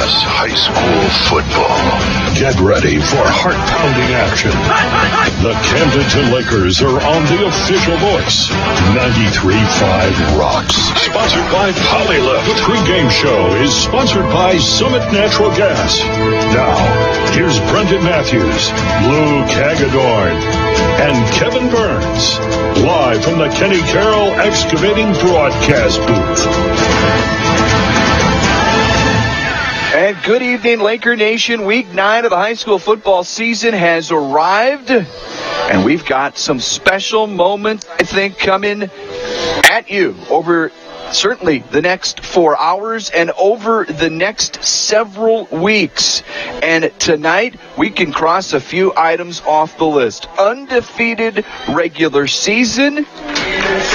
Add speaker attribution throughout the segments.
Speaker 1: Plus high school football. Get ready for heart-pounding action. The Camdenton Lakers are on the official voice. 93.5 Rocks. Sponsored by Polylift. The pregame show is sponsored by Summit Natural Gas. Now, here's Brendan Matthews, Luke Hagedorn, and Kevin Burns. Live from the Kenny Carroll Excavating Broadcast booth.
Speaker 2: And good evening, Laker Nation. Week 9 of the high school football season has arrived. And we've got some special moments, I think, coming at you over certainly the next 4 hours and over the next several weeks. And tonight, we can cross a few items off the list. Undefeated regular season,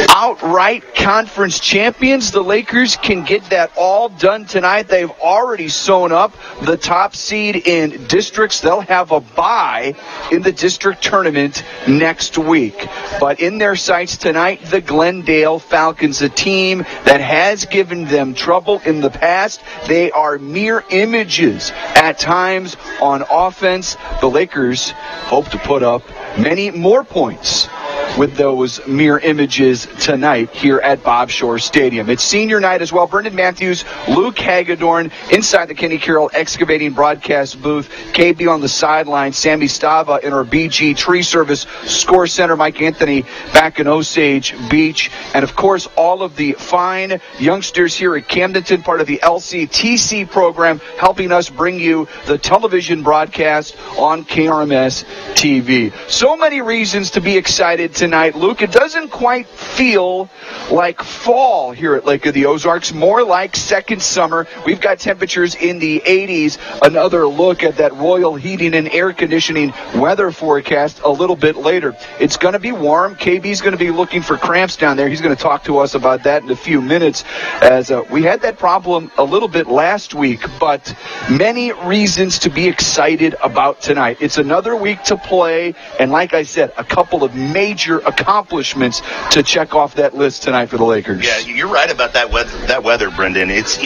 Speaker 2: outright conference champions. The Lakers can get that all done tonight. They've already sewn up the top seed in districts. They'll have a bye in the district tournament next week. But in their sights tonight, the Glendale Falcons, a team that has given them trouble in the past. They are mere images at times on offense. The Lakers hope to put up many more points with those mere images tonight here at Bob Shore Stadium. It's senior night as well. Brendan Matthews, Luke Hagedorn inside the Kenny Carroll Excavating Broadcast booth. KB on the sideline, Sammy Stava in our BG Tree Service Score Center, Mike Anthony back in Osage Beach, and of course all of the fine youngsters here at Camdenton, part of the LCTC program, helping us bring you the television broadcast on KRMS TV. So many reasons to be excited tonight, Luke. It doesn't quite feel like fall here at Lake of the Ozarks, more like second summer. We've got temperatures in the 80s. Another look at that Royal Heating and Air Conditioning weather forecast a little bit later. It's going to be warm. KB's going to be looking for cramps down there. He's going to talk to us about that in a few minutes, as we had that problem a little bit last week, but many reasons to be excited about tonight. It's another week to play, and like I said, a couple of major accomplishments to check off that list tonight for the Lakers.
Speaker 3: Yeah, you're right about that weather, Brendan. It's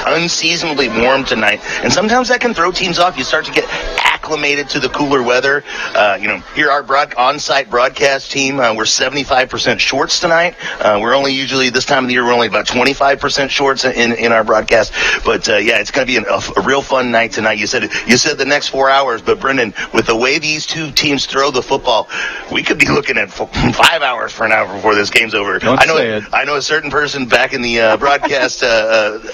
Speaker 3: unseasonably warm tonight, and sometimes that can throw teams off. You start to get acclimated to the cooler weather. Here our on-site broadcast team, we're 75% shorts tonight. We're only usually this time of the year, we're only about 25% shorts in our broadcast. But it's going to be a real fun night tonight. You said the next 4 hours, but Brendan, with the way these two teams throw the football, we could be looking at 5 hours for an hour before this game's over. I know a certain person back in the broadcast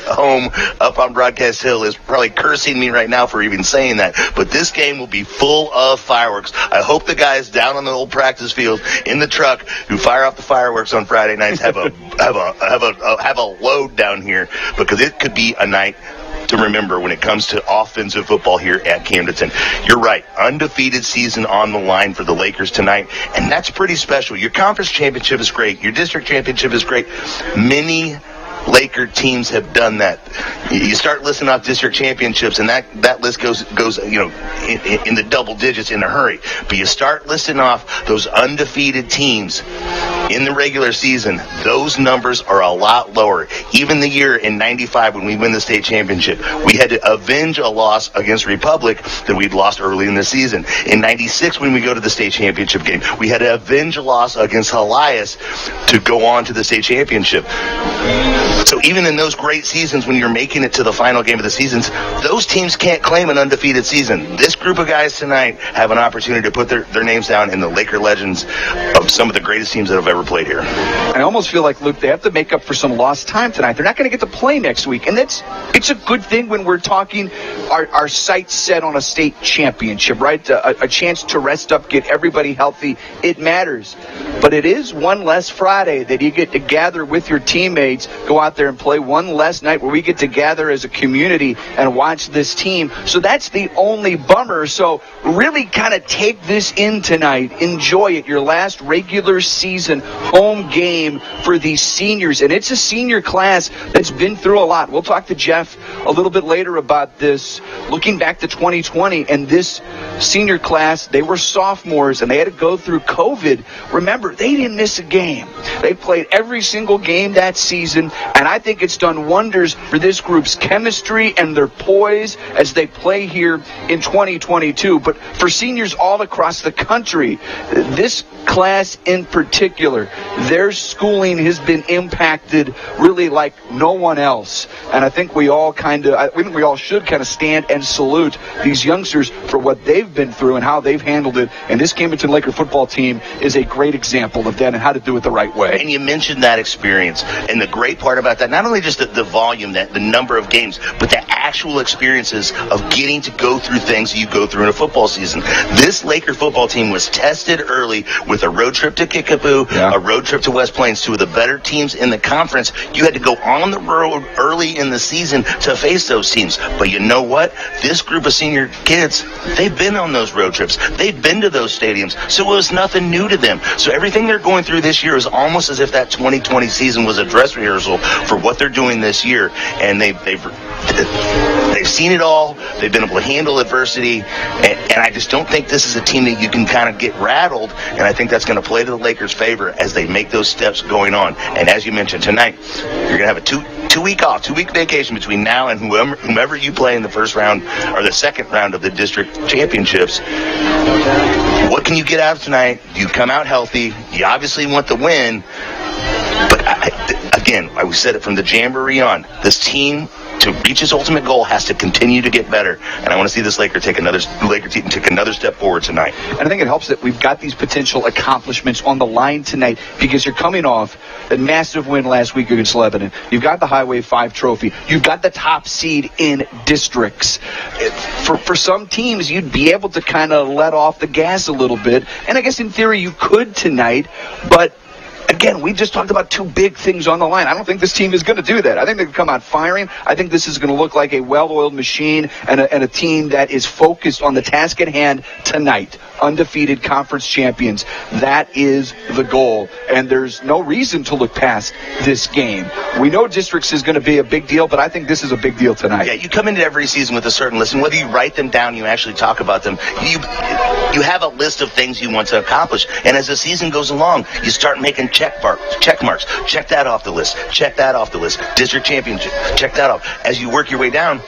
Speaker 3: home up on Broadcast Hill is probably cursing me right now for even saying that. But this game will be full of fireworks. I hope the guys down on the old practice field in the truck who fire off the fireworks on Friday nights have a load down here, because it could be a night to remember when it comes to offensive football here at Camdenton. You're right. Undefeated season on the line for the Lakers tonight, and that's pretty special. Your conference championship is great. Your district championship is great. Many Laker teams have done that. You start listing off district championships, and that list goes in the double digits in a hurry. But you start listing off those undefeated teams in the regular season, those numbers are a lot lower. Even the year in 95 when we win the state championship, we had to avenge a loss against Republic that we'd lost early in the season. In 96 when we go to the state championship game, we had to avenge a loss against Elias to go on to the state championship. So even in those great seasons when you're making it to the final game of the seasons, those teams can't claim an undefeated season. This group of guys tonight have an opportunity to put their names down in the Laker legends of some of the greatest teams that have ever played here.
Speaker 2: I almost feel like, Luke, they have to make up for some lost time tonight. They're not going to get to play next week, and it's a good thing when we're talking our sights set on a state championship, right? A chance to rest up, get everybody healthy. It matters. But it is one less Friday that you get to gather with your teammates, go out there and play, one less night where we get to gather as a community and watch this team. So that's the only bummer. So really kind of take this in tonight. Enjoy it. Your last regular season home game for these seniors. And it's a senior class that's been through a lot. We'll talk to Jeff a little bit later about this looking back to 2020 and this senior class, they were sophomores and they had to go through COVID. Remember, they didn't miss a game. They played every single game that season, and I think it's done wonders for this group's chemistry and their poise as they play here in 2022. But for seniors all across the country, this class in particular, their schooling has been impacted really like no one else. And I think we all should kind of stand and salute these youngsters for what they've been through and how they've handled it. And this Camdenton Laker football team is a great example of that and how to do it the right way.
Speaker 3: And you mentioned that experience. And the great part about that, not only just the volume, the number of games, but the actual experiences of getting to go through things you go through in a football season. This Laker football team was tested early with a road trip to Kickapoo, a road trip to West Plains, two of the better teams in the conference. You had to go on the road early in the season to face those teams. But you know what? This group of senior kids, they've been on those road trips. They've been to those stadiums. So it was nothing new to them. So everything they're going through this year is almost as if that 2020 season was a dress rehearsal for what they're doing this year. And they've seen it all. They've been able to handle adversity. And I just don't think this is a team that you can kind of get rattled. And I think that's going to play to the Lakers' favor as they make those steps going on. And as you mentioned, tonight, you're going to have a two-week vacation between now and whomever you play in the first round or the second round of the district championships. What can you get out of tonight? You come out healthy. You obviously want the win. But again, we said it from the Jamboree on, this team, to reach its ultimate goal, has to continue to get better. And I want to see this Laker team take another step forward tonight.
Speaker 2: And I think it helps that we've got these potential accomplishments on the line tonight because you're coming off a massive win last week against Lebanon. You've got the Highway 5 trophy. You've got the top seed in districts. For some teams, you'd be able to kind of let off the gas a little bit. And I guess in theory you could tonight, but again, we just talked about two big things on the line. I don't think this team is going to do that. I think they can come out firing. I think this is going to look like a well-oiled machine and a team that is focused on the task at hand tonight. Undefeated conference champions. That is the goal. And there's no reason to look past this game. We know districts is going to be a big deal, but I think this is a big deal tonight.
Speaker 3: Yeah, you come into every season with a certain list, and whether you write them down, you actually talk about them, you have a list of things you want to accomplish. And as the season goes along, you start making check marks. Check that off the list. Check that off the list. District championship. Check that off. As you work your way down,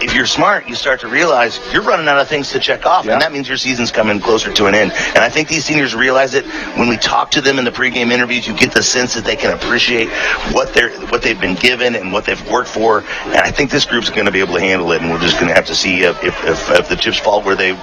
Speaker 3: if you're smart, you start to realize you're running out of things to check off, and that means your season's coming closer to an end. And I think these seniors realize it. When we talk to them in the pregame interviews, you get the sense that they can appreciate what they've been given and what they've worked for. And I think this group's going to be able to handle it, and we're just going to have to see if the chips fall where they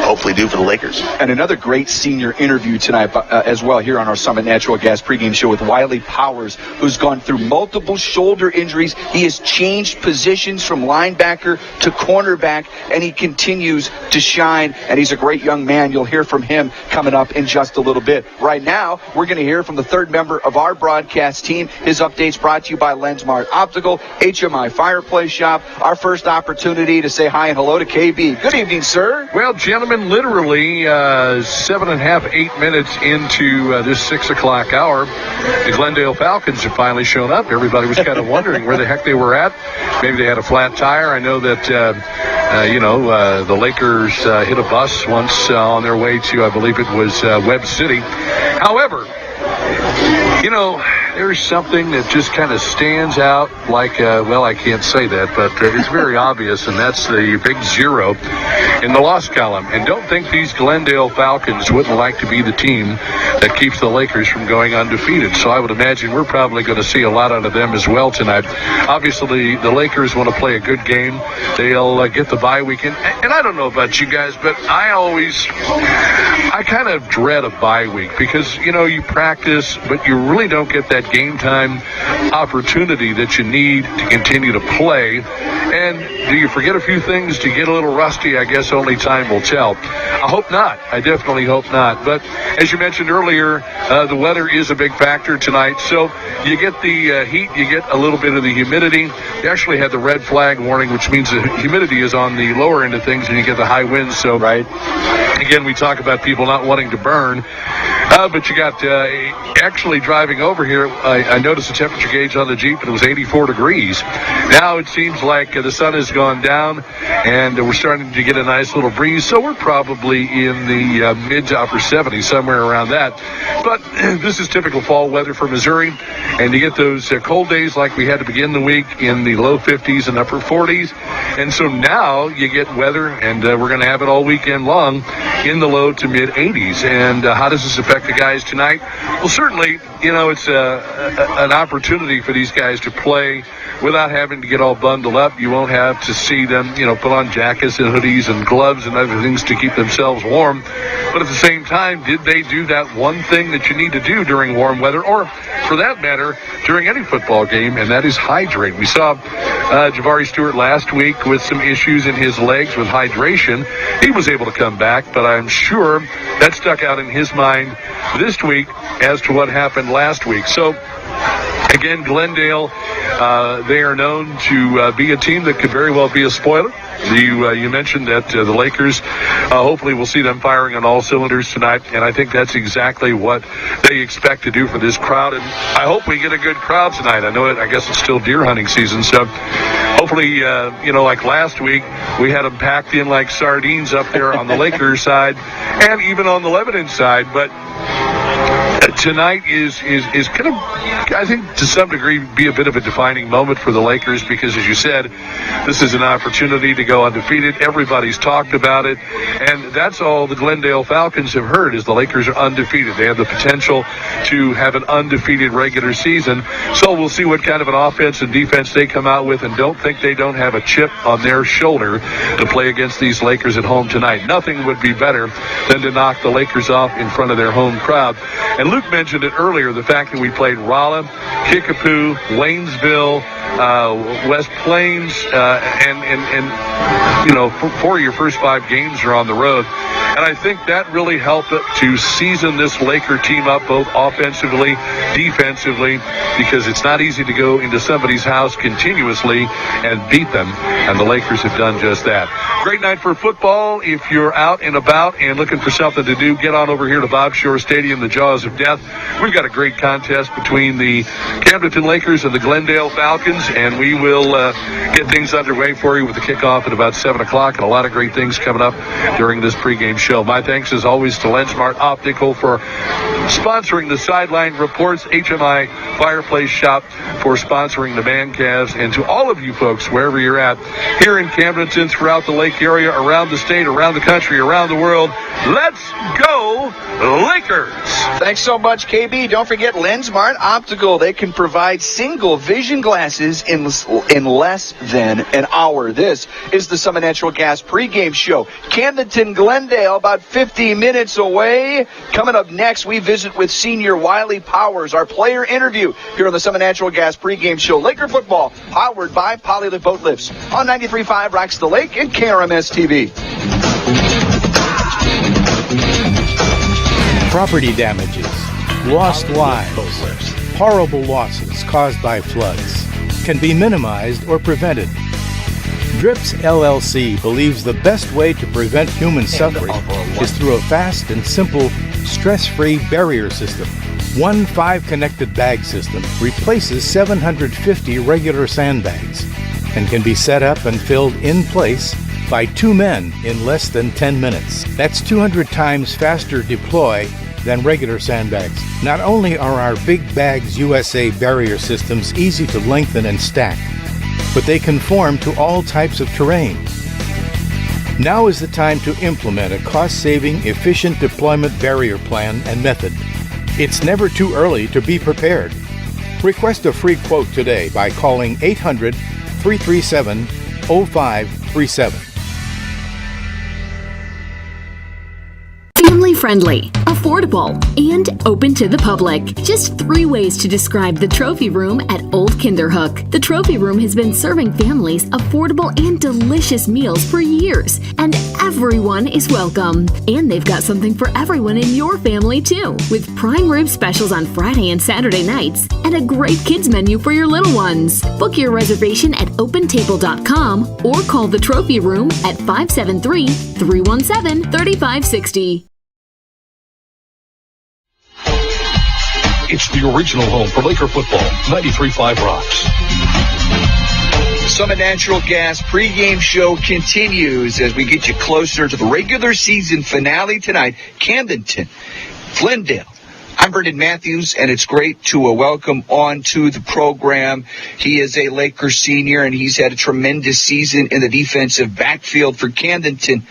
Speaker 3: hopefully do for the Lakers.
Speaker 2: And another great senior interview tonight as well here on our Summit Natural Gas pregame show with Wiley Powers, who's gone through multiple shoulder injuries. He has changed positions from linebacker to cornerback, and he continues to shine, and he's a great young man. You'll hear from him coming up in just a little bit. Right now, we're going to hear from the third member of our broadcast team. His updates brought to you by Lensmart Optical, HMI Fireplace Shop. Our first opportunity to say hi and hello to KB. Good evening, sir.
Speaker 4: Well, gentlemen, literally 8 minutes into this 6 o'clock hour, the Glendale Falcons have finally shown up. Everybody was kind of wondering where the heck they were at. Maybe they had a flat tire. I know that, the Lakers hit a bus once on their way to, I believe it was Webb City. However, there's something that just kind of stands out like, I can't say that, but it's very obvious, and that's the big 0 in the loss column. And don't think these Glendale Falcons wouldn't like to be the team that keeps the Lakers from going undefeated. So I would imagine we're probably going to see a lot out of them as well tonight. Obviously, the Lakers want to play a good game. They'll get the bye weekend. And I don't know about you guys, but I kind of dread a bye week because, you practice, but you really don't get that game time opportunity that you need to continue to play. And do you forget a few things? Do you get a little rusty? I guess only time will tell. I hope not. I definitely hope not. But as you mentioned earlier, the weather is a big factor tonight. So you get the heat, you get a little bit of the humidity. You actually had the red flag warning, which means the humidity is on the lower end of things, and you get the high winds. So, again, we talk about people not wanting to burn. But you got actually driving over here, I noticed the temperature gauge on the Jeep, and it was 84 degrees. Now it seems like the sun has gone down, and we're starting to get a nice little breeze, so we're probably in the mid to upper 70s, somewhere around that. But this is typical fall weather for Missouri, and you get those cold days like we had to begin the week in the low 50s and upper 40s. And so now you get weather, and we're going to have it all weekend long in the low to mid 80s. And how does this affect the guys tonight? Well, certainly, it's an opportunity for these guys to play without having to get all bundled up. You won't have to see them, put on jackets and hoodies and gloves and other things to keep themselves warm. But at the same time, did they do that one thing that you need to do during warm weather, or for that matter, during any football game, and that is hydrate? We saw Jabari Stewart last week with some issues in his legs with hydration. He was able to come back, but I'm sure that stuck out in his mind this week as to what happened last week. So, again, Glendale, they are known to be a team that could very well be a spoiler. You mentioned that the Lakers, hopefully we'll see them firing on all cylinders tonight, and I think that's exactly what they expect to do for this crowd, and I hope we get a good crowd tonight. I guess it's still deer hunting season, so hopefully, like last week, we had them packed in like sardines up there on the Lakers side and even on the Lebanon side, but tonight is going to, I think, to some degree, be a bit of a defining moment for the Lakers because, as you said, this is an opportunity to go undefeated. Everybody's talked about it, and that's all the Glendale Falcons have heard is the Lakers are undefeated. They have the potential to have an undefeated regular season, so we'll see what kind of an offense and defense they come out with, and don't think they don't have a chip on their shoulder to play against these Lakers at home tonight. Nothing would be better than to knock the Lakers off in front of their home crowd. And Luke mentioned it earlier, the fact that we played Rolla, Kickapoo, Waynesville, West Plains, and four of your first 5 games are on the road. And I think that really helped to season this Laker team up both offensively, defensively, because it's not easy to go into somebody's house continuously and beat them. And the Lakers have done just that. Great night for football. If you're out and about and looking for something to do, get on over here to Bob Shore Stadium, the Jaws of Death. We've got a great contest between the Camdenton Lakers and the Glendale Falcons, and we will get things underway for you with the kickoff at about 7 o'clock, and a lot of great things coming up during this pregame show. My thanks, as always, to Lensmart Optical for sponsoring the Sideline Reports, HMI Fireplace Shop for sponsoring the Man Calves, and to all of you folks, wherever you're at, here in Camdenton, throughout the lake area, around the state, around the country, around the world, let's go Lakers!
Speaker 2: Thanks so much, KB. Don't forget Lensmart Optical. They can provide single vision glasses in less than an hour. This is the Summit Natural Gas pregame show. Camdenton, Glendale, about 50 minutes away. Coming up next, we visit with senior Wiley Powers, our player interview here on the Summit Natural Gas pregame show. Laker football, powered by Polylift Boat Lifts on 93.5 Rocks the Lake and KRMS TV.
Speaker 5: Property damages, lost lives, horrible losses caused by floods can be minimized or prevented. DRIPS LLC believes the best way to prevent human suffering is through a fast and simple, stress-free barrier system. One 5-connected bag system replaces 750 regular sandbags and can be set up and filled in place by 2 men in less than 10 minutes. That's 200 times faster deploy than regular sandbags. Not only are our Big Bags USA barrier systems easy to lengthen and stack, but they conform to all types of terrain. Now is the time to implement a cost-saving, efficient deployment barrier plan and method. It's never too early to be prepared. Request a free quote today by calling 800-337-0537.
Speaker 6: Family friendly, affordable, and open to the public. Just 3 ways to describe the Trophy Room at Old Kinderhook. The Trophy Room has been serving families affordable and delicious meals for years, and everyone is welcome. And they've got something for everyone in your family too, with prime rib specials on Friday and Saturday nights, and a great kids menu for your little ones. Book your reservation at opentable.com or call the Trophy Room at 573-317-3560.
Speaker 1: It's the original home for Laker football. 93.5 Rocks.
Speaker 2: Summit Natural Gas pregame show continues as we get you closer to the regular season finale tonight. Camdenton, Glendale. I'm Brendan Matthews, and it's great to welcome on to the program. He is a Laker senior, and he's had a tremendous season in the defensive backfield for Camdenton.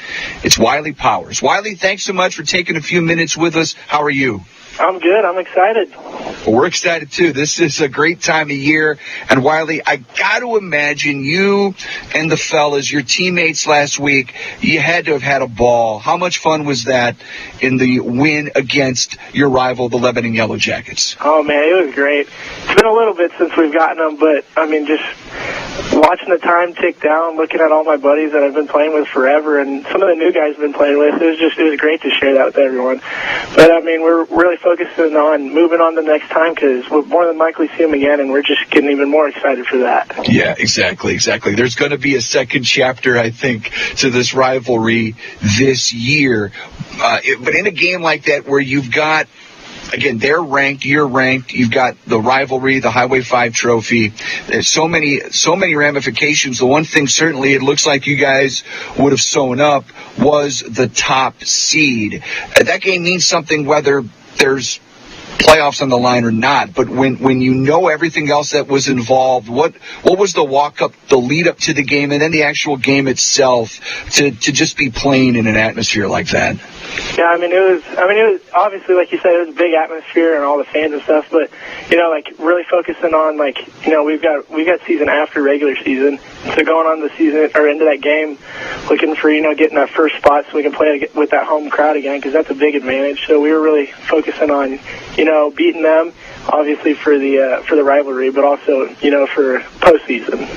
Speaker 2: It's Wiley Powers. Wiley, thanks so much for taking a few minutes with us. How are you?
Speaker 7: I'm good. I'm excited.
Speaker 2: Well, we're excited, too. This is a great time of year. And, Wiley, I got to imagine you and the fellas, your teammates last week, you had to have had a ball. How much fun was that in the win against your rival, the Lebanon Yellow Jackets?
Speaker 7: Oh, man, it was great. It's been a little bit since we've gotten them, but, I mean, just watching the time tick down, looking at all my buddies that I've been playing with forever, and some of the new guys I've been playing with, it was great to share that with everyone. But, I mean, we're really focusing on moving on to the next time because we'll more than likely see them again, and we're just getting even more excited for that.
Speaker 2: Yeah, exactly. There's going to be a second chapter, I think, to this rivalry this year. But in a game like that where you've got, again, they're ranked, you're ranked, you've got the rivalry, the Highway 5 trophy. There's so many ramifications. The one thing certainly it looks like you guys would have sewn up was the top seed. That game means something whether there's playoffs on the line or not, but when you know everything else that was involved, what was the walk-up, the lead-up to the game, and then the actual game itself to just be playing in an atmosphere like that?
Speaker 7: Yeah, it was obviously, like you said, it was a big atmosphere and all the fans and stuff, but, like really focusing on, we've got season after regular season, so going on the season or into that game, looking for, getting that first spot so we can play with that home crowd again, because that's a big advantage. So we were really focusing on, beating them, obviously for the rivalry, but also, for postseason.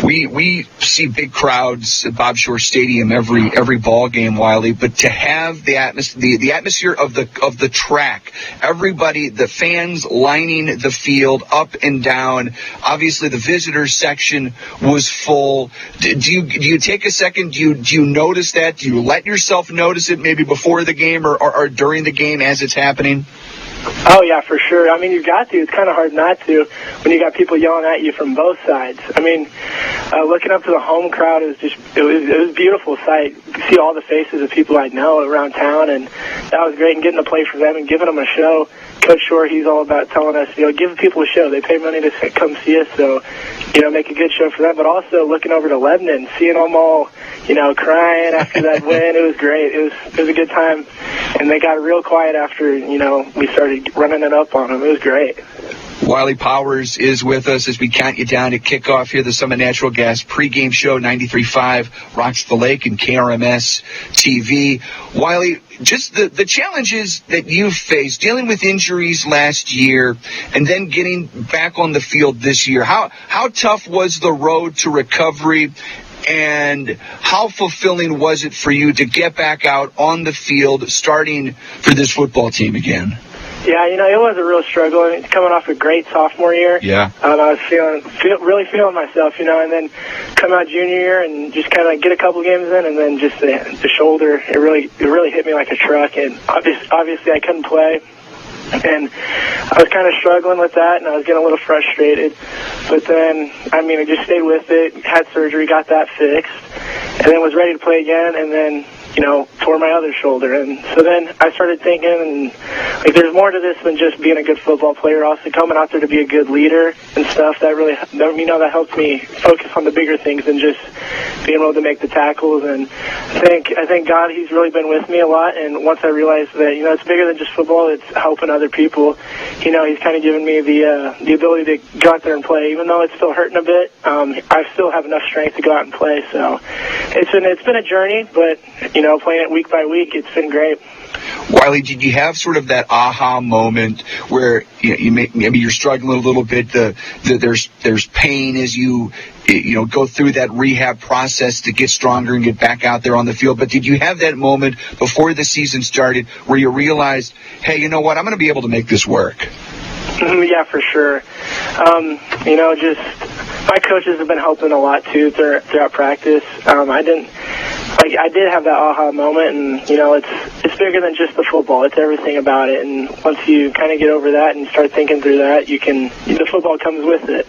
Speaker 2: We see big crowds at Bob Shore Stadium every ball game, Wiley, but to have the atmosphere of the track, everybody, the fans lining the field up and down. Obviously, the visitors section was full. Do you take a second? Do you notice that? Do you let yourself notice it maybe before the game or during the game as it's happening?
Speaker 7: Oh, yeah, for sure. You've got to. It's kind of hard not to when you got people yelling at you from both sides. Looking up to the home crowd, it was a beautiful sight. You could see all the faces of people I know around town, and that was great, and getting to play for them and giving them a show. Coach Shore, he's all about telling us, give people a show. They pay money to come see us, so, make a good show for them. But also looking over to Lebanon, seeing them all, crying after that win, it was great. It was a good time, and they got real quiet after, we started running it up on them. It was great.
Speaker 2: Wiley Powers is with us as we count you down to kickoff here, the Summit Natural Gas pregame show, 93.5 Rocks the Lake and KRMS TV. Wiley, just the challenges that you've faced, dealing with injuries last year and then getting back on the field this year. How tough was the road to recovery, and how fulfilling was it for you to get back out on the field starting for this football team again?
Speaker 7: Yeah, it was a real struggle. Coming off a great sophomore year.
Speaker 2: Yeah.
Speaker 7: I was really feeling myself, and then come out junior year and just kind of get a couple games in, and then just the shoulder, it really hit me like a truck, and obviously I couldn't play. And I was kind of struggling with that, and I was getting a little frustrated. But then, I just stayed with it, had surgery, got that fixed, and then was ready to play again, and then, tore my other shoulder. And so then I started thinking, there's more to this than just being a good football player, also coming out there to be a good leader and stuff. That really, that helps me focus on the bigger things than just being able to make the tackles. And I think God, He's really been with me a lot. And once I realized that, it's bigger than just football, it's helping other people. He's kind of given me the ability to go out there and play, even though it's still hurting a bit. I still have enough strength to go out and play. So it's been a journey, but playing it week by week, it's been great.
Speaker 2: Wiley, did you have sort of that aha moment where maybe you're struggling a little bit? There's pain as you go through that rehab process to get stronger and get back out there on the field. But did you have that moment before the season started where you realized, hey, you know what, I'm going to be able to make this work?
Speaker 7: Yeah, for sure. Just my coaches have been helping a lot too throughout practice. I did have that aha moment, and it's bigger than just the football. It's everything about it. And once you kind of get over that and start thinking through that, the football comes with it,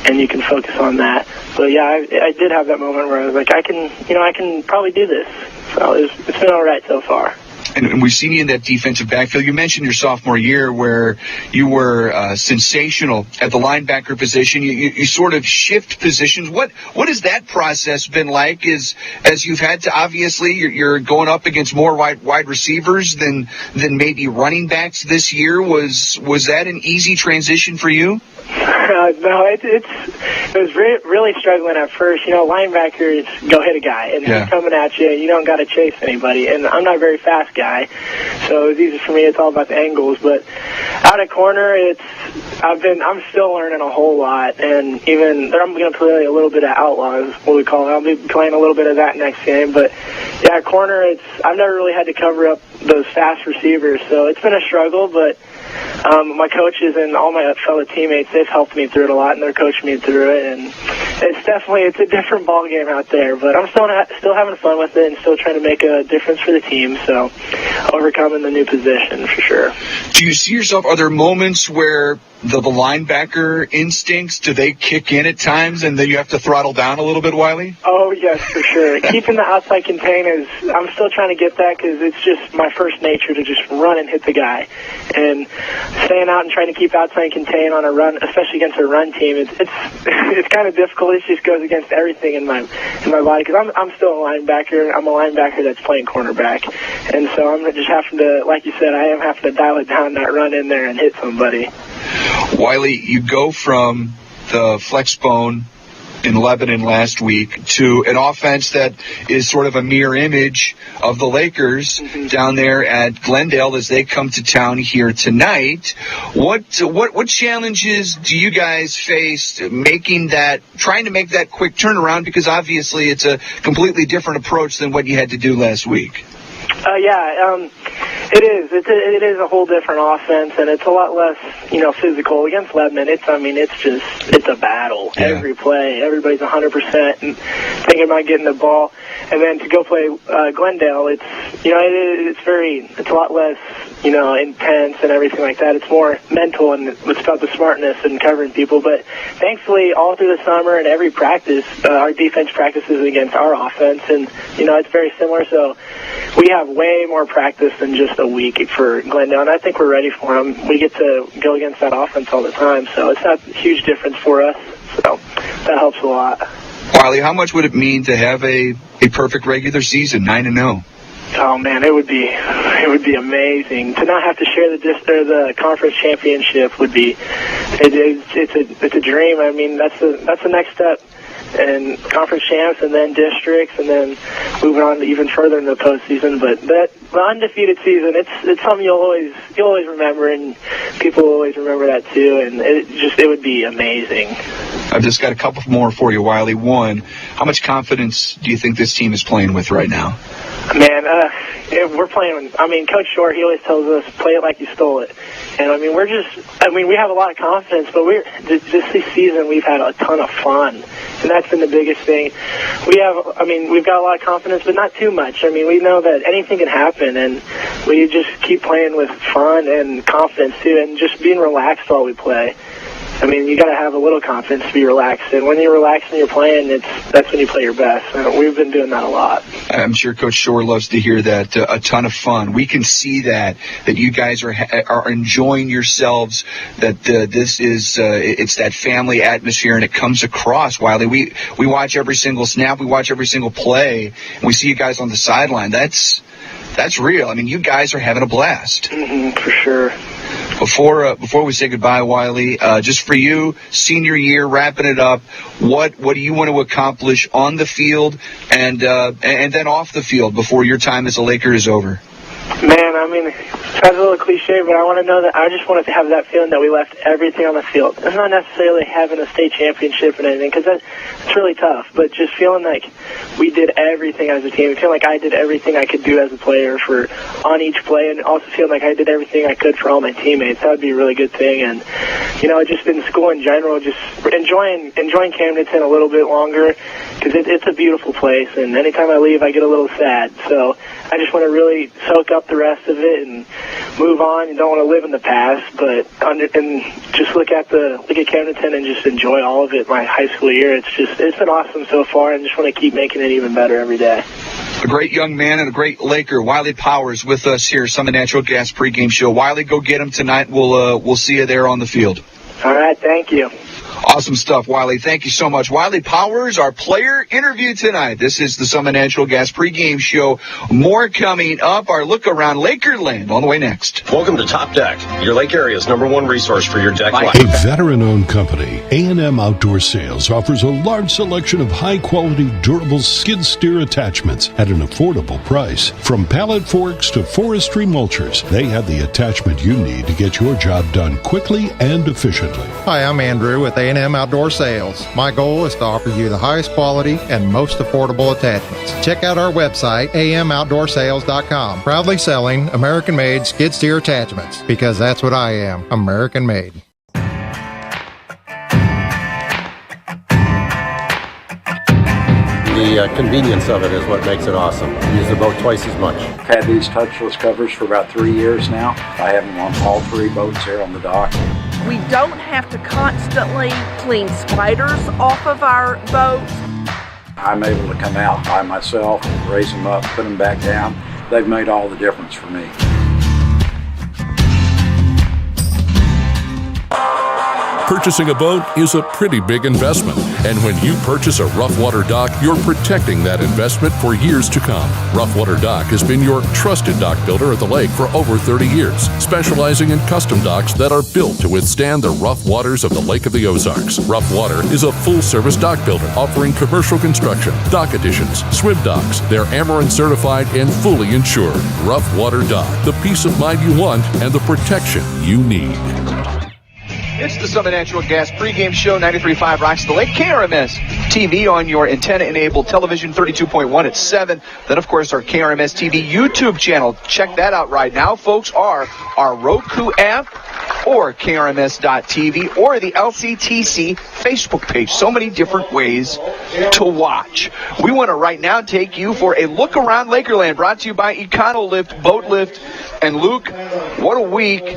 Speaker 7: and you can focus on that. But yeah, I did have that moment where I was like, I can probably do this. So it's been all right so far.
Speaker 2: And we've seen you in that defensive backfield. You mentioned your sophomore year where you were sensational at the linebacker position. You sort of shift positions. What has that process been like? As you've had to, obviously, you're going up against more wide receivers than maybe running backs this year. Was that an easy transition for you?
Speaker 7: No, it was really struggling at first. Linebackers go hit a guy, and he's coming at you. You don't got to chase anybody, and I'm not a very fast guy, so it's easy for me. It's all about the angles. But out at corner, I'm still learning a whole lot, and I'm going to play a little bit of outlaws, what we call it. I'll be playing a little bit of that next game. But yeah, at corner, I've never really had to cover up those fast receivers, so it's been a struggle, but. My coaches and all my fellow teammates, they've helped me through it a lot, and they're coaching me through it. And it's a different ball game out there, but I'm still having fun with it and still trying to make a difference for the team. So overcoming the new position for sure.
Speaker 2: Do you see yourself? Are there moments where the linebacker instincts, do they kick in at times, and then you have to throttle down a little bit, Wiley?
Speaker 7: Oh yes, for sure. Keeping the outside contain I'm still trying to get that because it's just my first nature to just run and hit the guy, and staying out and trying to keep outside contain on a run, especially against a run team, it's kind of difficult. It just goes against everything in my body because I'm still a linebacker. I'm a linebacker that's playing cornerback, and so I'm just having to, like you said, I am having to dial it down, not run in there and hit somebody.
Speaker 2: Wiley, you go from the flex bone in Lebanon last week to an offense that is sort of a mirror image of the Lakers down there at Glendale as they come to town here tonight. What challenges do you guys face trying to make that quick turnaround? Because obviously it's a completely different approach than what you had to do last week.
Speaker 7: It is. It is a whole different offense, and it's a lot less, physical. Against Lebanon, it's a battle. Yeah. Every play, everybody's 100% and thinking about getting the ball. And then to go play Glendale, it's a lot less, intense and everything like that. It's more mental, and it's about the smartness and covering people. But thankfully, all through the summer and every practice, our defense practices against our offense, and it's very similar. So we have way more practice than just a week for Glendale, and I think we're ready for them. We get to go against that offense all the time, so it's not a huge difference for us. So that helps a lot.
Speaker 2: Wiley, how much would it mean to have a perfect regular season, 9-0?
Speaker 7: Oh man, it would be amazing to not have to share the conference championship. Would be it's a dream. I mean, that's the next step. And conference champs, and then districts, and then moving on even further in the postseason. But the undefeated season, it's something you'll always remember, and people will always remember that too. And it would be amazing.
Speaker 2: I've just got a couple more for you, Wiley. One, how much confidence do you think this team is playing with right now?
Speaker 7: Man, we're playing. Coach Shore, he always tells us, play it like you stole it. And we have a lot of confidence, but this season we've had a ton of fun, and that's been the biggest thing. We've got a lot of confidence, but not too much. We know that anything can happen, and we just keep playing with fun and confidence too, and just being relaxed while we play. You got to have a little confidence to be relaxed, and when you're relaxed and you're playing, that's when you play your best. And we've been doing that a lot. I'm
Speaker 2: sure Coach Shore loves to hear that. A ton of fun. We can see that you guys are enjoying yourselves. That this is it's that family atmosphere, and it comes across. Wiley, we watch every single snap, we watch every single play, and we see you guys on the sideline. That's real. You guys are having a blast.
Speaker 7: For sure.
Speaker 2: Before we say goodbye, Wiley, just for you, senior year, wrapping it up, what do you want to accomplish on the field and then off the field before your time as a Laker is over?
Speaker 7: Man, Sounds a little cliche, but I just want to have that feeling that we left everything on the field. It's not necessarily having a state championship and anything, because that's really tough, but just feeling like we did everything as a team. Feeling like I did everything I could do as a player on each play, and also feeling like I did everything I could for all my teammates. That would be a really good thing. And, just in school in general, just enjoying Camdenton a little bit longer, because it's a beautiful place, and anytime I leave, I get a little sad. So I just want to really soak up the rest of it and move on. You don't want to live in the past, but and just look at Camdenton and just enjoy all of it. My high school year, it's been awesome so far, and just want to keep making it even better every day.
Speaker 2: A great young man and a great Laker, Wiley Powers, with us here, Summit Natural Gas pregame show. Wiley, go get him tonight. We'll see you there on the field.
Speaker 7: All right, thank you.
Speaker 2: Awesome stuff, Wiley. Thank you so much. Wiley Powers, our player interview tonight. This is the Summit Natural Gas pregame show. More coming up. Our look around Lakerland on the way next.
Speaker 8: Welcome to Top Deck, your lake area's #1 resource for your deck life.
Speaker 1: A veteran-owned company, A&M Outdoor Sales offers a large selection of high-quality, durable skid steer attachments at an affordable price. From pallet forks to forestry mulchers, they have the attachment you need to get your job done quickly and efficiently.
Speaker 9: Hi, I'm Andrew with A&M Outdoor Sales. My goal is to offer you the highest quality and most affordable attachments. Check out our website, amoutdoorsales.com. Proudly selling American-made skid steer attachments, because that's what I am, American-made.
Speaker 8: The convenience of it is what makes it awesome. You use the boat twice as much.
Speaker 10: I've had these touchless covers for about 3 years now. I have them on all 3 boats here on the dock.
Speaker 11: We don't have to constantly clean spiders off of our boats.
Speaker 10: I'm able to come out by myself, raise them up, put them back down. They've made all the difference for me.
Speaker 12: Purchasing a boat is a pretty big investment, and when you purchase a Rough Water dock, you're protecting that investment for years to come. Rough Water Dock has been your trusted dock builder at the lake for over 30 years, specializing in custom docks that are built to withstand the rough waters of the Lake of the Ozarks. Rough Water is a full-service dock builder offering commercial construction, dock additions, swim docks. They're Amarin certified and fully insured. Rough Water Dock, the peace of mind you want and the protection you need.
Speaker 2: It's the Summit Natural Gas pregame show, 93.5 Rocks the Lake, KRMS TV on your antenna-enabled television, 32.1 at 7. Then, of course, our KRMS TV YouTube channel. Check that out right now, folks, are our Roku app or KRMS.TV or the LCTC Facebook page. So many different ways to watch. We want to right now take you for a look around Lakerland, brought to you by Econolift, Boat Lift, and Luke, what a week.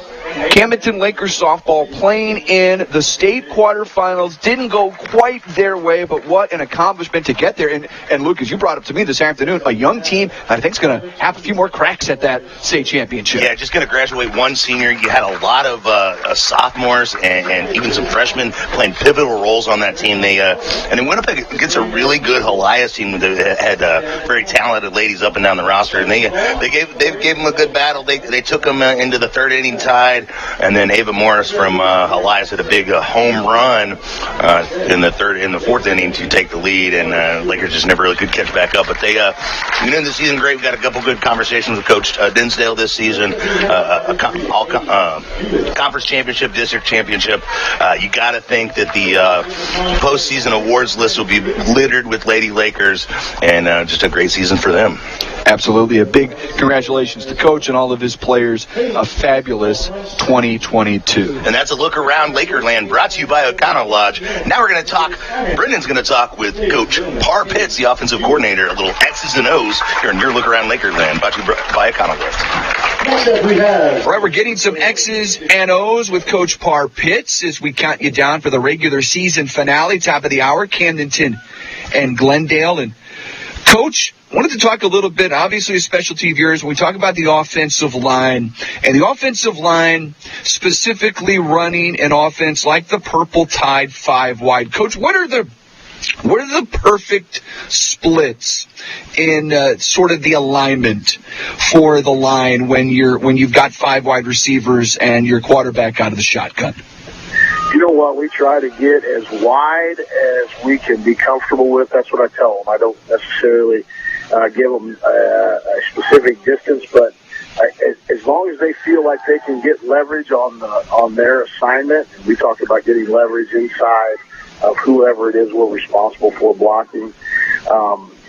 Speaker 2: Camdenton Lakers softball playing in the state quarterfinals. Didn't go quite their way, but what an accomplishment to get there. And Luke, as you brought up to me this afternoon, a young team I think is going to have a few more cracks at that state championship.
Speaker 3: Yeah, just going to graduate one senior. You had a lot of sophomores and even some freshmen playing pivotal roles on that team. They went up against a really good Elias team that had very talented ladies up and down the roster, and they gave them a good battle. They took them into the third inning tied. And then Ava Morris from Elias had a big home run in the fourth inning to take the lead, and Lakers just never really could catch back up. But they ended the season great. We got a couple good conversations with Coach Dinsdale this season, conference championship, district championship. You got to think that the postseason awards list will be littered with Lady Lakers, and just a great season for them.
Speaker 2: Absolutely. A big congratulations to Coach and all of his players. A fabulous 2022.
Speaker 3: And that's a look around Lakerland, brought to you by O'Connell Lodge. Now we're going to talk, Brendan's going to talk with Coach Par Pitts, the offensive coordinator, a little X's and O's here in your look around Lakerland, brought to you by O'Connell Lodge.
Speaker 2: All right, we're getting some X's and O's with Coach Par Pitts as we count you down for the regular season finale, top of the hour, Camdenton and Glendale. And Coach, wanted to talk a little bit, obviously a specialty of yours, when we talk about the offensive line, and the offensive line specifically running an offense like the Purple Tide 5 wide. Coach, what are the perfect splits in sort of the alignment for the line when you've got 5 wide receivers and your quarterback out of the shotgun?
Speaker 13: You know what? We try to get as wide as we can be comfortable with. That's what I tell them. I don't necessarily give them a specific distance, but as long as they feel like they can get leverage on their assignment, and we talked about getting leverage inside of whoever it is we're responsible for blocking.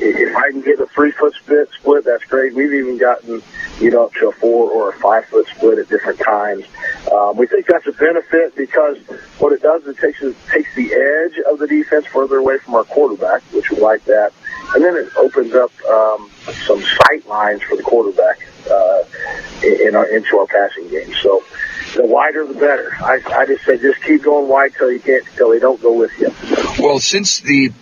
Speaker 13: If I can get a 3-foot split, that's great. We've even gotten, up to a 4 or a 5-foot split at different times. We think that's a benefit because what it does, it takes the edge of the defense further away from our quarterback, which we like that. And then it opens up some sight lines for the quarterback into our passing game. So the wider the better. I just say just keep going wide till they don't go with you.
Speaker 2: Well, since the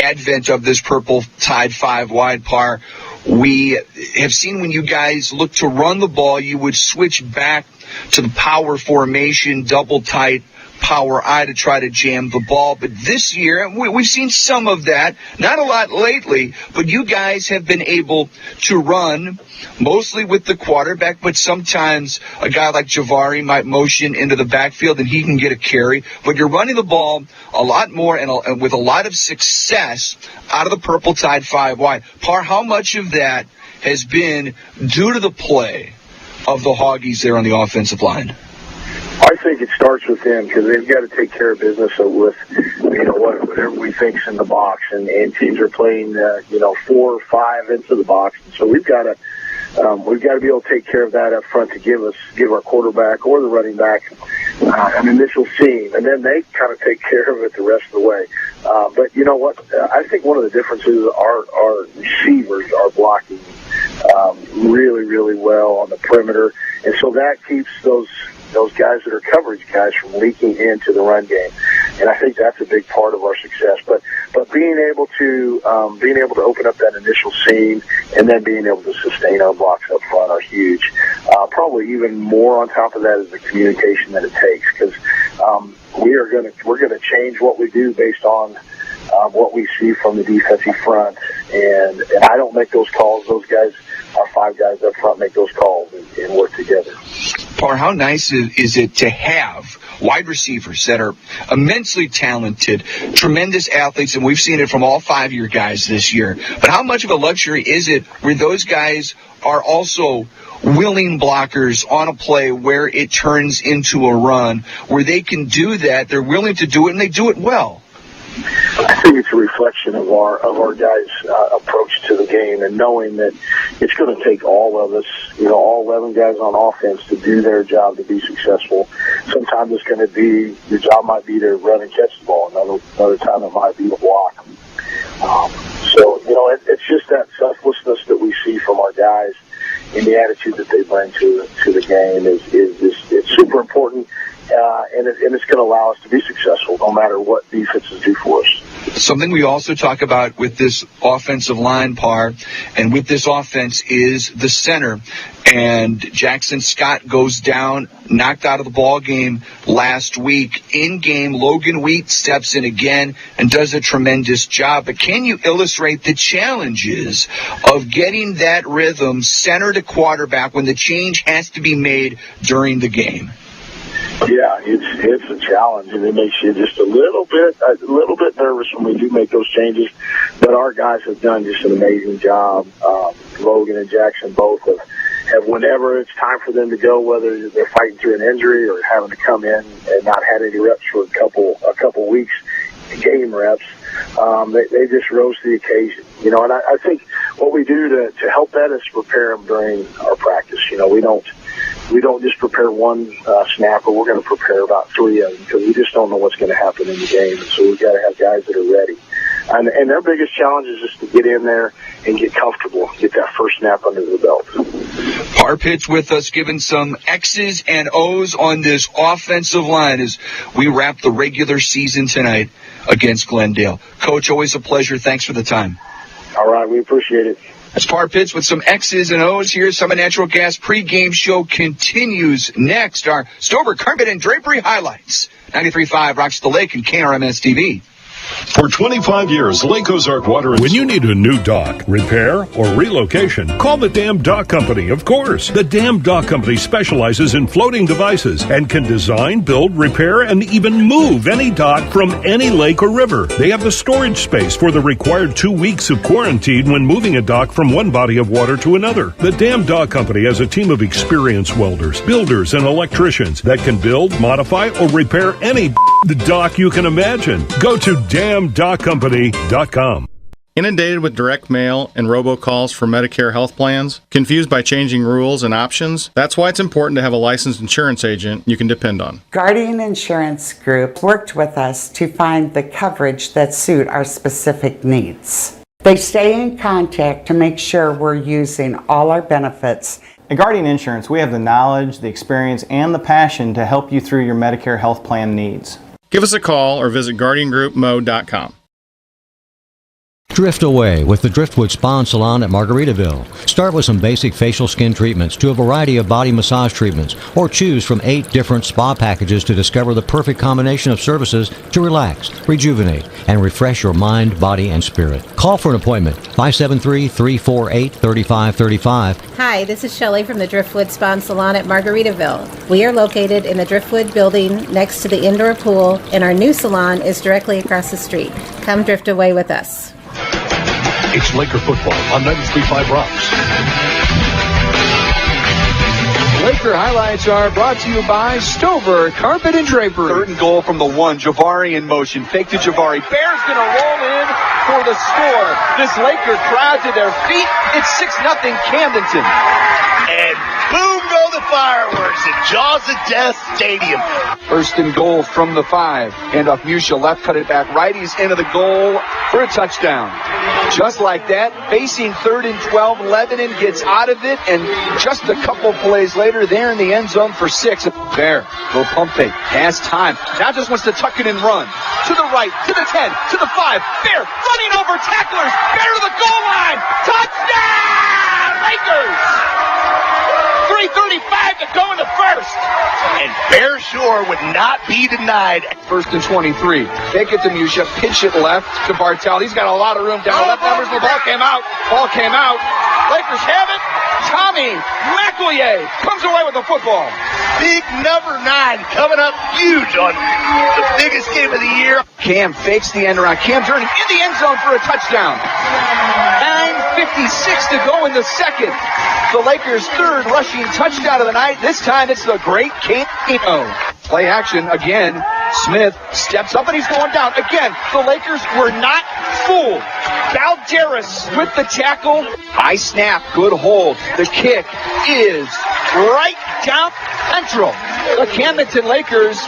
Speaker 2: advent of this purple Tide 5 wide par, we have seen when you guys look to run the ball, you would switch back to the power formation, double tight, power I to try to jam the ball. But this year, we've seen some of that, not a lot lately, but you guys have been able to run mostly with the quarterback, but sometimes a guy like Javari might motion into the backfield and he can get a carry. But you're running the ball a lot more and with a lot of success out of the purple Tide 5 wide. Par, how much of that has been due to the play of the Hoggies there on the offensive line?
Speaker 13: I think it starts with them because they've got to take care of business with, whatever we think's in the box, and teams are playing, 4 or 5 into the box, and so we've got to be able to take care of that up front to give our quarterback or the running back an initial seam, and then they kind of take care of it the rest of the way. But you know what? I think one of the differences our receivers are blocking really, really well on the perimeter, and so that keeps those guys that are coverage guys from leaking into the run game, and I think that's a big part of our success. But being able to open up that initial seam and then being able to sustain our blocks up front are huge. Probably even more on top of that is the communication that it takes, because we're gonna change what we do based on what we see from the defensive front, and I don't make those calls. Those guys, our 5 guys up front, make those calls and work together.
Speaker 2: Par, how nice is it to have wide receivers that are immensely talented, tremendous athletes, and we've seen it from all 5 of your guys this year. But how much of a luxury is it where those guys are also willing blockers on a play where it turns into a run, where they can do that, they're willing to do it, and they do it well?
Speaker 13: I think it's a reflection of our guys' approach to the game, and knowing that it's going to take all of us, all 11 guys on offense to do their job to be successful. Sometimes it's going to be, your job might be to run and catch the ball. Another time it might be to block. So, it's just that selflessness that we see from our guys and the attitude that they bring to the game is super important. And it's going to allow us to be successful no matter what defenses do for us.
Speaker 2: Something we also talk about with this offensive line, Par, and with this offense is the center. And Jackson Scott goes down, knocked out of the ball game last week. In game, Logan Wheat steps in again and does a tremendous job. But can you illustrate the challenges of getting that rhythm center to quarterback when the change has to be made during the game?
Speaker 13: Yeah, it's a challenge, and it makes you just a little bit nervous when we do make those changes. But our guys have done just an amazing job. Logan and Jackson both have whenever it's time for them to go, whether they're fighting through an injury or having to come in and not had any reps for a couple weeks, game reps, they just rose to the occasion. And I think what we do to help that is prepare them during our practice. We don't just prepare one snapper. We're going to prepare about 3 of them because we just don't know what's going to happen in the game. And so we've got to have guys that are ready. And their biggest challenge is just to get in there and get comfortable, get that first snap under the belt.
Speaker 2: Par Pitts with us, giving some X's and O's on this offensive line as we wrap the regular season tonight against Glendale. Coach, always a pleasure. Thanks for the time.
Speaker 13: All right, we appreciate it.
Speaker 2: That's Par Pitts with some X's and O's here. Summit Natural Gas pregame show continues next. Our Stover, Carpet, and Drapery highlights. 93.5 Rocks the Lake and KRMS TV.
Speaker 1: For 25 years, Lake Ozark Water... When you need a new dock, repair, or relocation, call the Dam Dock Company, of course. The Dam Dock Company specializes in floating devices and can design, build, repair, and even move any dock from any lake or river. They have the storage space for the required 2 weeks of quarantine when moving a dock from one body of water to another. The Dam Dock Company has a team of experienced welders, builders, and electricians that can build, modify, or repair any dock you can imagine. Go to damdockcompany.com.
Speaker 14: Inundated with direct mail and robocalls for Medicare health plans? Confused by changing rules and options? That's why it's important to have a licensed insurance agent you can depend on.
Speaker 15: Guardian Insurance Group worked with us to find the coverage that suit our specific needs. They stay in contact to make sure we're using all our benefits.
Speaker 16: At Guardian Insurance, we have the knowledge, the experience, and the passion to help you through your Medicare health plan needs.
Speaker 14: Give us a call or visit guardiangroupmo.com.
Speaker 17: Drift away with the Driftwood Spa and Salon at Margaritaville. Start with some basic facial skin treatments to a variety of body massage treatments, or choose from 8 different spa packages to discover the perfect combination of services to relax, rejuvenate, and refresh your mind, body, and spirit. Call for an appointment, 573-348-3535.
Speaker 18: Hi, this is Shelley from the Driftwood Spa and Salon at Margaritaville. We are located in the Driftwood building next to the indoor pool, and our new salon is directly across the street. Come drift away with us.
Speaker 1: It's Laker football on 93.5 Rocks.
Speaker 2: Laker highlights are brought to you by Stover Carpet and Drapery. Third and goal from the 1. Javari in motion. Fake to Javari. Bears going to roll in for the score. This Laker crowd to their feet. It's 6-0 Camdenton.
Speaker 3: And boom go the fireworks at Jaws of Death Stadium.
Speaker 2: First and goal from the 5. Handoff Musha, left, cut it back right. He's into the goal for a touchdown. Just like that, facing 3rd and 12, Lebanon gets out of it, and just a couple plays later, they're in the end zone for 6. Bear, little pump fake, has time. Now just wants to tuck it and run. To the right, to the 10, to the 5. Bear running over tacklers. Bear to the goal line. Touchdown, Lakers! 3:35 to go in the first.
Speaker 3: And Bear Shore would not be denied.
Speaker 2: 1st and 23. Take it to Musha. Pitch it left to Bartel. He's got a lot of room down the left numbers. The ball came out. Lakers have it. Tommy McEllier comes away with the football.
Speaker 3: Big number 9 coming up huge on the biggest game of the year.
Speaker 2: Cam fakes the end around. Cam turning in the end zone for a touchdown. 9:56 to go in the second. The Lakers' 3rd rushing touchdown of the night. This time it's the great Kano. Play action again. Smith steps up and he's going down. Again, the Lakers were not fooled. Balderas with the tackle. High snap, good hold. The kick is right down central. The Camdenton Lakers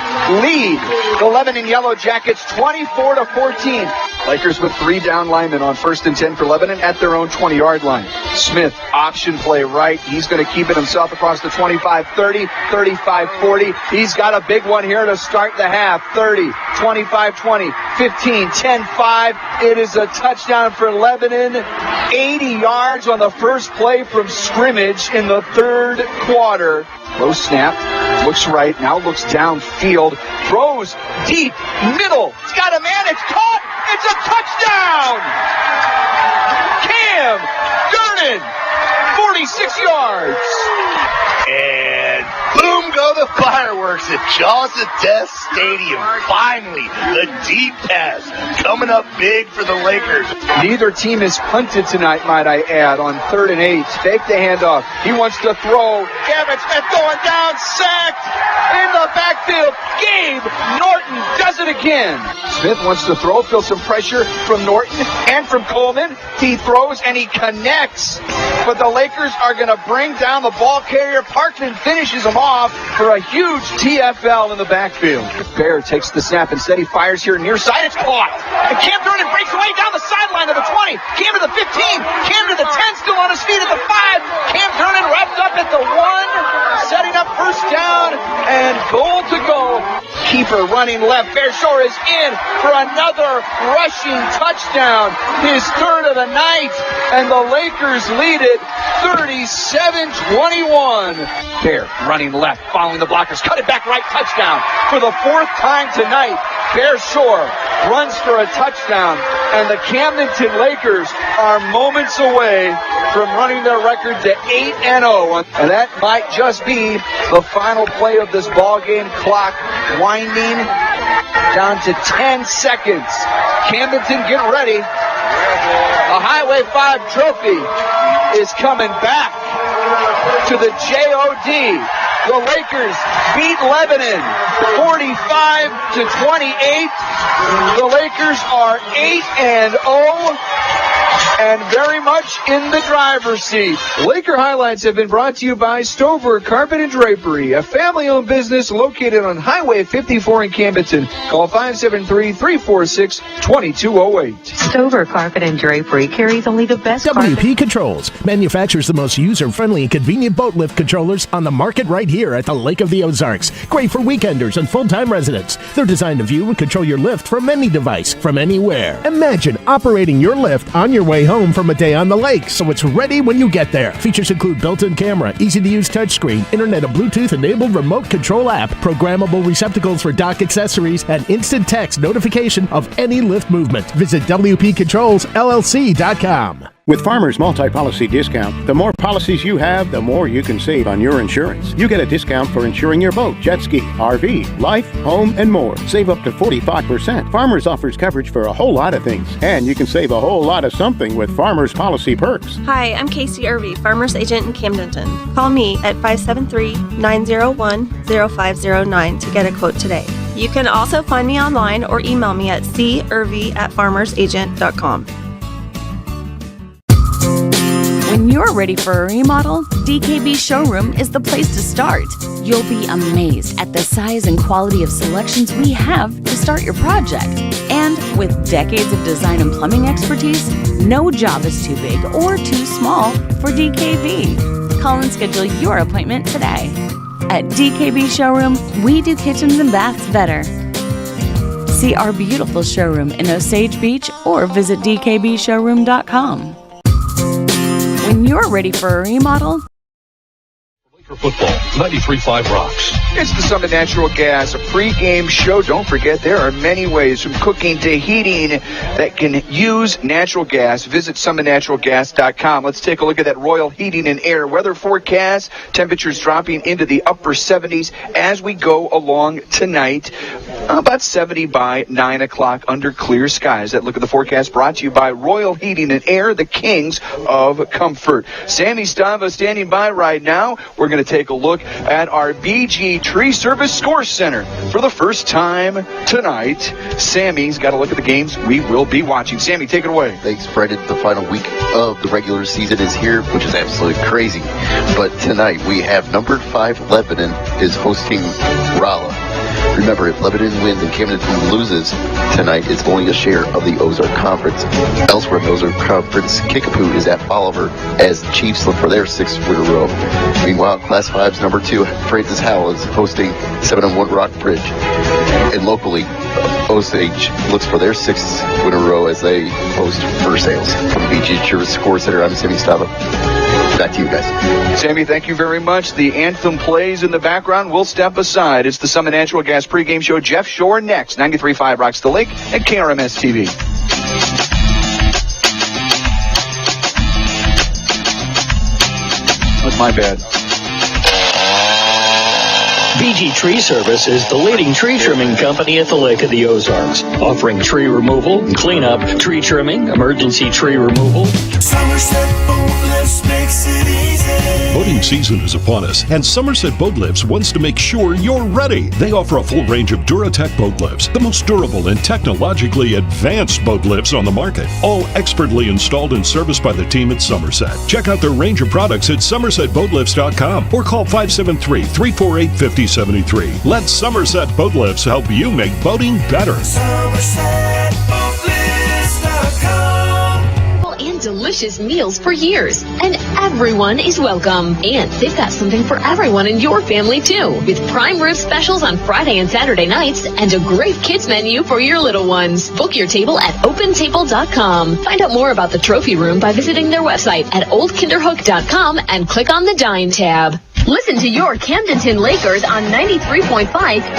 Speaker 2: lead the Lebanon Yellow Jackets 24-14. Lakers with 3 down linemen on 1st and 10 for Lebanon at their own 20-yard line. Smith, option play right. He's going to keep it himself across the 25-30, 35-40. He's got a big one here to start the half. 30, 25-20, 15, 10-5. It is a touchdown for Lebanon. 80 yards on the first play from scrimmage in the 3rd quarter. Low snap, looks right, now looks downfield, throws deep, middle, he's got a man, it's caught, it's a touchdown! Cam Durnan, 46 yards.
Speaker 3: And boom go the fireworks at Jaws of Death Stadium. Finally, the deep pass coming up big for the Lakers.
Speaker 2: Neither team is punted tonight, might I add, on 3rd and 8. Take the handoff. He wants to throw. Gavin Smith going down, sacked in the backfield. Gabe Norton does it again. Smith wants to throw, feel some pressure from Norton and from Coleman. He throws and he connects. But the Lakers are going to bring down the ball carrier. Parkman finishes him off for a huge TFL in the backfield. Bear takes the snap. Instead, he fires here near side. It's caught. And Cam Durnan breaks away down the sideline to the 20. Cam to the 15. Cam to the 10. Still on his feet at the 5. Cam Durnan wrapped up at the 1. Setting up first down and goal to go. Keeper running left. Bear Shore is in for another rushing touchdown. His 3rd of the night. And the Lakers lead it 37-21. Bear running left, following the blockers. Cut it back right, touchdown. For the 4th time tonight, Bear Shore runs for a touchdown, and the Camdenton Lakers are moments away from running their record to 8-0. And that might just be the final play of this ball game. Clock winding down to 10 seconds. Camdenton, get ready. The Highway 5 trophy is coming back to the JOD. The Lakers beat Lebanon 45-28. The Lakers are 8-0 and very much in the driver's seat. Laker highlights have been brought to you by Stover Carpet and Drapery, a family-owned business located on Highway 54 in Camdenton. Call 573-346-2208.
Speaker 19: Stover Carpet and Drapery carries only the best
Speaker 20: WP Controls manufactures the most user-friendly and convenient boat lift controllers on the market right here at the Lake of the Ozarks. Great for weekenders and full-time residents. They're designed to view and control your lift from any device, from anywhere. Imagine operating your lift on your way home from a day on the lake, so it's ready when you get there. Features include built-in camera, easy-to-use touchscreen, internet and Bluetooth-enabled remote control app, programmable receptacles for dock accessories, and instant text notification of any lift movement. Visit WPControlsLLC.com.
Speaker 21: With Farmers Multi-Policy Discount, the more policies you have, the more you can save on your insurance. You get a discount for insuring your boat, jet ski, RV, life, home, and more. Save up to 45%. Farmers offers coverage for a whole lot of things. And you can save a whole lot of something with Farmers Policy Perks.
Speaker 22: Hi, I'm Casey Irvey, Farmers Agent in Camdenton. Call me at 573-901-0509 to get a quote today. You can also find me online or email me at cirvey@farmersagent.com.
Speaker 23: When you're ready for a remodel, DKB Showroom is the place to start. You'll be amazed at the size and quality of selections we have to start your project. And with decades of design and plumbing expertise, no job is too big or too small for DKB. Call and schedule your appointment today. At DKB Showroom, we do kitchens and baths better. See our beautiful showroom in Osage Beach or visit dkbshowroom.com. When you're ready for a remodel,
Speaker 1: For football, 93.5 rocks.
Speaker 2: It's the Summit Natural Gas, a pre-game show. Don't forget, there are many ways from cooking to heating that can use natural gas. Visit summitnaturalgas.com. Let's take a look at that Royal Heating and Air weather forecast. Temperatures dropping into the upper 70s as we go along tonight. About 70 by 9 o'clock under clear skies. That look at the forecast brought to you by Royal Heating and Air, the kings of comfort. Sammy Stava standing by right now. We're going to take a look at our BG Tree Service Score Center for the first time tonight. Sammy's got a look at the games we will be watching. Sammy, take it away.
Speaker 24: Thanks, Brendan. The final week of the regular season is here, which is absolutely crazy. But tonight we have number 5 Lebanon is hosting Rolla. Remember, if Lebanon wins and Camdenton loses tonight, it's only a share of the Ozark Conference. Elsewhere in the Ozark Conference, Kickapoo is at Bolivar as the Chiefs look for their 6th win in a row. Meanwhile, Class 5's number 2, Francis Howell, is hosting 7-1 Rockbridge. And locally, Osage looks for their 6th win in a row as they host Versailles. From the BG Service Score Center, I'm Sammy Stava. Back to you guys.
Speaker 2: Sammy, thank you very much. The anthem plays in the background. We'll step aside. It's the Summit Natural Gas pregame show. Jeff Shore next. 93.5 Rocks the Lake and KRMS TV. That's my bad.
Speaker 25: BG Tree Service is the leading tree trimming company at the Lake of the Ozarks, offering tree removal and cleanup, tree trimming, emergency tree removal.
Speaker 26: Somerset Boat Lifts makes it easy.
Speaker 1: Boating season is upon us, and Somerset Boat Lifts wants to make sure you're ready. They offer a full range of Duratec boat lifts, the most durable and technologically advanced boat lifts on the market, all expertly installed and serviced by the team at Somerset. Check out their range of products at somersetboatlifts.com or call 573-348-5073. Let Somerset Boat Lifts help you make boating better.
Speaker 6: And delicious meals for years, and everyone is welcome. And they've got something for everyone in your family too, with prime rib specials on Friday and Saturday nights, and a great kids menu for your little ones. Book your table at opentable.com. Find out more about the trophy room by visiting their website at oldkinderhook.com and click on the Dine tab. Listen to your Camdenton Lakers on 93.5.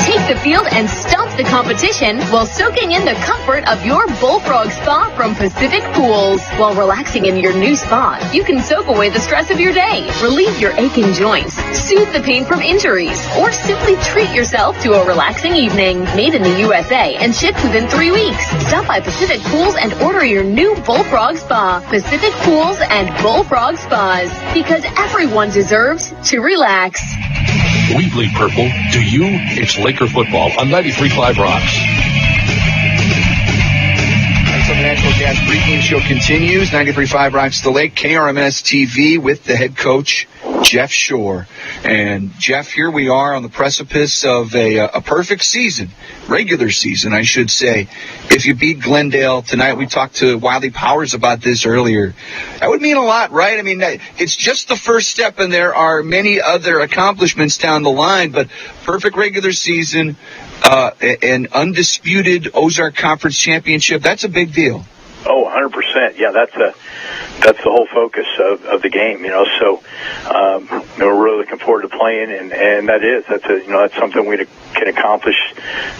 Speaker 6: Take the field and stomp the competition while soaking in the comfort of your Bullfrog Spa from Pacific Pools. While relaxing in your new spa, you can soak away the stress of your day, relieve your aching joints, soothe the pain from injuries, or simply treat yourself to a relaxing evening. Made in the USA and shipped within 3 weeks. Stop by Pacific Pools and order your new Bullfrog Spa. Pacific Pools and Bullfrog Spas, because everyone deserves to relax.
Speaker 1: We bleed purple. Do you? It's Laker football on 93.5 Rocks.
Speaker 2: So the National Gas pregame show continues. 93.5 Rocks the Lake, KRMS TV with the head coach, Jeff Shore. And Jeff, here we are on the precipice of a perfect season, regular season, I should say. If you beat Glendale tonight, we talked to Wiley Powers about this earlier. That would mean a lot, right? I mean, it's just the first step, and there are many other accomplishments down the line, but perfect regular season, an undisputed Ozark Conference championship, that's a big deal.
Speaker 4: Oh, 100%. Yeah, that's the whole focus of the game, So we're really looking forward to playing, and that's something we can accomplish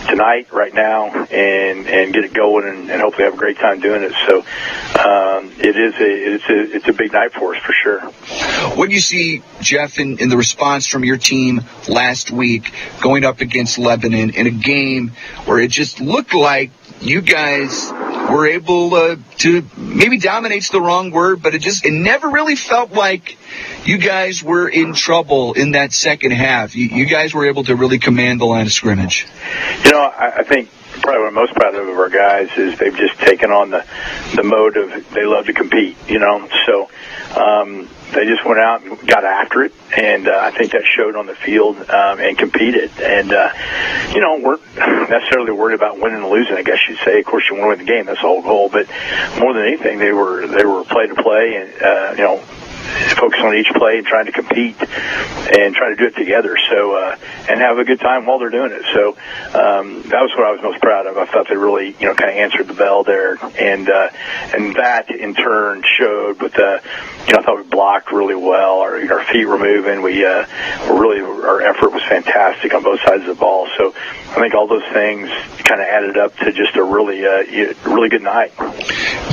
Speaker 4: tonight, right now, and get it going, and hopefully have a great time doing it. So it's a big night for us for sure.
Speaker 2: What do you see, Jeff, in the response from your team last week going up against Lebanon in a game where it just looked like you guys were able to, maybe dominate's the wrong word, but it never really felt like you guys were in trouble in that second half. You guys were able to really command the line of scrimmage.
Speaker 4: I think probably what I'm most proud of our guys is they've just taken on the mode of they love to compete, So they just went out and got after it, and I think that showed on the field and competed. And, weren't necessarily worried about winning and losing, I guess you'd say. Of course, you want to win the game. That's the whole goal. But more than anything, they were play to play and, focus on each play and trying to compete and try to do it together. So, and have a good time while they're doing it. So, that was what I was most proud of. I thought they really, kind of answered the bell there. And that in turn showed with I thought we blocked really well. Our feet were moving. Our effort was fantastic on both sides of the ball. So I think all those things kind of added up to just a really good night.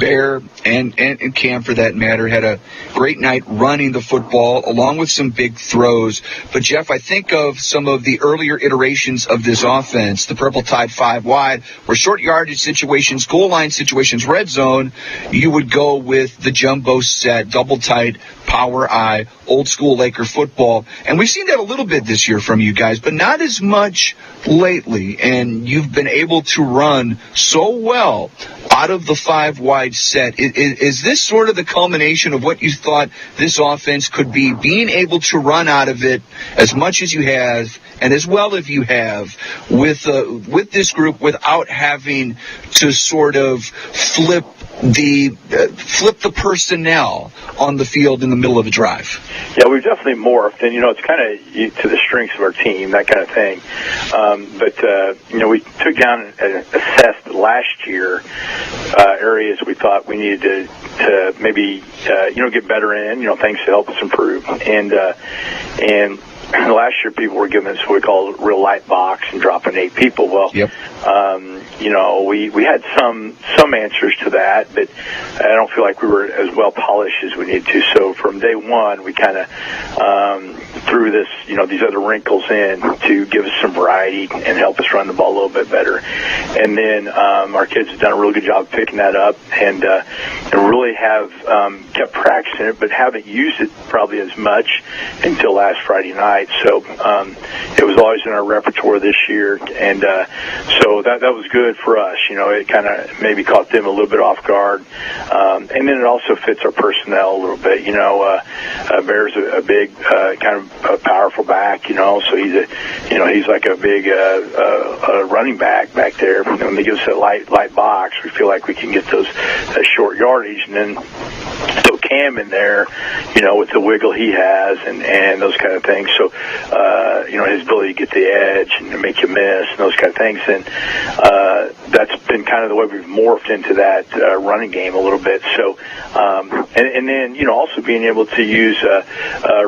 Speaker 2: Bear and Cam, for that matter, had a great night running the football along with some big throws. But Jeff, I think of some of the earlier iterations of this offense, the Purple Tide 5 wide, where short yardage situations, goal line situations, red zone, you would go with the jumbo set, double tight, power eye, old school Laker football. And we've seen that a little bit this year from you guys, but not as much lately. And you've been able to run so well out of the 5 wide set. Is this sort of the culmination of what you thought this offense could be, being able to run out of it as much as you have and as well as you have with this group without having to sort of flip the personnel on the field in the middle of a drive?
Speaker 4: Yeah, we've definitely morphed, and it's kind of to the strengths of our team, that kind of thing. But we took down and assessed last year areas we thought we needed to maybe get better in, things to help us improve, and last year people were giving us what we call a real light box and dropping 8 people. Well, yep. We had some answers to that, but I don't feel like we were as well polished as we needed to. So from day one, we kind of threw this, these other wrinkles in to give us some variety and help us run the ball a little bit better. And then our kids have done a really good job picking that up and really have kept practicing it, but haven't used it probably as much until last Friday night. So it was always in our repertoire this year, and so that was good for us. It kind of maybe caught them a little bit off guard, and then it also fits our personnel a little bit. Bear's a big kind of a powerful back. So he's like a big running back there. And when they give us that light box, we feel like we can get those short yardage, and then still Cam in there, with the wiggle he has and those kind of things. So, his ability to get the edge and make you miss and those kind of things. And that's been kind of the way we've morphed into that running game a little bit. So, and then, also being able to use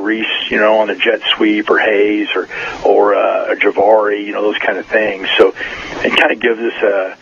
Speaker 4: Reese, on a jet sweep or Hayes or a Javari, those kind of things. So it kind of gives us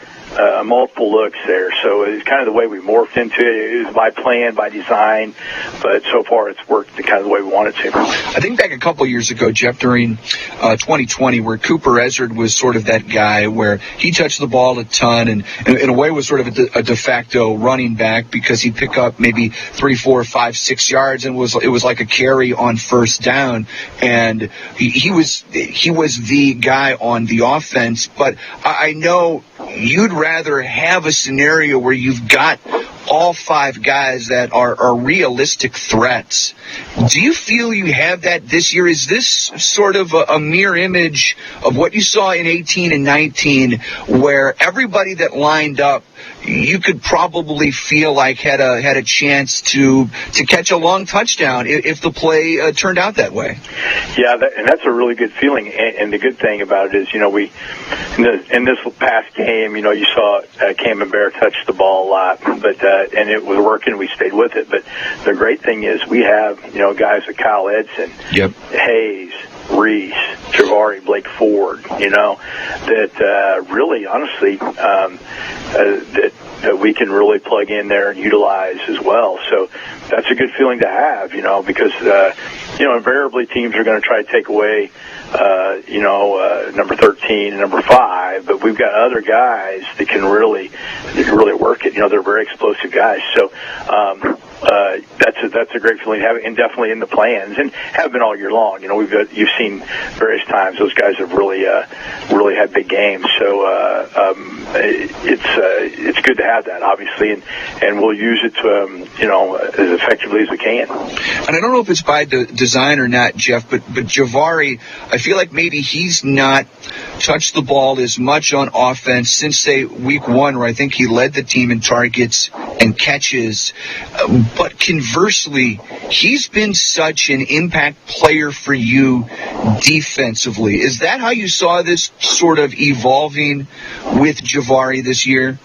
Speaker 4: multiple looks there. So it's kind of the way we morphed into it. It was by plan, by design, but so far it's worked kind of the way we wanted to.
Speaker 2: I think back a couple years ago, Jeff, during 2020, where Cooper Ezard was sort of that guy where he touched the ball a ton and in a way was sort of a de facto running back because he'd pick up maybe 3, 4, 5, 6 yards and it was like a carry on first down. And he was the guy on the offense. But I know you'd rather have a scenario where you've got all 5 guys that are realistic threats. Do you feel you have that this year? Is this sort of a mirror image of what you saw in 18 and 19, where everybody that lined up, you could probably feel like had a chance to catch a long touchdown if the play turned out that way?
Speaker 4: Yeah, and that's a really good feeling. And the good thing about it is, we in this past game, you saw Cam Bear touch the ball a lot, but and it was working. We stayed with it. But the great thing is we have guys like Kyle Edson, Hayes, Reese, Javari, Blake Ford, that really, honestly, that we can really plug in there and utilize as well. So that's a good feeling to have, because, invariably teams are going to try to take away, number 13 and number 5, but we've got other guys that can really work it. They're very explosive guys. So, that's a great feeling to have, and definitely in the plans, and have been all year long. You've seen various times those guys have really had big games. So it's good to have that, obviously, and we'll use it to as effectively as we can.
Speaker 2: And I don't know if it's by design or not, Jeff, but Javari, I feel like maybe he's not touched the ball as much on offense since, say, week 1, where I think he led the team in targets and catches. But conversely, he's been such an impact player for you defensively. Is that how you saw this sort of evolving with Javari this year?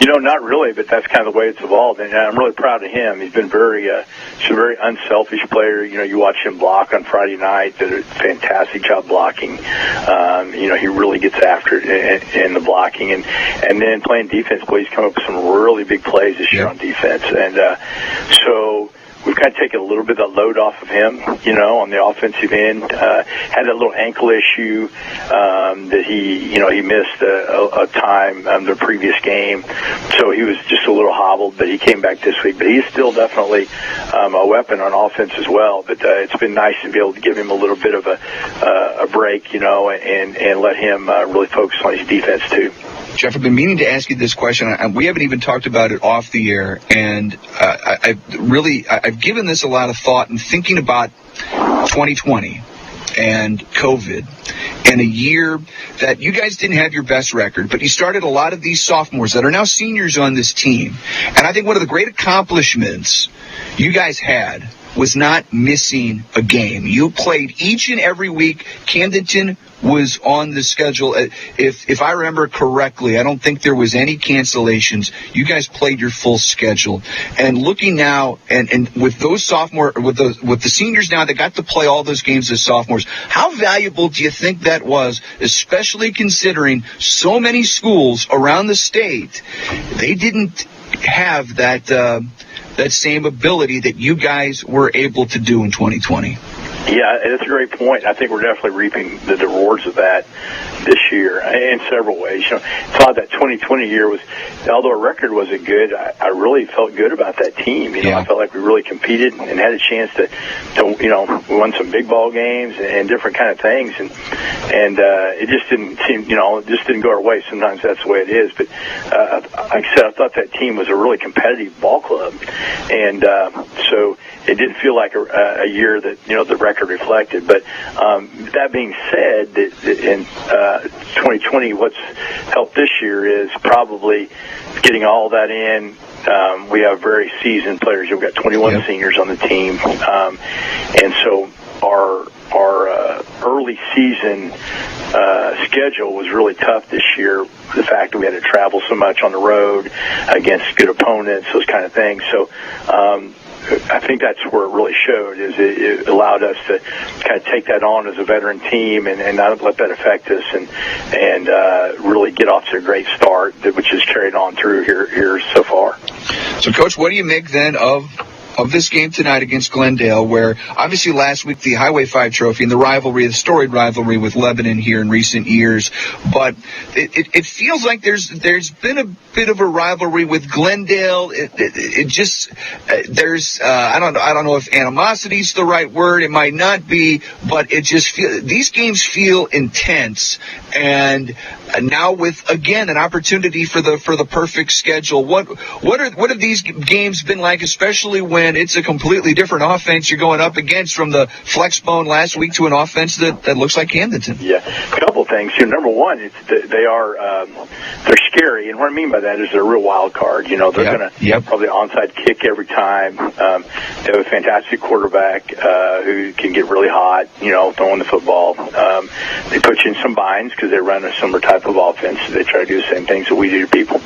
Speaker 4: Not really, but that's kind of the way it's evolved, and I'm really proud of him. He's been he's a very unselfish player. You watch him block on Friday night, did a fantastic job blocking. He really gets after it in the blocking, and then playing defense, he's come up with some really big plays this year on defense, and so we've kind of taken a little bit of the load off of him, on the offensive end. Had a little ankle issue that he missed a time the previous game, so he was just a little hobbled, but he came back this week. But he's still definitely a weapon on offense as well. But it's been nice to be able to give him a little bit of a break, and let him really focus on his defense too.
Speaker 2: Jeff, I've been meaning to ask you this question, and we haven't even talked about it off the air, and I've given this a lot of thought and thinking about 2020 and COVID, and a year that you guys didn't have your best record, but you started a lot of these sophomores that are now seniors on this team. And I think one of the great accomplishments you guys had was not missing a game. You played each and every week. Camdenton was on the schedule. If I remember correctly, I don't think there was any cancellations. You guys played your full schedule. And looking now, and with those with the seniors now that got to play all those games as sophomores, how valuable do you think that was, especially considering so many schools around the state, they didn't have that same ability that you guys were able to do in 2020?
Speaker 4: Yeah, that's a great point. I think we're definitely reaping the rewards of that this year in several ways. It's odd that 2020 year was, although our record wasn't good, I really felt good about that team. I felt like we really competed and had a chance to we won some big ball games and different kind of things, and it just didn't seem, it just didn't go our way. Sometimes that's the way it is. But like I said, I thought that team was a really competitive ball club, and so it didn't feel like a year that the record reflected. But that being said, in 2020, what's helped this year is probably getting all that in we have very seasoned players. We've got 21 seniors on the team, and so our early season schedule was really tough this year. The fact that we had to travel so much on the road against good opponents, those kind of things. So I think that's where it really showed, is it allowed us to kind of take that on as a veteran team and not let that affect us, and really get off to a great start, which has carried on through here so far.
Speaker 2: So, Coach, what do you make then of this game tonight against Glendale, where obviously last week the Highway 5 Trophy and the storied rivalry with Lebanon here in recent years, but it feels like there's been a bit of a rivalry with Glendale. It just there's I don't know if animosity is the right word. It might not be, but it just these games feel intense. And now with again an opportunity for the perfect schedule, what have these games been like, especially when it's a completely different offense you're going up against, from the flex bone last week to an offense that looks like Camdenton?
Speaker 4: Yeah, a couple of things. Number one, they're scary, and what I mean by that is they're a real wild card. They're going to probably onside kick every time. They have a fantastic quarterback who can get really hot, throwing the football. They put you in some binds because they run a similar type of offense. They try to do the same things that we do to people.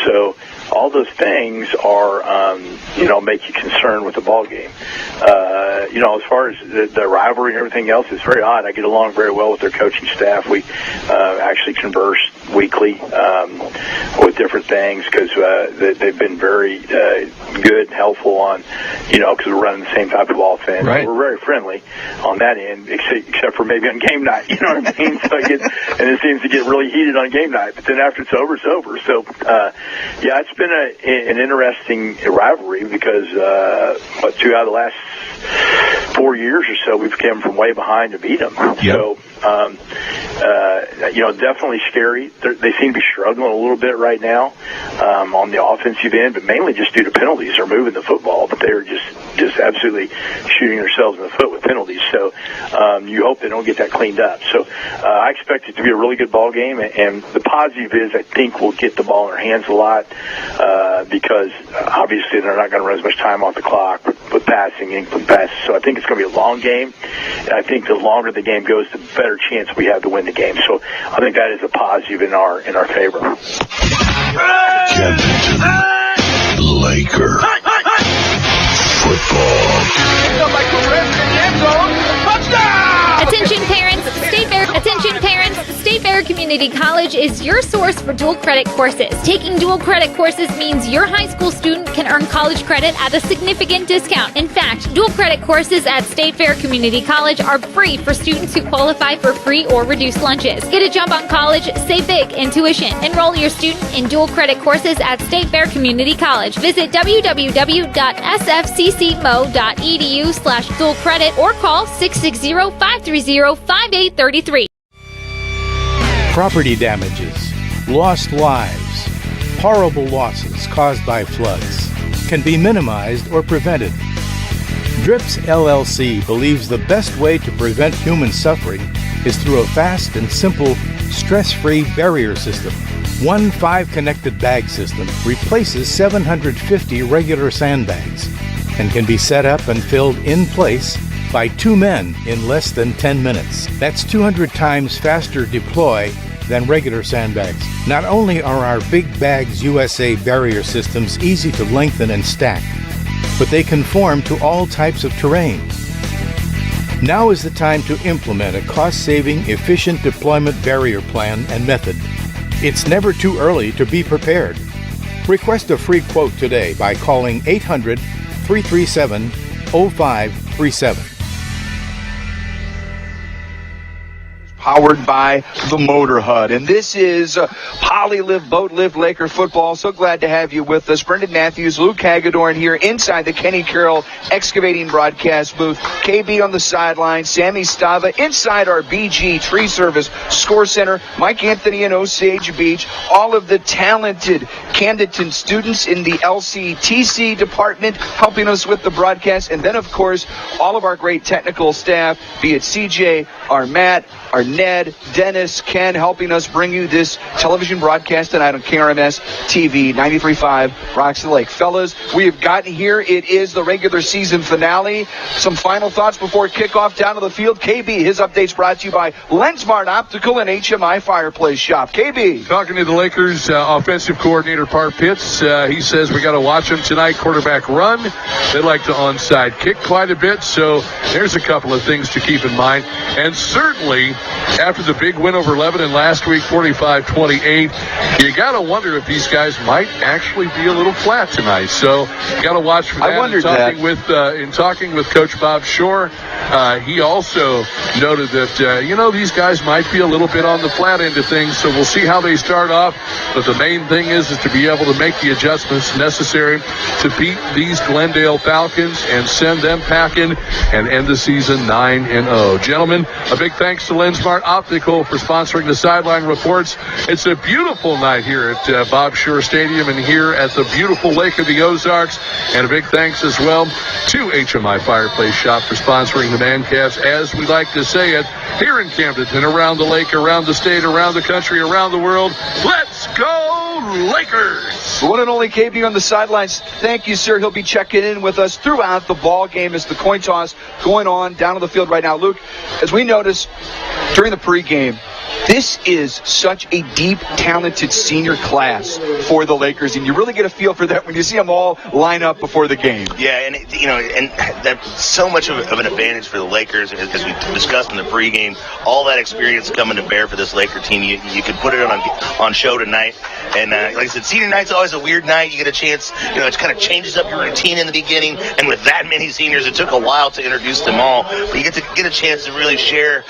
Speaker 4: So all those things are, make you concerned with the ball game. As far as the rivalry and everything else, it's very odd. I get along very well with their coaching staff. We actually converse weekly with different things because they've been very good, helpful on, because we're running the same type of offense. Right. We're very friendly on that end, except for maybe on game night. You know what I mean? So it seems to get really heated on game night. But then after it's over, it's over. So, it's been an interesting rivalry because 2 out of the last 4 years or so, we've come from way behind to beat them. Yep. So, definitely scary. They seem to be struggling a little bit right now on the offensive end, but mainly just due to penalties. They're moving the football, but they're just absolutely shooting themselves in the foot with penalties. So you hope they don't get that cleaned up. So I expect it to be a really good ball game, and the positive is I think we'll get the ball in our hands a lot because obviously they're not going to run as much time off the clock with passing and passes. So I think it's going to be a long game, and I think the longer the game goes, the better chance we have to win the game. So I think that is a positive in our favor.
Speaker 1: Camdenton Laker football.
Speaker 5: Attention parents, State Fair Community College is your source for dual credit courses. Taking dual credit courses means your high school student can earn college credit at a significant discount. In fact, dual credit courses at State Fair Community College are free for students who qualify for free or reduced lunches. Get a jump on college, save big in tuition. Enroll your student in dual credit courses at State Fair Community College. Visit www.sfccmo.edu/dual credit or call 660-530-5833.
Speaker 7: Property damages, lost lives, horrible losses caused by floods can be minimized or prevented. DRIPS LLC believes the best way to prevent human suffering is through a fast and simple, stress-free barrier system. One 5-connected bag system replaces 750 regular sandbags and can be set up and filled in place by 2 men in less than 10 minutes. That's 200 times faster deploy than regular sandbags. Not only are our Big Bags USA barrier systems easy to lengthen and stack, but they conform to all types of terrain. Now is the time to implement a cost-saving, efficient deployment barrier plan and method. It's never too early to be prepared. Request a free quote today by calling 800-337-0537.
Speaker 2: Powered by the Motor Hut. And this is Holly Live Boat Live Laker football. So glad to have you with us. Brendan Matthews, Luke Hagedorn here inside the Kenny Carroll Excavating broadcast booth. KB on the sideline, Sammy Stava inside our BG Tree Service Score Center, Mike Anthony in Osage Beach, all of the talented Camdenton students in the LCTC department helping us with the broadcast, and then of course all of our great technical staff, be it CJ, our Matt, our Ned, Dennis, Ken, helping us bring you this television broadcast tonight on KRMS TV 93.5 Rocks the Lake. Fellas, we have gotten here. It is the regular season finale. Some final thoughts before kickoff down to the field. KB, his updates brought to you by Lensmart Optical and HMI Fireplace Shop. KB.
Speaker 8: Talking to the Lakers offensive coordinator Parr Pitts, he says we got to watch them tonight. Quarterback run. They like to onside kick quite a bit, so there's a couple of things to keep in mind. And certainly, after the big win over Lebanon last week, 45-28, you got to wonder if these guys might actually be a little flat tonight. So you got to watch for that.
Speaker 2: I wondered that.
Speaker 8: In talking with Coach Bob Shore, he also noted that, these guys might be a little bit on the flat end of things, so we'll see how they start off. But the main thing is to be able to make the adjustments necessary to beat these Glendale Falcons and send them packing and end the season 9-0. Gentlemen, a big thanks to Lensmart Optical for sponsoring the Sideline Reports. It's a beautiful night here at Bob Shore Stadium and here at the beautiful Lake of the Ozarks. And a big thanks as well to HMI Fireplace Shop for sponsoring the Mancats, as we like to say it, here in Camdenton, around the lake, around the state, around the country, around the world. Let's go Lakers!
Speaker 2: The one and only KB on the sidelines. Thank you, sir. He'll be checking in with us throughout the ball game as the coin toss going on down on the field right now. Luke, as we noticed during the pregame, this is such a deep, talented senior class for the Lakers, and you really get a feel for that when you see them all line up before the game.
Speaker 3: Yeah, and and that's so much of an advantage for the Lakers, as we discussed in the pregame. All that experience coming to bear for this Laker team, you can put it on show tonight. And like I said, senior night's always a weird night. You get a chance, it kind of changes up your routine in the beginning. And with that many seniors, it took a while to introduce them all. But you get a chance to really share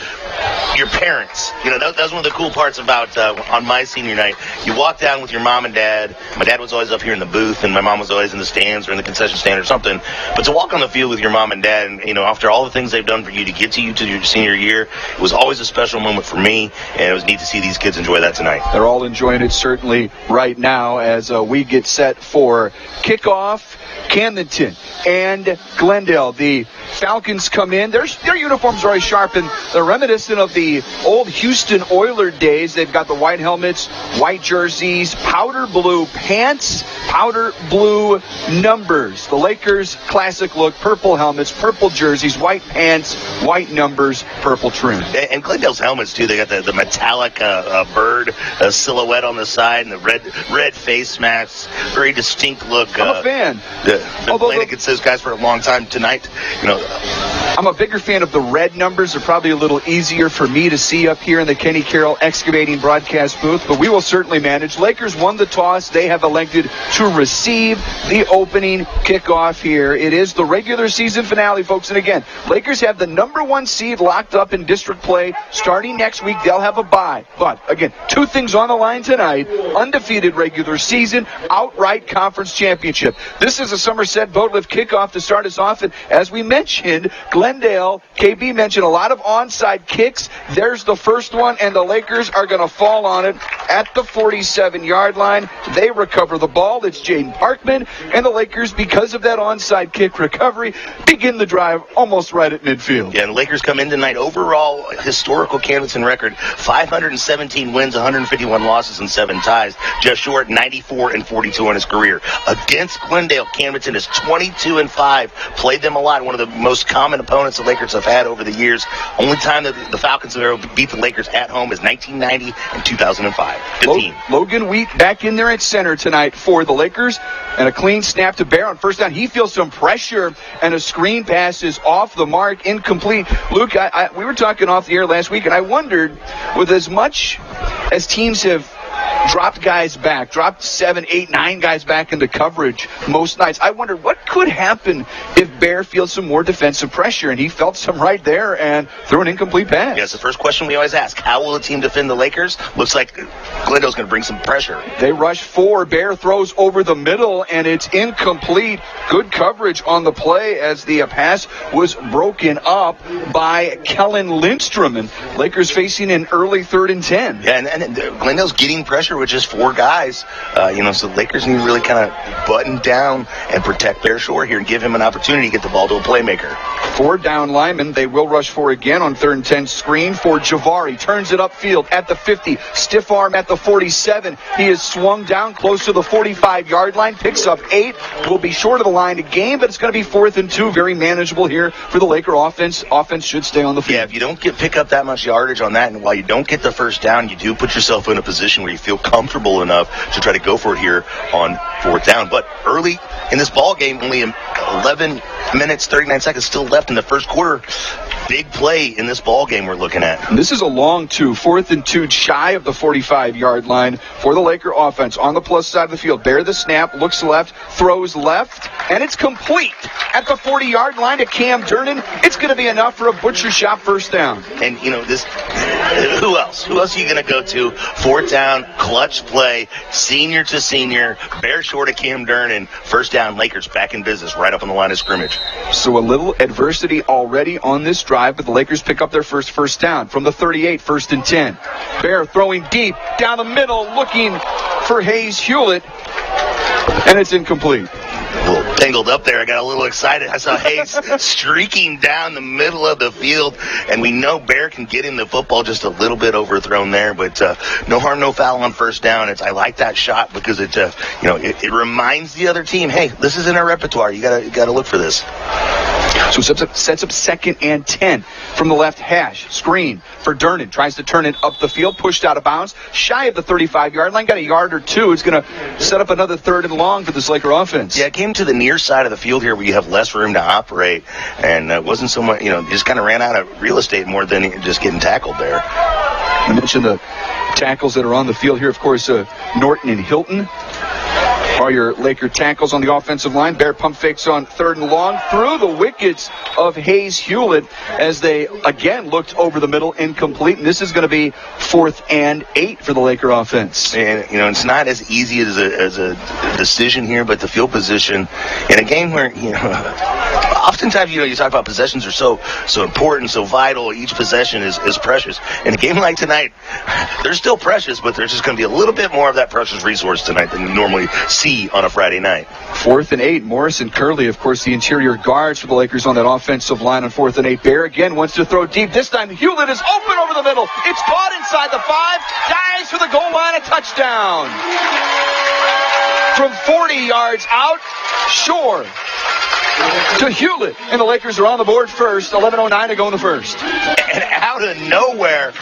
Speaker 3: your parents. That was one of the cool parts about on my senior night. You walk down with your mom and dad. My dad was always up here in the booth, and my mom was always in the stands or in the concession stand or something. But to walk on the field with your mom and dad, and after all the things they've done for you to get to your senior year, it was always a special moment for me, and it was neat to see these kids enjoy that tonight.
Speaker 2: They're all enjoying it certainly right now as we get set for kickoff. Camdenton and Glendale. The Falcons come in. Their uniforms are always sharp, and they're reminiscent of the old Houston Oilers days. They've got the white helmets, white jerseys, powder blue pants, powder blue numbers. The Lakers classic look, purple helmets, purple jerseys, white pants, white numbers, purple trim.
Speaker 3: And Glendale's helmets too. They got the metallic bird silhouette on the side and the red face masks. Very distinct look.
Speaker 2: I'm a fan.
Speaker 3: Been playing against those guys for a long time tonight.
Speaker 2: I'm a bigger fan of the red numbers. They're probably a little easier for me to see up here in the Kenny Carroll Excavating broadcast booth, but we will certainly manage. Lakers won the toss. They have elected to receive the opening kickoff here. It is the regular season finale, folks. And again, Lakers have the number 1 seed locked up in district play. Starting next week, they'll have a bye. But again, 2 things on the line tonight. Undefeated regular season, outright conference championship. This is a Somerset Boatlift kickoff to start us off. And as we mentioned, Glendale, KB mentioned a lot of onside kicks. There's the first one, and the Lakers are going to fall on it at the 47-yard line. They recover the ball. It's Jaden Parkman, and the Lakers, because of that onside kick recovery, begin the drive almost right at midfield.
Speaker 3: Yeah, and the Lakers come in tonight. Overall, historical Camdenton record, 517 wins, 151 losses, and 7 ties. Just short, 94-42 on his career. Against Glendale, Camdenton is 22-5. Played them a lot. One of the most common opponents the Lakers have had over the years. Only time that the Falcons have ever beat the Lakers at home is 1990 and 2005. 15.
Speaker 2: Logan Wheat back in there at center tonight for the Lakers. And a clean snap to Bear on first down. He feels some pressure, and a screen pass is off the mark, incomplete. Luke, we were talking off the air last week, and I wondered, with as much as teams have dropped guys back, dropped 7, 8, 9 guys back into coverage most nights, I wondered what could happen if Bear feels some more defensive pressure, and he felt some right there and threw an incomplete pass.
Speaker 3: Yeah, it's the first question we always ask. How will the team defend the Lakers? Looks like Glendale's going to bring some pressure.
Speaker 2: They rush 4. Bear throws over the middle, and it's incomplete. Good coverage on the play as the pass was broken up by Kellen Lindstrom, and Lakers facing an early 3rd and 10.
Speaker 3: Yeah, and Glendale's getting pressure with just 4 guys. So the Lakers need to really kind of button down and protect Bear Shore here and give him an opportunity to get the ball to a playmaker.
Speaker 2: 4 down linemen. They will rush 4 again on 3rd and 10 screen for Javari. Turns it upfield at the 50. Stiff arm at the 47. He is swung down close to the 45-yard line. Picks up 8. Will be short of the line to gain, but it's going to be 4th and 2. Very manageable here for the Laker offense. Offense should stay on the field.
Speaker 3: Yeah, if you don't pick up that much yardage on that, and while you don't get the first down, you do put yourself in a position where you feel comfortable enough to try to go for it here on 4th down. But early in this ball game, only 11 minutes, 39 seconds still left in the first quarter. Big play in this ball game we're looking at.
Speaker 2: This is a long 2, 4th and 2, shy of the 45-yard line for the Laker offense. On the plus side of the field, Bear the snap, looks left, throws left, and it's complete at the 40-yard line to Cam Durnan. It's going to be enough for a butcher shop first down.
Speaker 3: And, this, who else? Who else are you going to go to? 4th down, clutch play, senior to senior, Bear Shore to Cam Durnan, first down, Lakers back in business right up on the line of scrimmage.
Speaker 2: So a little adversity already on this drive, but the Lakers pick up their first down from the 38, 1st and 10. Bear throwing deep down the middle, looking for Hayes Hewlett, and it's incomplete.
Speaker 3: A little tangled up there. I got a little excited. I saw Hayes streaking down the middle of the field, and we know Bear can get him the football just a little bit overthrown there, but no harm, no foul on first down. I like that shot because it reminds the other team, hey, this is in our repertoire. You gotta look for this.
Speaker 2: So sets up 2nd and 10 from the left hash. Screen for Durnan. Tries to turn it up the field. Pushed out of bounds. Shy of the 35-yard line. Got a yard or 2. It's going to set up another 3rd and long for this Laker offense.
Speaker 3: Yeah, it came to the near side of the field here where you have less room to operate. And it wasn't so much, just kind of ran out of real estate more than just getting tackled there.
Speaker 2: I mentioned the tackles that are on the field here. Of course, Norton and Hilton are your Laker tackles on the offensive line. Bear pump fakes on 3rd and long through the wickets of Hayes Hewlett as they again looked over the middle, incomplete. And this is going to be 4th and 8 for the Laker offense.
Speaker 3: And it's not as easy as a decision here, but the field position in a game where oftentimes you talk about possessions are so important, so vital. Each possession is precious. In a game like tonight, they're still precious, but there's just going to be a little bit more of that precious resource tonight than you normally see on a Friday night.
Speaker 2: 4th and 8. Morris and Curley, of course, the interior guards for the Lakers on that offensive line on 4th and 8. Bear again wants to throw deep. This time Hewlett is open over the middle. It's caught inside the 5. Dives for the goal line. A touchdown. From 40 yards out, Shore to Hewlett. And the Lakers are on the board first. 11:09 to go in the first.
Speaker 3: And out of nowhere,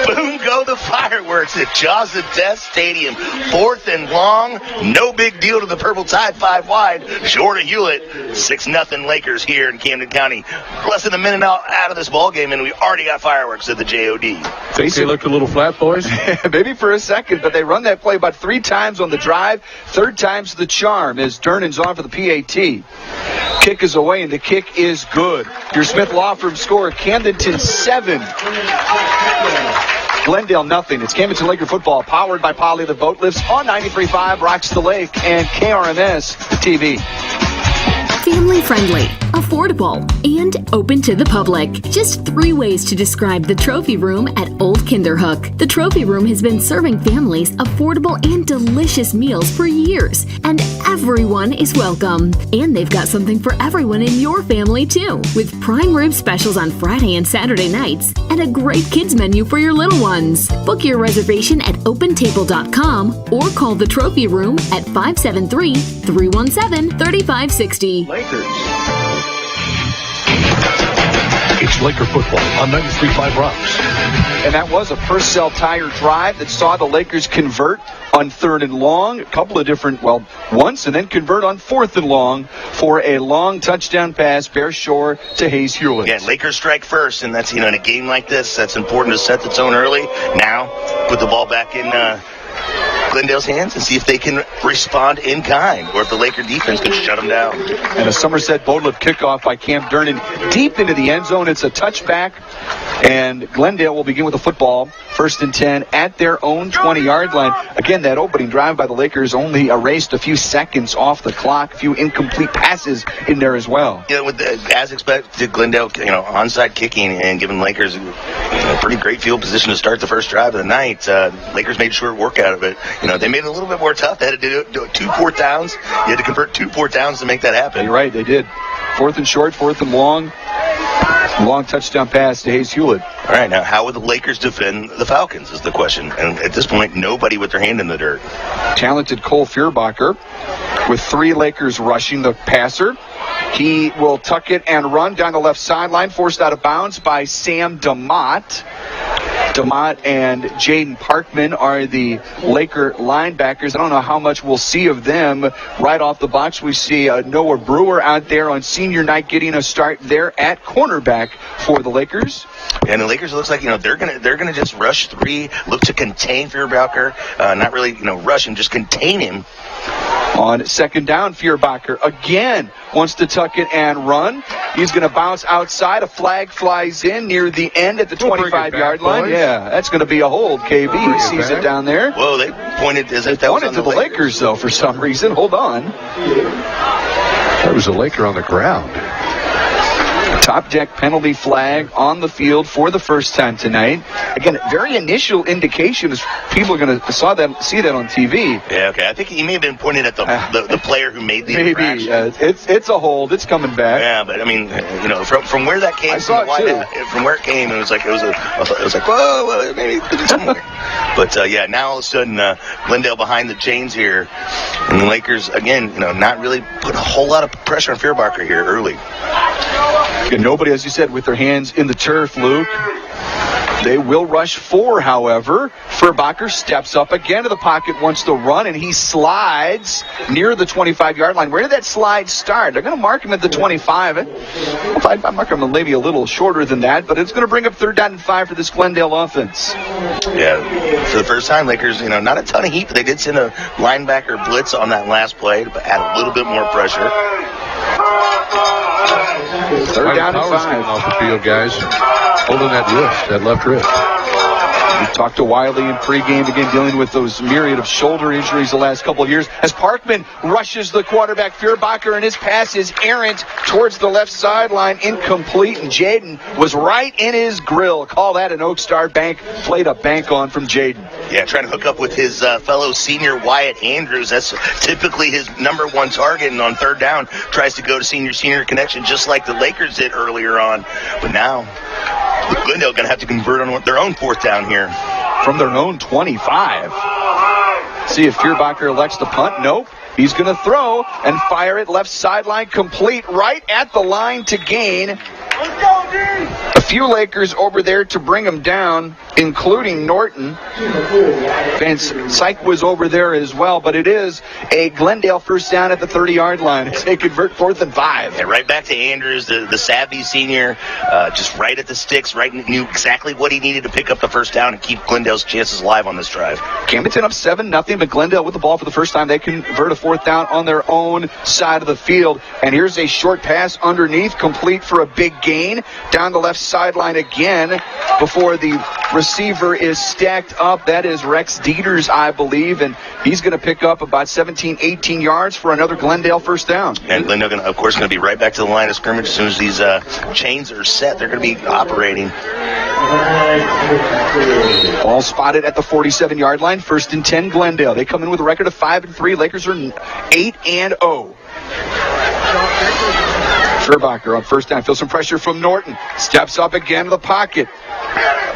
Speaker 3: boom go the fireworks at Jaws of Death Stadium. 4th and long. No big deal to the Purple Tide, 5 wide. Short of Hewlett. 6-0 Lakers here in Camden County. Less than a minute out of this ball game, and we already got fireworks at the JOD.
Speaker 8: They looked a little flat, boys.
Speaker 2: Maybe for a second, but they run that play about 3 times on the drive. 3rd time's the charm as Durnan's on for the PAT. Kick is away, and the kick is good. Your Smith Law Firm score, Camdenton 7. Glendale nothing. It's Camdenton Laker football, powered by Poly the Boat Lifts on 93.5 Rocks the Lake and KRMS TV.
Speaker 6: Family friendly, affordable, and open to the public. Just 3 ways to describe the Trophy Room at Old Kinderhook. The Trophy Room has been serving families affordable and delicious meals for years, and everyone is welcome. And they've got something for everyone in your family too, with prime rib specials on Friday and Saturday nights, and a great kids menu for your little ones. Book your reservation at opentable.com or call the Trophy Room at 573-317-3560.
Speaker 2: Lakers.
Speaker 1: It's Laker football on 93.5 Rocks.
Speaker 2: And that was a Purcell Tire drive that saw the Lakers convert on 3rd and long. A couple of different, once, and then convert on 4th and long for a long touchdown pass, Bear Shore to Hayes Hewlett.
Speaker 3: Yeah, Lakers strike first, and that's, in a game like this, that's important to set the tone early. Now, put the ball back in Glendale's hands and see if they can respond in kind, or if the Laker defense can shut them down.
Speaker 2: And a Somerset Boatlift kickoff by Cam Durnan deep into the end zone. It's a touchback, and Glendale will begin with the football. First First and 10 at their own 20-yard line. Again, that opening drive by the Lakers only erased a few seconds off the clock, a few incomplete passes in there as well.
Speaker 3: Yeah, with as expected, Glendale, onside kicking and giving Lakers a pretty great field position to start the first drive of the night. Lakers made short work out of it. They made it a little bit more tough. They had to do 2 4th downs. You had to convert 2 4th downs to make that happen.
Speaker 2: You're right, they did. 4th and short, 4th and long. Long touchdown pass to Hayes Hewlett.
Speaker 3: All right, now how would the Lakers defend the Falcons is the question. And at this point, nobody with their hand in the dirt.
Speaker 2: Talented Cole Fierbacher with 3 Lakers rushing the passer. He will tuck it and run down the left sideline, forced out of bounds by Sam DeMott. DeMott and Jaden Parkman are the Laker linebackers. I don't know how much we'll see of them. Right off the box, we see Noah Brewer out there on senior night getting a start there at cornerback for the Lakers.
Speaker 3: And the Lakers, it looks like, they're gonna just rush 3, look to contain Fierbacher, not really, rush him, just contain him.
Speaker 2: On second down, Fierbacher again wants to tuck it and run. He's going to bounce outside. A flag flies in near the end at the 25-yard line. Yeah, that's going to be a hold. KB sees it down there.
Speaker 3: Whoa, they pointed as if that was on
Speaker 2: the Lakers, though, for some reason. Hold on.
Speaker 8: There was a Laker on the ground.
Speaker 2: Top deck penalty flag on the field for the first time tonight. Again, very initial indication is people are going to see that on TV.
Speaker 3: Yeah, okay. I think he may have been pointed at the player who made the
Speaker 2: infraction. It's a hold. It's coming back.
Speaker 3: Yeah, but I mean, from where that came, from where it came, it was like whoa, maybe somewhere. But now all of a sudden, Glendale behind the chains here, and the Lakers again, not really put a whole lot of pressure on Fierbacher here early.
Speaker 2: Nobody, as you said, with their hands in the turf, Luke. They will rush 4, however. Fierbacher steps up again to the pocket, wants to run, and he slides near the 25-yard line. Where did that slide start? They're going to mark him at the 25. I mark him maybe a little shorter than that, but it's going to bring up 3rd down and 5 for this Glendale offense.
Speaker 3: Yeah, for the first time, Lakers, not a ton of heat, but they did send a linebacker blitz on that last play to add a little bit more pressure.
Speaker 2: 3rd down and 5.
Speaker 8: Off the field, guys. Holding that left wrist.
Speaker 2: We talked to Wiley in pregame, again, dealing with those myriad of shoulder injuries the last couple of years. As Parkman rushes the quarterback, Fierbacher, and his pass is errant towards the left sideline, incomplete, and Jaden was right in his grill. Call that an Oak Star Bank play to bank on from Jaden.
Speaker 3: Yeah, trying to hook up with his fellow senior Wyatt Andrews. That's typically his number 1 target, and on 3rd down, tries to go to senior connection just like the Lakers did earlier on. But now, Glendale going to have to convert on their own 4th down here.
Speaker 2: From their own 25. See if Fierbacher elects to punt. Nope. He's going to throw and fire it left sideline, complete right at the line to gain. A few Lakers over there to bring him down, including Norton. Vance Syke was over there as well, but it is a Glendale first down at the 30-yard line. They convert 4th and 5.
Speaker 3: Yeah, right back to Andrews, the savvy senior, just right at the sticks, knew exactly what he needed to pick up the first down and keep Glendale's chances alive on this drive.
Speaker 2: Camdenton up 7-0, but Glendale with the ball for the first time. They convert a 4th down on their own side of the field. And here's a short pass underneath, complete for a big gain. Down the left sideline again before the receiver is stacked up. That is Rex Dieters, I believe, and he's going to pick up about 17, 18 yards for another Glendale first down.
Speaker 3: And Glendale, of course, going to be right back to the line of scrimmage as soon as these chains are set. They're going to be operating.
Speaker 2: Ball spotted at the 47-yard line. 1st and 10, Glendale. They come in with a record of 5-3. Lakers are 8-0. Fierbacher on 1st down. Feels some pressure from Norton. Steps up again to the pocket.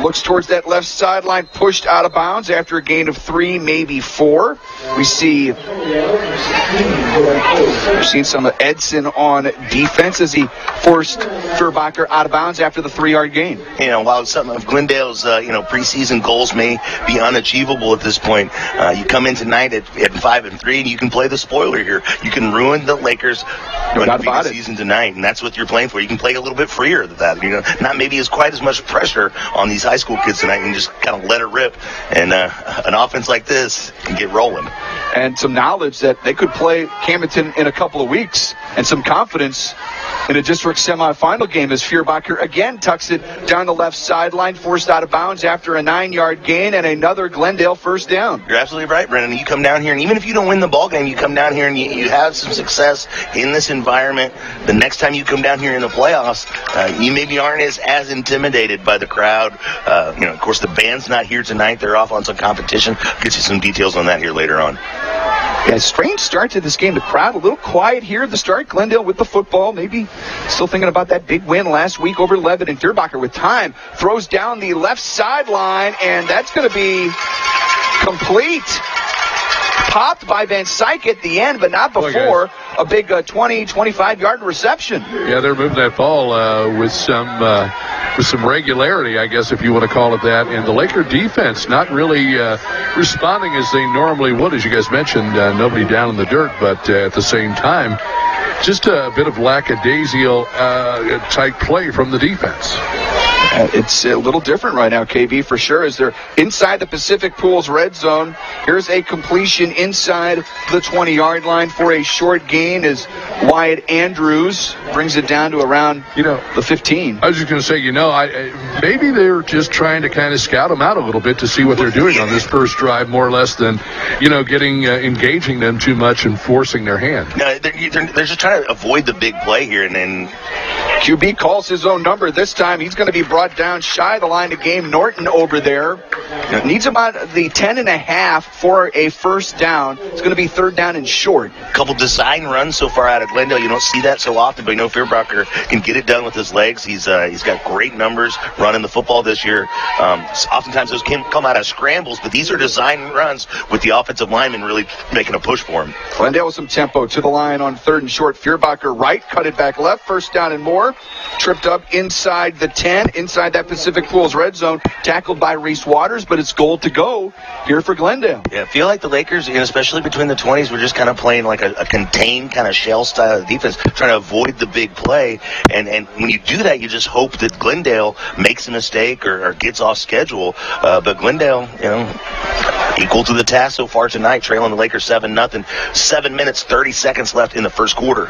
Speaker 2: Looks towards that left sideline, pushed out of bounds after a gain of 3, maybe 4. We've seen some of Edson on defense as he forced Fierbacher out of bounds after the 3-yard gain.
Speaker 3: While some of Glendale's preseason goals may be unachievable at this point, you come in tonight at 5-3, and you can play the spoiler here. You can ruin the Lakers' season tonight, and that's what you're playing for. You can play a little bit freer than that. Not maybe as quite as much pressure on these high school kids tonight and just kind of let it rip. And an offense like this can get rolling.
Speaker 2: And some knowledge that they could play Camdenton in a couple of weeks, and some confidence in a district semifinal game as Feuerbacher again tucks it down the left sideline, forced out of bounds after a 9-yard gain and another Glendale first down.
Speaker 3: You're absolutely right, Brendan. You come down here, and even if you don't win the ball game, you come down here and you have some success in this environment. The next time you come down here in the playoffs, you maybe aren't as intimidated by the crowd. Of course, the band's not here tonight. They're off on some competition. I'll get you some details on that here later on.
Speaker 2: Yeah, strange start to this game. The crowd a little quiet here at the start. Glendale with the football, maybe still thinking about that big win last week over Lebanon. Feuerbacher with time throws down the left sideline, and that's going to be complete. Popped by Van Syke at the end, but not before a big 20, 25-yard reception.
Speaker 8: Yeah, they're moving that ball with some regularity, I guess, if you want to call it that. And the Laker defense not really responding as they normally would. As you guys mentioned, nobody down in the dirt, but at the same time, just a bit of lackadaisical type play from the defense.
Speaker 2: It's a little different right now, KB, for sure, as they're inside the Pacific Pools red zone. Here's a completion inside the 20-yard line for a short gain as Wyatt Andrews brings it down to around the 15.
Speaker 8: I was just going to say, maybe they're just trying to kind of scout them out a little bit to see what they're doing on this first drive, more or less than, engaging them too much and forcing their hand.
Speaker 3: No, they're just trying to avoid the big play here, and then
Speaker 2: QB calls his own number this time. He's going to be brought down shy of the line of game. Norton over there needs about the 10.5 for a first down. It's going to be third down and short.
Speaker 3: A couple design runs so far out of Glendale. You don't see that so often, but Feuerbacher can get it done with his legs. He's got great numbers running the football this year. Oftentimes those come out of scrambles, but these are design runs with the offensive lineman really making a push for him.
Speaker 2: Glendale with some tempo to the line on third and short. Feuerbacher right, cut it back left, first down and more. Tripped up inside the 10, inside that Pacific Pools red zone, tackled by Reese Waters, but it's goal to go here for Glendale.
Speaker 3: Yeah, I feel like the Lakers, especially between the 20s, were just kind of playing like a contained kind of shell style of defense, trying to avoid the big play. And when you do that, you just hope that Glendale makes a mistake or gets off schedule. But Glendale, equal to the task so far tonight, trailing the Lakers 7-0. 7 minutes, 30 seconds left in the first quarter.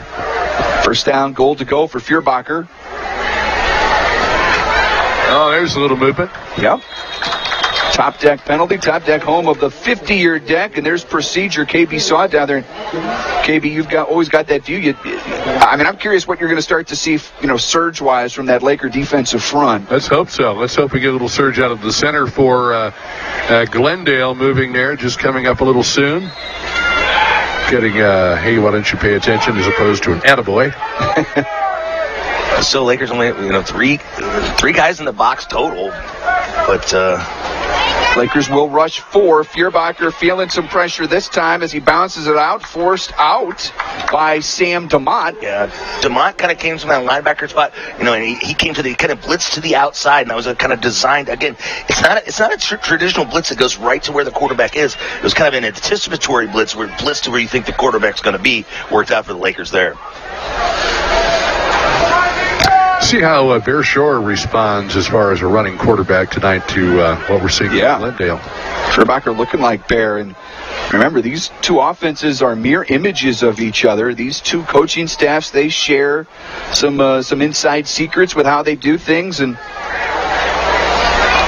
Speaker 2: First down, goal to go for Feuerbacher.
Speaker 8: Oh, there's a little movement.
Speaker 2: Yep. Top deck penalty, top deck home of the 50-year deck, and there's procedure. KB saw it down there. KB, you've always got that view. I'm curious what you're going to start to see, surge-wise from that Laker defensive front.
Speaker 8: Let's hope so. Let's hope we get a little surge out of the center for Glendale moving there, just coming up a little soon. Getting, hey, why don't you pay attention as opposed to an attaboy.
Speaker 3: So Lakers only, three guys in the box total, but
Speaker 2: Lakers will rush 4. Feuerbacher feeling some pressure this time as he bounces it out, forced out by Sam DeMott.
Speaker 3: Yeah, DeMott kind of came from that linebacker spot, and he came to the kind of blitz to the outside, and that was a kind of designed. Again, it's not a traditional blitz that goes right to where the quarterback is. It was kind of an anticipatory blitz, where to where you think the quarterback's going to be. Worked out for the Lakers there.
Speaker 8: See how Bear Shore responds as far as a running quarterback tonight to what we're seeing in Glendale.
Speaker 2: Feuerbacher looking like Bear. And remember, these two offenses are mere images of each other. These two coaching staffs, they share some inside secrets with how they do things, and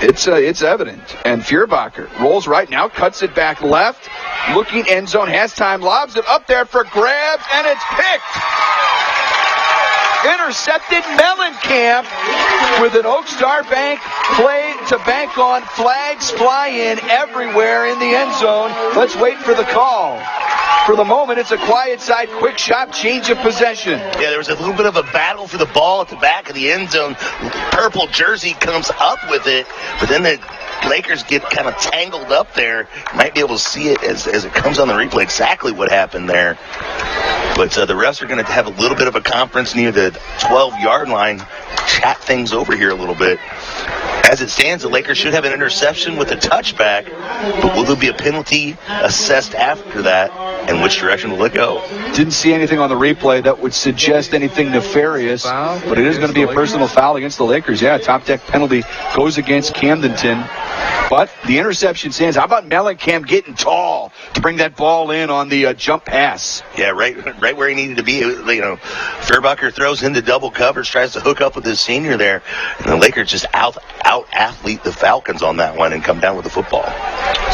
Speaker 2: it's evident. And Feuerbacher rolls right now, cuts it back left, looking end zone, has time, lobs it up there for grabs, and it's picked. Intercepted. Mellencamp with an Oak Star Bank play to bank on. Flags fly in everywhere in the end zone. Let's wait for the call. For the moment, it's a quiet side, quick shot, change of possession.
Speaker 3: Yeah, there was a little bit of a battle for the ball at the back of the end zone. Purple jersey comes up with it, but then the Lakers get kind of tangled up there. You might be able to see it as it comes on the replay exactly what happened there. But the refs are going to have a little bit of a conference near the 12-yard line, chat things over here a little bit. As it stands, the Lakers should have an interception with a touchback, but will there be a penalty assessed after that, and which direction will it go?
Speaker 2: Didn't see anything on the replay that would suggest anything nefarious, but it is going to be a personal foul against the Lakers. Yeah, top deck penalty goes against Camdenton, but the interception stands. How about Mellencamp getting tall to bring that ball in on the jump pass?
Speaker 3: Yeah, right where he needed to be. You know, Fairbucker throws into double coverage, tries to hook up with his senior there, and the Lakers just out-athlete the Falcons on that one and come down with the football.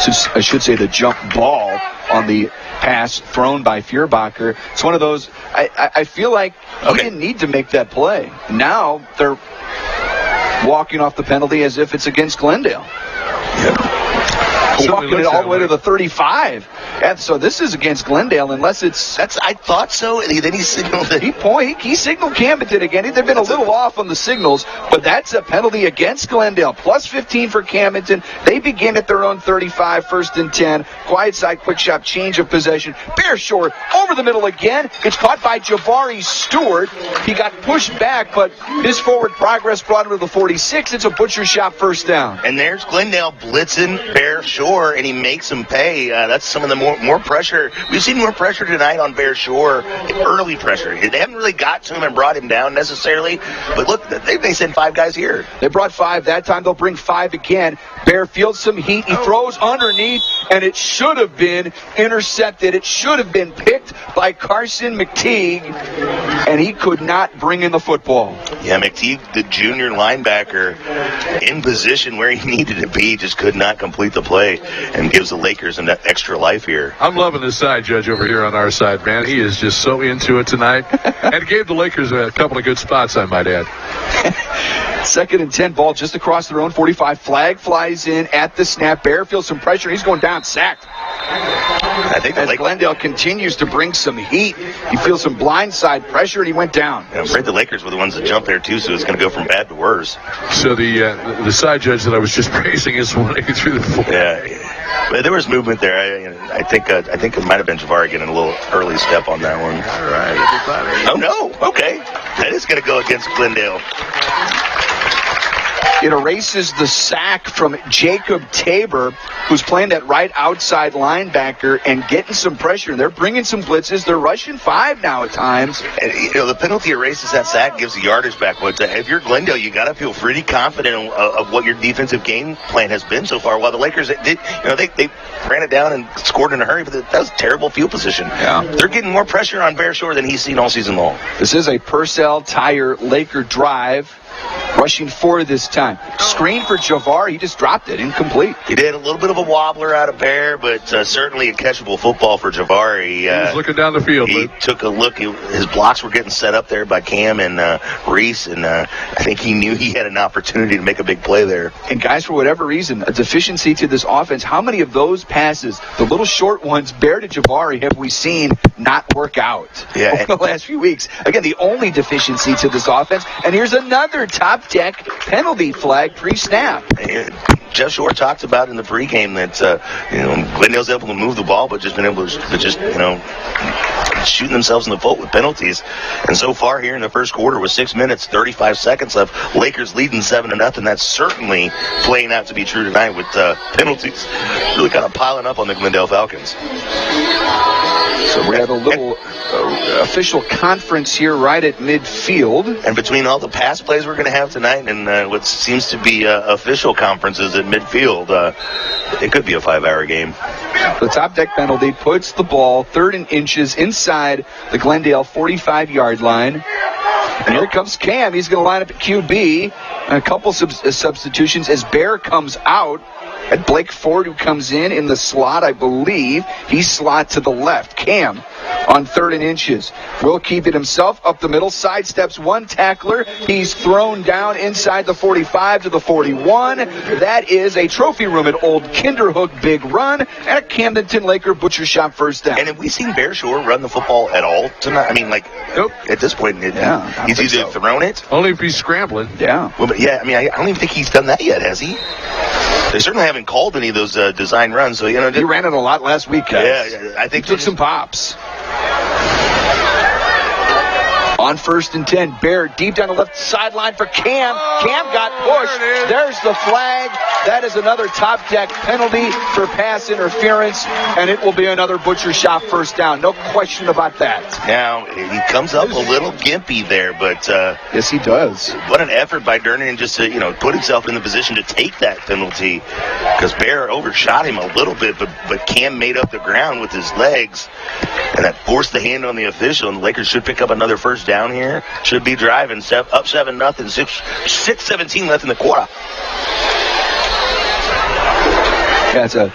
Speaker 2: So I should say the jump ball on the pass thrown by Fairbucker. It's one of those, I feel like he didn't need to make that play. Now they're walking off the penalty as if it's against Glendale. Walking it all the way to the 35. And so this is against Glendale unless it's...
Speaker 3: I thought so. And then he signaled it.
Speaker 2: He signaled Camdenton again. They've been a little off on the signals, but that's a penalty against Glendale. Plus 15 for Camdenton. They begin at their own 35, 1st and 10. Quiet side, quick shot, change of possession. Bear short, over the middle again. It's caught by Javari Stewart. He got pushed back, but his forward progress brought him to the 46. It's a butcher shot, 1st down.
Speaker 3: And there's Glendale blitzing Bear Shore, and he makes him pay. That's some of the more pressure. We've seen more pressure tonight on Bear Shore, early pressure. They haven't really got to him and brought him down necessarily, but look, they sent 5 guys here.
Speaker 2: They brought 5 that time. They'll bring 5 again. Bear feels some heat. He throws underneath, and it should have been intercepted. It should have been picked by Carson McTeague, and he could not bring in the football.
Speaker 3: Yeah, McTeague, the junior linebacker, in position where he needed to be, just could not complete the play and gives the Lakers an extra life here.
Speaker 8: I'm loving this side judge over here on our side, man. He is just so into it tonight and gave the Lakers a couple of good spots, I might add.
Speaker 2: 2nd and 10, ball just across their own 45. Flag flies in at the snap. Bear feels some pressure. He's going down, sacked.
Speaker 3: I think
Speaker 2: as Glendale continues to bring some heat, he feels some blindside pressure, and he went down.
Speaker 3: I'm afraid the Lakers were the ones that jumped there, too, so it's going to go from bad to worse.
Speaker 8: So the side judge that I was just praising is running through the floor.
Speaker 3: Yeah. But there was movement there. I think it might have been Javari getting a little early step on that one.
Speaker 8: All right, everybody.
Speaker 3: Oh, no. Okay. That is going to go against Glendale.
Speaker 2: It erases the sack from Jacob Tabor, who's playing that right outside linebacker and getting some pressure. They're bringing some blitzes. They're rushing 5 now at times.
Speaker 3: And, the penalty erases that sack, gives the yardage back. But if you're Glendale, you got to feel pretty confident of what your defensive game plan has been so far. While the Lakers did, they ran it down and scored in a hurry, but that was terrible field position.
Speaker 2: Yeah.
Speaker 3: They're getting more pressure on Bear Shore than he's seen all season long.
Speaker 2: This is a Purcell Tire Laker drive. Rushing 4 this time. Screen for Javar. He just dropped it. Incomplete.
Speaker 3: He did a little bit of a wobbler out of Bear, but certainly a catchable football for Javar.
Speaker 8: He was looking down the field.
Speaker 3: He took a look. His blocks were getting set up there by Cam and Reese, and I think he knew he had an opportunity to make a big play there.
Speaker 2: And guys, for whatever reason, a deficiency to this offense, how many of those passes, the little short ones, Bear to Javari, have we seen not work out over the last few weeks? Again, the only deficiency to this offense. And here's another top deck penalty flag pre-snap.
Speaker 3: Jeff Shore talked about in the pregame that Glendale's able to move the ball, but just been able to shooting themselves in the foot with penalties. And so far here in the first quarter, with 6 minutes, 35 seconds left, Lakers leading 7-0. That's certainly playing out to be true tonight with penalties really kind of piling up on the Glendale Falcons.
Speaker 2: So we had a little official conference here right at midfield.
Speaker 3: And between all the pass plays we're going to have tonight and what seems to be official conferences at midfield, it could be a 5-hour game.
Speaker 2: The top deck penalty puts the ball 3rd and inches inside the Glendale 45-yard line. And here comes Cam. He's going to line up at QB. And a couple substitutions as Bear comes out. And Blake Ford, who comes in the slot, I believe. He's slot to the left. Cam on 3rd and inches. Will keep it himself up the middle. Sidesteps one tackler. He's thrown down inside the 45 to the 41. That is a trophy room at Old Kinderhook big run. And a Camdenton Laker butcher shot 1st down.
Speaker 3: And have we seen Bear Shore run the football at all tonight? I mean, nope. At this point, he's either thrown it.
Speaker 8: Only if he's scrambling.
Speaker 2: Yeah.
Speaker 3: Well, but I don't even think he's done that yet, has he? They certainly haven't called any of those design runs. So,
Speaker 2: he ran it a lot last week, guys.
Speaker 3: Yeah, I think
Speaker 2: he took some pops. On 1st and 10, Bear deep down the left sideline for Cam. Cam got pushed. There's the flag. That is another top deck penalty for pass interference, and it will be another butcher shop first down. No question about that.
Speaker 3: Now, he comes up a little gimpy there, but
Speaker 2: yes, he does.
Speaker 3: What an effort by Durnan just to, put himself in the position to take that penalty, because Bear overshot him a little bit, but Cam made up the ground with his legs, and that forced the hand on the official, and the Lakers should pick up another first down here. Should be driving up 7-0, 6:17 left in the quarter.
Speaker 2: Yeah, it's a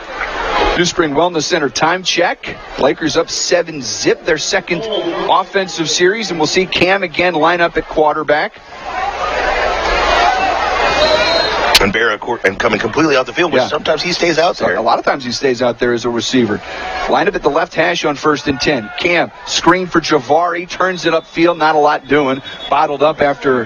Speaker 2: New Spring Wellness Center time check. Lakers up 7-0, their second offensive series, and we'll see Cam again line up at quarterback.
Speaker 3: And Bear and coming completely off the field, which sometimes he stays out there.
Speaker 2: A lot of times he stays out there as a receiver. Line up at the left hash on 1st and 10. Cam, screen for Javari, turns it upfield, not a lot doing. Bottled up after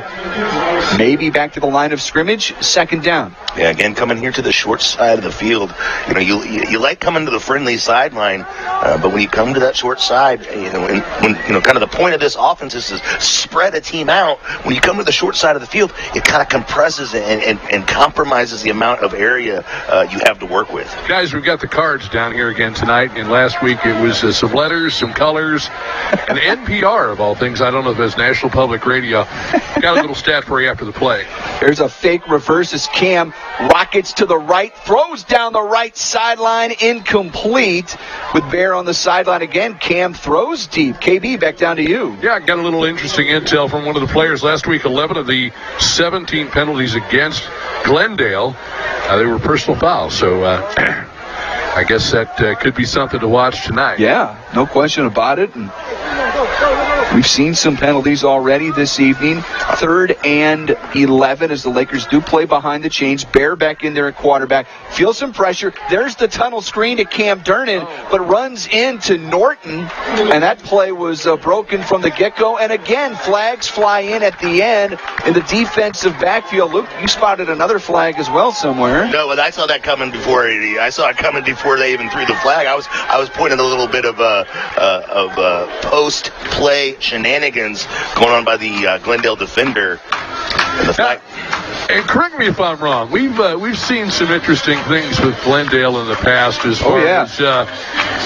Speaker 2: maybe back to the line of scrimmage, 2nd down.
Speaker 3: Yeah, again, coming here to the short side of the field. You like coming to the friendly sideline, but when you come to that short side, when kind of the point of this offense is to spread a team out. When you come to the short side of the field, it kind of compresses and compromises the amount of area you have to work with.
Speaker 8: Guys, we've got the cards down here again tonight, and last week it was some letters, some colors, and NPR, of all things. I don't know if it's National Public Radio. Got a little stat for you after the play.
Speaker 2: There's a fake reverse as Cam rockets to the right, throws down the right sideline, incomplete. With Bear on the sideline again, Cam throws deep. KB, back down to you.
Speaker 8: Yeah, got a little interesting intel from one of the players last week. 11 of the 17 penalties against Glendale, they were personal fouls. So I guess that could be something to watch tonight.
Speaker 2: Yeah, no question about it. And we've seen some penalties already this evening. 3rd and 11 as the Lakers do play behind the chains. Bear back in there at quarterback. Feel some pressure. There's the tunnel screen to Cam Durnan, but runs into Norton. And that play was broken from the get-go. And again, flags fly in at the end in the defensive backfield. Luke, you spotted another flag as well somewhere.
Speaker 3: No, but I saw that coming before they even threw the flag. I was pointing a little bit of post-play shenanigans going on by the Glendale defender. And the flag.
Speaker 8: And correct me if I'm wrong. We've seen some interesting things with Glendale in the past as far as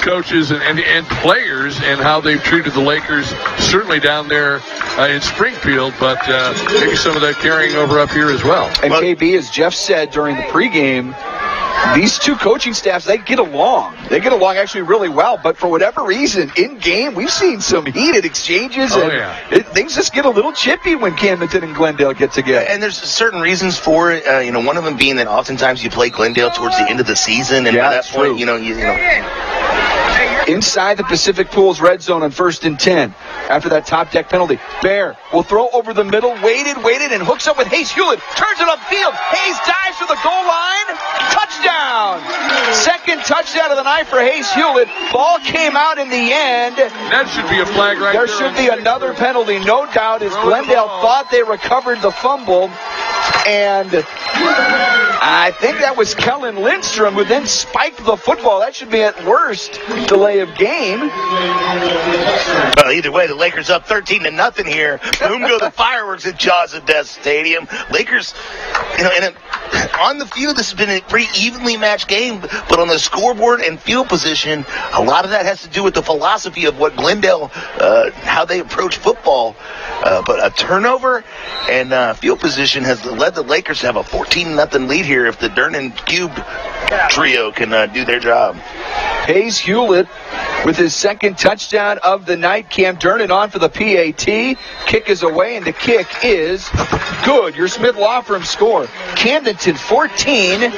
Speaker 8: coaches and players and how they've treated the Lakers. Certainly down there in Springfield, but maybe some of that carrying over up here as well.
Speaker 2: And KB, as Jeff said during the pregame, these two coaching staffs, they get along. They get along actually really well, but for whatever reason, in game, we've seen some heated exchanges, things just get a little chippy when Camdenton and Glendale get together.
Speaker 3: And there's certain reasons for it. One of them being that oftentimes you play Glendale towards the end of the season, and by that point,
Speaker 2: inside the Pacific Pools red zone on 1st and 10. After that top deck penalty, Bear will throw over the middle, waited, and hooks up with Hayes Hewlett. Turns it upfield. Hayes dives to the goal line. Touchdown! Second touchdown of the night for Hayes Hewlett. Ball came out in the end.
Speaker 8: That should be a flag right there.
Speaker 2: There should be another penalty, no doubt, as Glendale thought they recovered the fumble. And I think that was Kellen Lindstrom who then spiked the football. That should be at worst delay of game.
Speaker 3: Well, either way, the Lakers up 13-0 here. Boom go the fireworks at Jaws of Death Stadium. Lakers, on the field, this has been a pretty evenly matched game, but on the scoreboard and field position, a lot of that has to do with the philosophy of what Glendale, how they approach football. But a turnover and field position has led the Lakers to have a 14-0 lead here if the Durnan Cube trio can do their job.
Speaker 2: Hayes Hewlett with his second touchdown of the night. Cam Durnan on for the PAT. Kick is away, and the kick is good. Your Smith Law Firm score. Camdenton 14,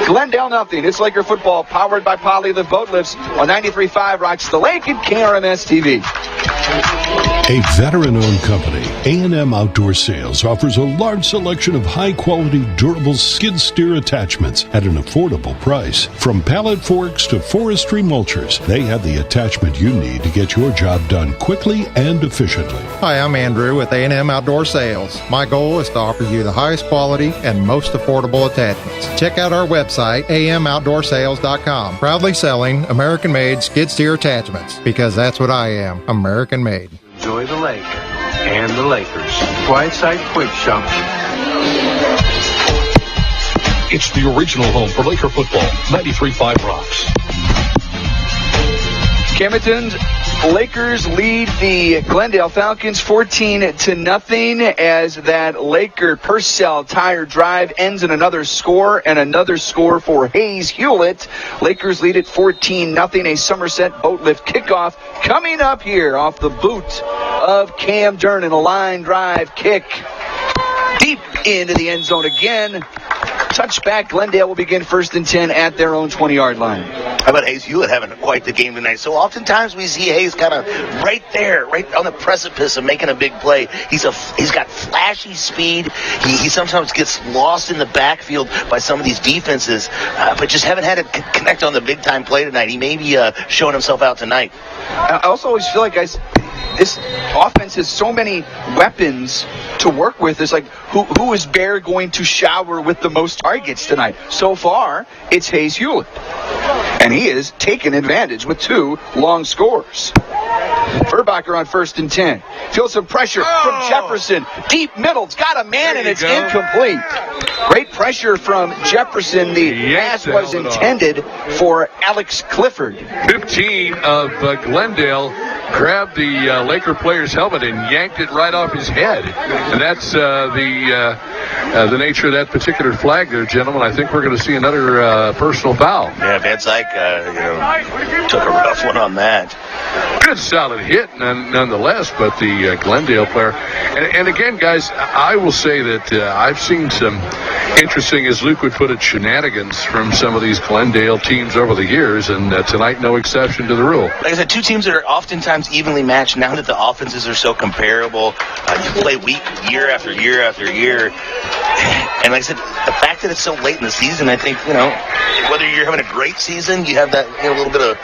Speaker 2: Glendale nothing. It's Laker football powered by Polylift Boat Lifts on 93.5 Rocks the Lake and KRMS TV.
Speaker 1: A veteran-owned company, A&M Outdoor Sales offers a large selection of high-quality, durable skid steer attachments at an affordable price. From pallet forks to forestry mulchers, they have the attachment you need to get your job done quickly and efficiently.
Speaker 9: Hi, I'm Andrew with A&M Outdoor Sales. My goal is to offer you the highest quality and most affordable attachments. Check out our website, amoutdoorsales.com. Proudly selling American-made skid steer attachments, because that's what I am, American-made.
Speaker 2: Enjoy the lake
Speaker 10: and the Lakers. Whiteside Quick Shop.
Speaker 1: It's the original home for Laker football. 93.5 Rocks.
Speaker 2: Camdenton's Lakers lead the Glendale Falcons 14-0 as that Laker Purcell tire drive ends in another score for Hayes Hewlett. Lakers lead at 14-0. A Somerset boat lift kickoff coming up here off the boot of Camdenton. A line drive kick deep into the end zone again. Touchback. Glendale will begin 1st and 10 at their own 20-yard line.
Speaker 3: How about Hayes Hewlett having quite the game tonight? So oftentimes we see Hayes kind of right there, right on the precipice of making a big play. He's got flashy speed. He sometimes gets lost in the backfield by some of these defenses, but just haven't had it connect on the big-time play tonight. He may be showing himself out tonight.
Speaker 2: I also always feel like, guys, this offense has so many weapons to work with. It's like, who is Bear going to shower with the most targets tonight? So far, it's Hayes Hewlett. And he is taking advantage with 2 long scores. Furbacher on 1st and 10. Feels some pressure from Jefferson. Deep middle. It's got a man and it's incomplete. Great pressure from Jefferson. The pass was intended for Alex Clifford.
Speaker 8: 15 of Glendale grabbed the Laker player's helmet and yanked it right off his head. And that's the nature of that particular flag there, gentlemen. I think we're going to see another personal foul.
Speaker 3: Yeah, Van Dyke took a rough one on that.
Speaker 8: Good solid hit nonetheless, but the Glendale player. And again, guys, I will say that I've seen some interesting, as Luke would put it, shenanigans from some of these Glendale teams over the years, and tonight no exception to the rule.
Speaker 3: Like I said, 2 teams that are oftentimes evenly matched. Now that the offenses are so comparable, you play week year after year after year. And like I said, the fact that it's so late in the season, I think, whether you're having a great season, you have that little bit of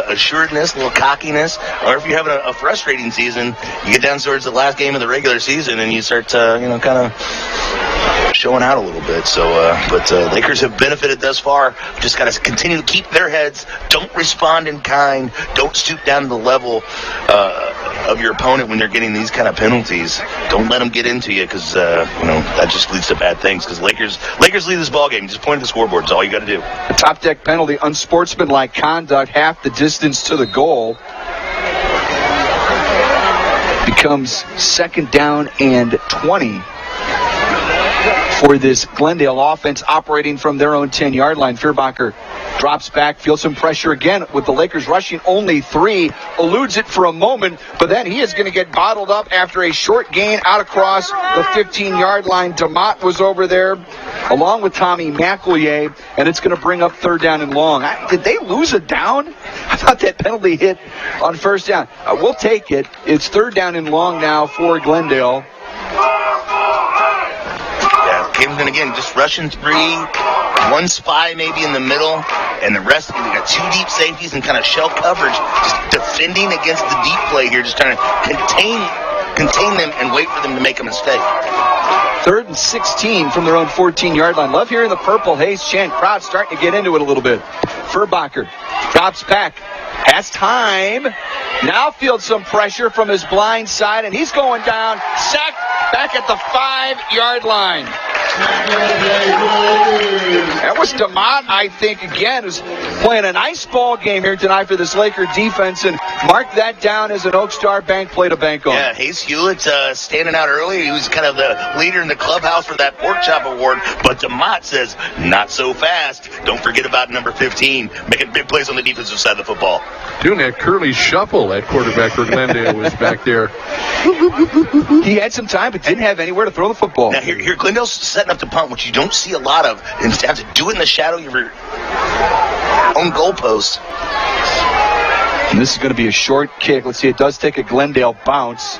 Speaker 3: assuredness, a little cockiness, or if you're having a frustrating season, you get down towards the last game of the regular season and you start to, kind of showing out a little bit. So, but Lakers have benefited thus far. Just got to continue to keep their heads. Don't respond in kind. Don't stoop down to the level of your opponent when they're getting these kind of penalties. Don't let them get into you because, that just leads to bad things. Because Lakers lead this ball game. Just point at the scoreboard. It's all you got to do.
Speaker 2: A top deck penalty, unsportsmanlike conduct, half the distance to the goal. Becomes 2nd down and 20 for this Glendale offense operating from their own 10-yard line. Furbacher drops back, feels some pressure again with the Lakers rushing only 3, eludes it for a moment, but then he is going to get bottled up after a short gain out across the 15-yard line. DeMott was over there along with Tommy McEllier, and it's going to bring up 3rd down and long. Did they lose a down? I thought that penalty hit on 1st down. We'll take it. It's 3rd down and long now for Glendale.
Speaker 3: Camden again, just rushing 3, 1 spy maybe in the middle, and the rest, we got 2 deep safeties and kind of shell coverage, just defending against the deep play here, just trying to contain them and wait for them to make a mistake.
Speaker 2: 3rd and 16 from their own 14-yard line. Love hearing the purple Hayes chant. Crowd starting to get into it a little bit. Furbacher drops back. Has time. Now feels some pressure from his blind side, and he's going down. Sacked back at the 5-yard line. That was DeMott, I think, again, who's playing a nice ball game here tonight for this Laker defense, and mark that down as an Oak Star Bank play to bank on.
Speaker 3: Yeah, Hayes Hewlett standing out early. He was kind of the leader in the clubhouse for that pork chop award, but DeMott says, not so fast. Don't forget about number 15, making big plays on the defensive side of the football.
Speaker 8: Doing that curly shuffle, that quarterback for Glendale was back there.
Speaker 2: He had some time, but didn't have anywhere to throw the football.
Speaker 3: Now, here Glendale's setting up to punt, which you don't see a lot of, and to have to do it in the shadow of your own goalpost.
Speaker 2: And this is going to be a short kick. Let's see, it does take a Glendale bounce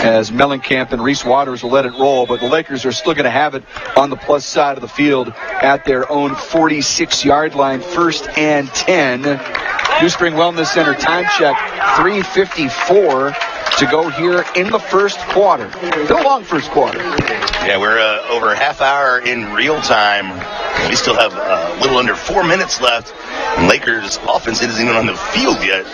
Speaker 2: as Mellencamp and Reese Waters will let it roll, but the Lakers are still going to have it on the plus side of the field at their own 46-yard line. 1st and 10. New Spring Wellness Center time check, 3:54 to go here in the first quarter. Still a long first quarter.
Speaker 3: Yeah, we're over a half hour in real time. We still have a little under 4 minutes left, and Lakers offense isn't even on the field yet.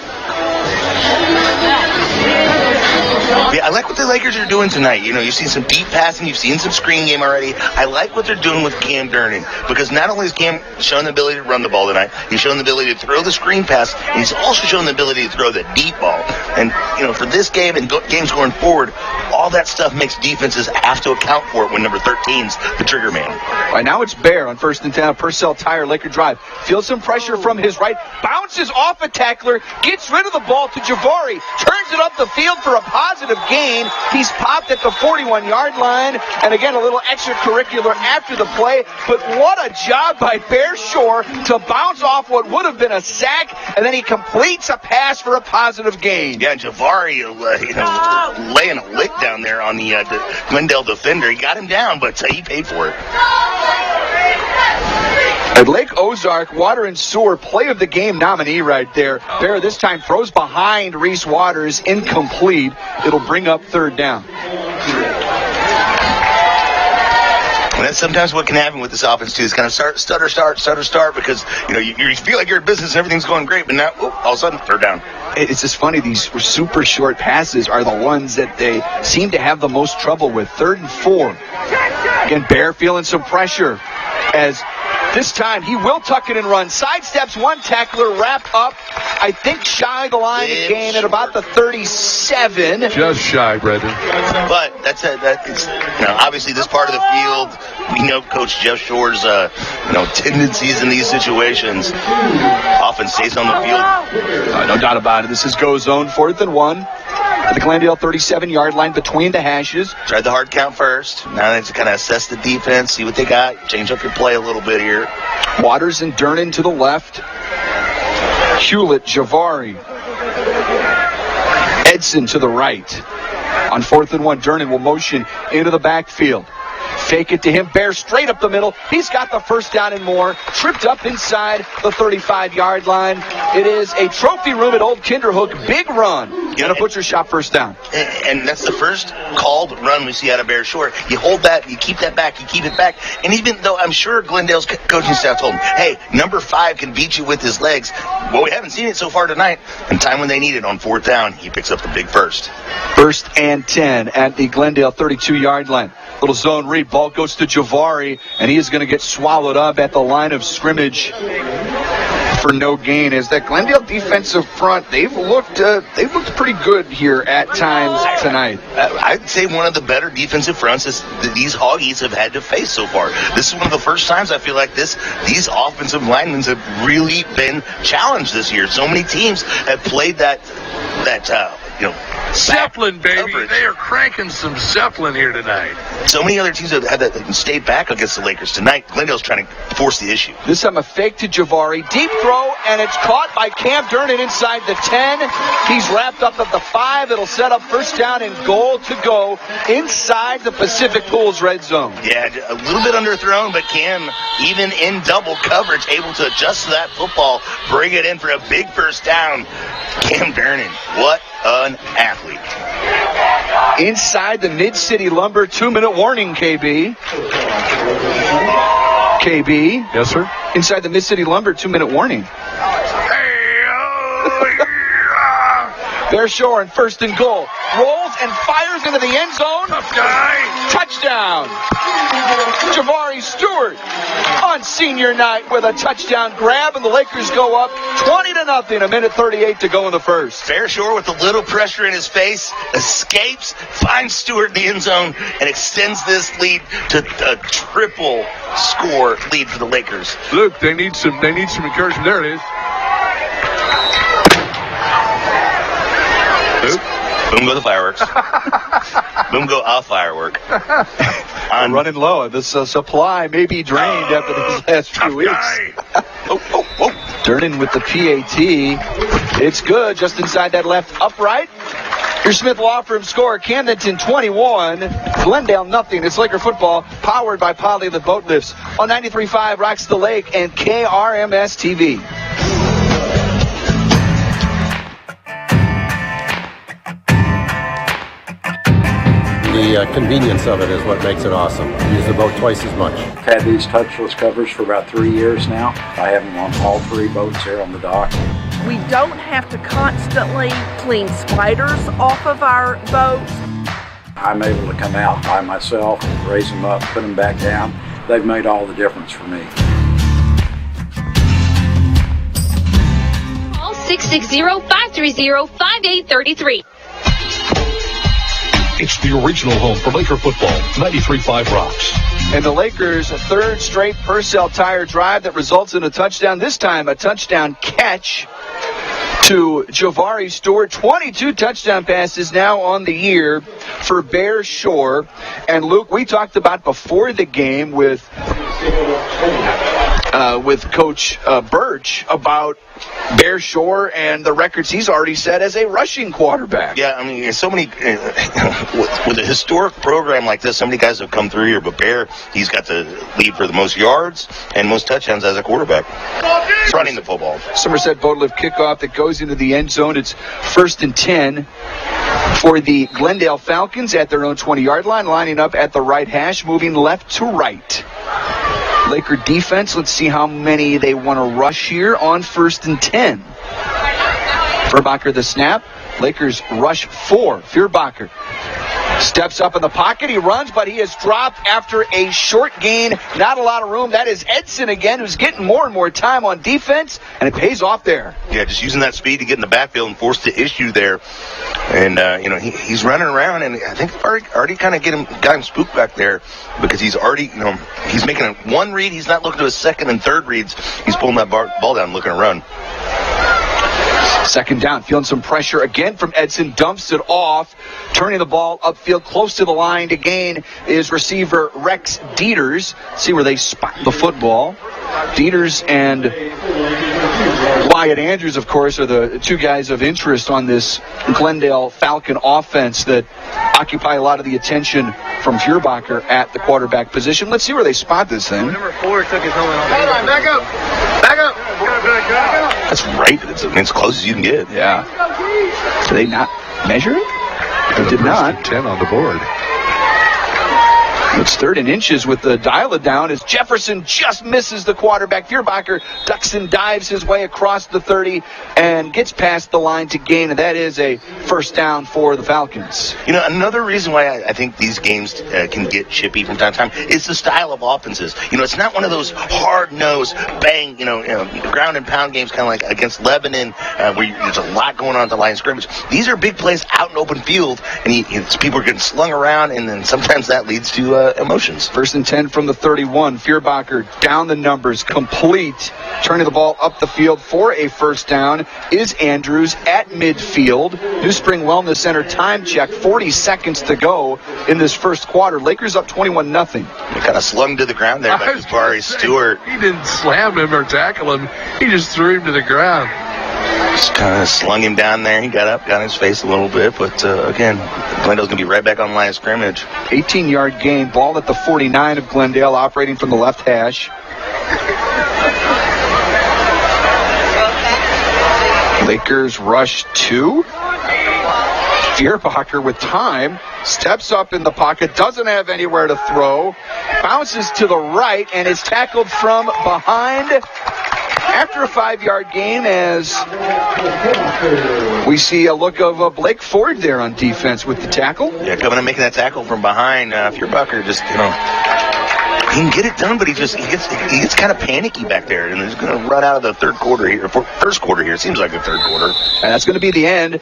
Speaker 3: Yeah, I like what the Lakers are doing tonight. You know, you've seen some deep passing, you've seen some screen game already. I like what they're doing with Camdenton, because not only has Cam shown the ability to run the ball tonight, he's shown the ability to throw the screen pass, and he's also shown the ability to throw the deep ball. And, you know, for this game and games going forward, all that stuff makes defenses have to account for it when number 13's the trigger man.
Speaker 2: All right, now it's Bear on 1st and 10. Purcell Tire, Laker drive. Feels some pressure from his right. Bounces off a tackler. Gets rid of the ball to Javari. Turns it up the field for a positive gain. He's popped at the 41-yard line. And again, a little extracurricular after the play. But what a job by Bear Shore to bounce off what would have been a sack. And then he completes a pass for a positive gain.
Speaker 3: Yeah, Javari, laying a lick down there on the Glendale defender. He got him down, but he paid for it.
Speaker 2: At Lake Ozark, Water and Sewer, play of the game nominee right there. Bear this time throws behind Reese Waters, incomplete. It'll bring up 3rd down.
Speaker 3: And that's sometimes what can happen with this offense, too. It's kind of stutter, start, because, you know, you feel like you're in business and everything's going great, but now, all of a sudden, 3rd down.
Speaker 2: It's just funny, these super short passes are the ones that they seem to have the most trouble with. 3rd and 4. Again, Bear feeling some pressure as this time he will tuck it and run. Sidesteps one tackler, wrap up, I think shy the line and gain at about the 37.
Speaker 8: Just shy, Brendan.
Speaker 3: But it's, you know, obviously this part of the field, we know Coach Jeff Shore's, tendencies in these situations. Often stays on the field.
Speaker 2: No doubt about it. This is go zone, 4th and 1. At the Glendale 37-yard line between the hashes.
Speaker 3: Tried the hard count first. Now they have to kind of assess the defense, see what they got, change up your play a little bit here.
Speaker 2: Waters and Durnan to the left. Hewlett, Javari. Edson to the right. On 4th and 1, Durnan will motion into the backfield. Fake it to him. Bear straight up the middle. He's got the 1st down and more. Tripped up inside the 35-yard line. It is a trophy room at Old Kinderhook. Big run. In a butcher shop 1st down.
Speaker 3: And that's the first called run we see out of Bear Shore. You hold that, you keep that back, you keep it back. And even though I'm sure Glendale's coaching staff told him, hey, number 5 can beat you with his legs. Well, we haven't seen it so far tonight. And time when they need it on 4th down, he picks up the big first.
Speaker 2: 1st and 10 at the Glendale 32-yard line. Little zone read. Ball goes to Javari, and he is going to get swallowed up at the line of scrimmage for no gain. As that Glendale defensive front, they've looked pretty good here at times tonight.
Speaker 3: I'd say one of the better defensive fronts that these Hoggies have had to face so far. This is one of the first times I feel like these offensive linemen have really been challenged this year. So many teams have played that
Speaker 8: Zeppelin, baby.
Speaker 3: Coverage.
Speaker 8: They are cranking some Zeppelin here tonight.
Speaker 3: So many other teams have had that and stayed back against the Lakers. Tonight, Glendale's trying to force the issue.
Speaker 2: This time a fake to Javari. Deep throw, and it's caught by Cam Durnan inside the 10. He's wrapped up at the 5. It'll set up 1st down and goal to go inside the Pacific Pools red zone.
Speaker 3: Yeah, a little bit underthrown, but Cam, even in double coverage, able to adjust to that football, bring it in for a big 1st down. Cam Durnan, what an athlete.
Speaker 2: Inside the Mid-City Lumber 2-minute warning, KB.
Speaker 8: Yes, sir.
Speaker 2: Inside the Mid-City Lumber 2-minute warning. Bear Shore on 1st and goal. Rolls and fires into the end zone.
Speaker 8: Tough guy.
Speaker 2: Touchdown. Javari Stewart on senior night with a touchdown grab, and the Lakers go up 20-0. A minute 38 to go in the first.
Speaker 3: Bear Shore with a little pressure in his face, escapes, finds Stewart in the end zone, and extends this lead to a triple score lead for the Lakers.
Speaker 8: Look, they need some encouragement. There it is.
Speaker 3: Boom go the fireworks. Boom go a firework.
Speaker 2: I'm running low. This supply may be drained after these last few weeks. Durnan with the PAT. It's good just inside that left upright. Your Smith Law Firm score, Camdenton 21, Glendale nothing. It's Laker football powered by Poly the Boat Lifts on 93.5 Rocks the Lake and KRMS TV.
Speaker 11: The convenience of it is what makes it awesome. Use the boat twice as much.
Speaker 12: I've had these touchless covers for about 3 years now. I have them on all 3 boats here on the dock. We don't have to constantly clean spiders off of our boat.
Speaker 13: I'm able to come out by myself, raise them up, put them back down. They've made all the difference for me.
Speaker 5: Call 660-530-5833.
Speaker 1: It's the original home for Laker football, 93.5 Rocks.
Speaker 2: And the Lakers' third straight Purcell Tire drive that results in a touchdown. This time, a touchdown catch to Javari Stewart. 22 touchdown passes now on the year for Bear Shore. And Luke, we talked about before the game with Coach Birch about Bear Shore and the records he's already set as a rushing quarterback.
Speaker 3: Yeah, I mean, so many, with a historic program like this, so many guys have come through here, but Bear, he's got the lead for the most yards and most touchdowns as a quarterback. He's running the football.
Speaker 2: Somerset Boatlift kickoff that goes into the end zone. It's 1st and 10 for the Glendale Falcons at their own 20-yard line, lining up at the right hash, moving left to right. Laker defense, let's see how many they want to rush here on 1st and 10. Feuerbacher the snap. Lakers rush 4. Feuerbacher steps up in the pocket. He runs, but he is dropped after a short gain. Not a lot of room. That is Edson again, who's getting more and more time on defense, and it pays off there.
Speaker 3: Yeah, just using that speed to get in the backfield and force the issue there. And, he's running around, and I think already kind of got him spooked back there because he's already, he's making one read. He's not looking to his second and third reads. He's pulling that ball down, looking to run.
Speaker 2: 2nd down, feeling some pressure again from Edson, dumps it off, turning the ball upfield close to the line to gain is receiver Rex Dieters. See where they spot the football. Dieters and Wyatt Andrews, of course, are the two guys of interest on this Glendale Falcon offense that occupy a lot of the attention from Feuerbacher at the quarterback position. Let's see where they spot this thing.
Speaker 14: Number 4 took his helmet off.
Speaker 2: Back up.
Speaker 3: That's right. It's as close as you can get.
Speaker 2: Yeah. Did they not measure it? They did not.
Speaker 8: 10 on the board.
Speaker 2: It's 3rd and inches with the dial it down as Jefferson just misses the quarterback. Feuerbacher ducks and dives his way across the 30 and gets past the line to gain, and that is a 1st down for the Falcons.
Speaker 3: Another reason why I think these games can get chippy from time to time is the style of offenses. It's not one of those hard-nosed, bang, ground and pound games kind of like against Lebanon where there's a lot going on at the line of scrimmage. These are big plays out in open field, and people are getting slung around, and then sometimes that leads to emotions.
Speaker 2: 1st and 10 from the 31. Feuerbacher down the numbers, complete. Turning the ball up the field for a 1st down is Andrews at midfield. New Spring Wellness Center time check. 40 seconds to go in this first quarter. Lakers up 21-0.
Speaker 3: They kind of slung to the ground there by Javari Stewart.
Speaker 8: He didn't slam him or tackle him. He just threw him to the ground.
Speaker 3: Just kind of slung him down there. He got up, got in his face a little bit. But, again, Glendale's going to be right back on the line of scrimmage.
Speaker 2: 18-yard gain. Ball at the 49 of Glendale, operating from the left hash. Lakers rush 2. Feuerbacher with time. Steps up in the pocket. Doesn't have anywhere to throw. Bounces to the right and is tackled from behind. After a 5-yard gain, as we see a look of Blake Ford there on defense with the tackle.
Speaker 3: Yeah, coming and making that tackle from behind. Feuerbacher just, he can get it done, but he gets kind of panicky back there, and he's going to run out of the first quarter here. It seems like the third quarter.
Speaker 2: And that's going to be the end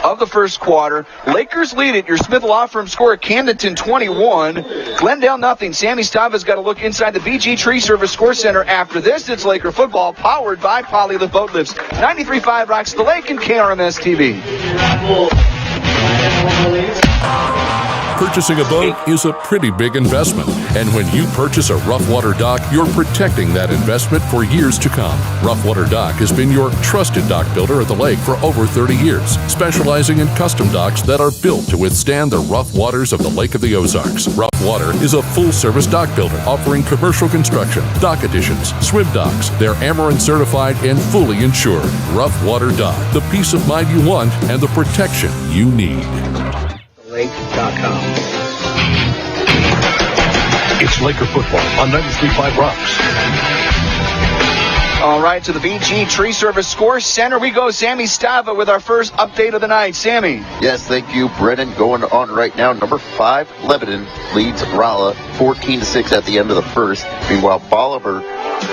Speaker 2: of the first quarter. Lakers lead it. Your Smith Law Firm score at Camdenton 21. Glendale nothing. Sammy Stava's got to look inside the BG Tree Service Score Center after this. It's Laker football powered by Polylift Boat Lifts. 93.5 Rocks the Lake and KRMS TV.
Speaker 15: Purchasing a boat is a pretty big investment, and when you purchase a Rough Water dock, you're protecting that investment for years to come. Rough Water Dock has been your trusted dock builder at the lake for over 30 years, specializing in custom docks that are built to withstand the rough waters of the Lake of the Ozarks. Rough Water is a full-service dock builder offering commercial construction, dock additions, swim docks. They're Amarin certified and fully insured. Rough Water Dock, the peace of mind you want and the protection you need.
Speaker 1: Lake.com. It's Laker football on 93.5 Rocks.
Speaker 2: All right, to the BG Tree Service Score Center we go. Sammy Stava with our first update of the night. Sammy.
Speaker 24: Yes, thank you, Brennan. Going on right now, number 5, Lebanon leads Rolla 14-6 at the end of the first. Meanwhile, Bolivar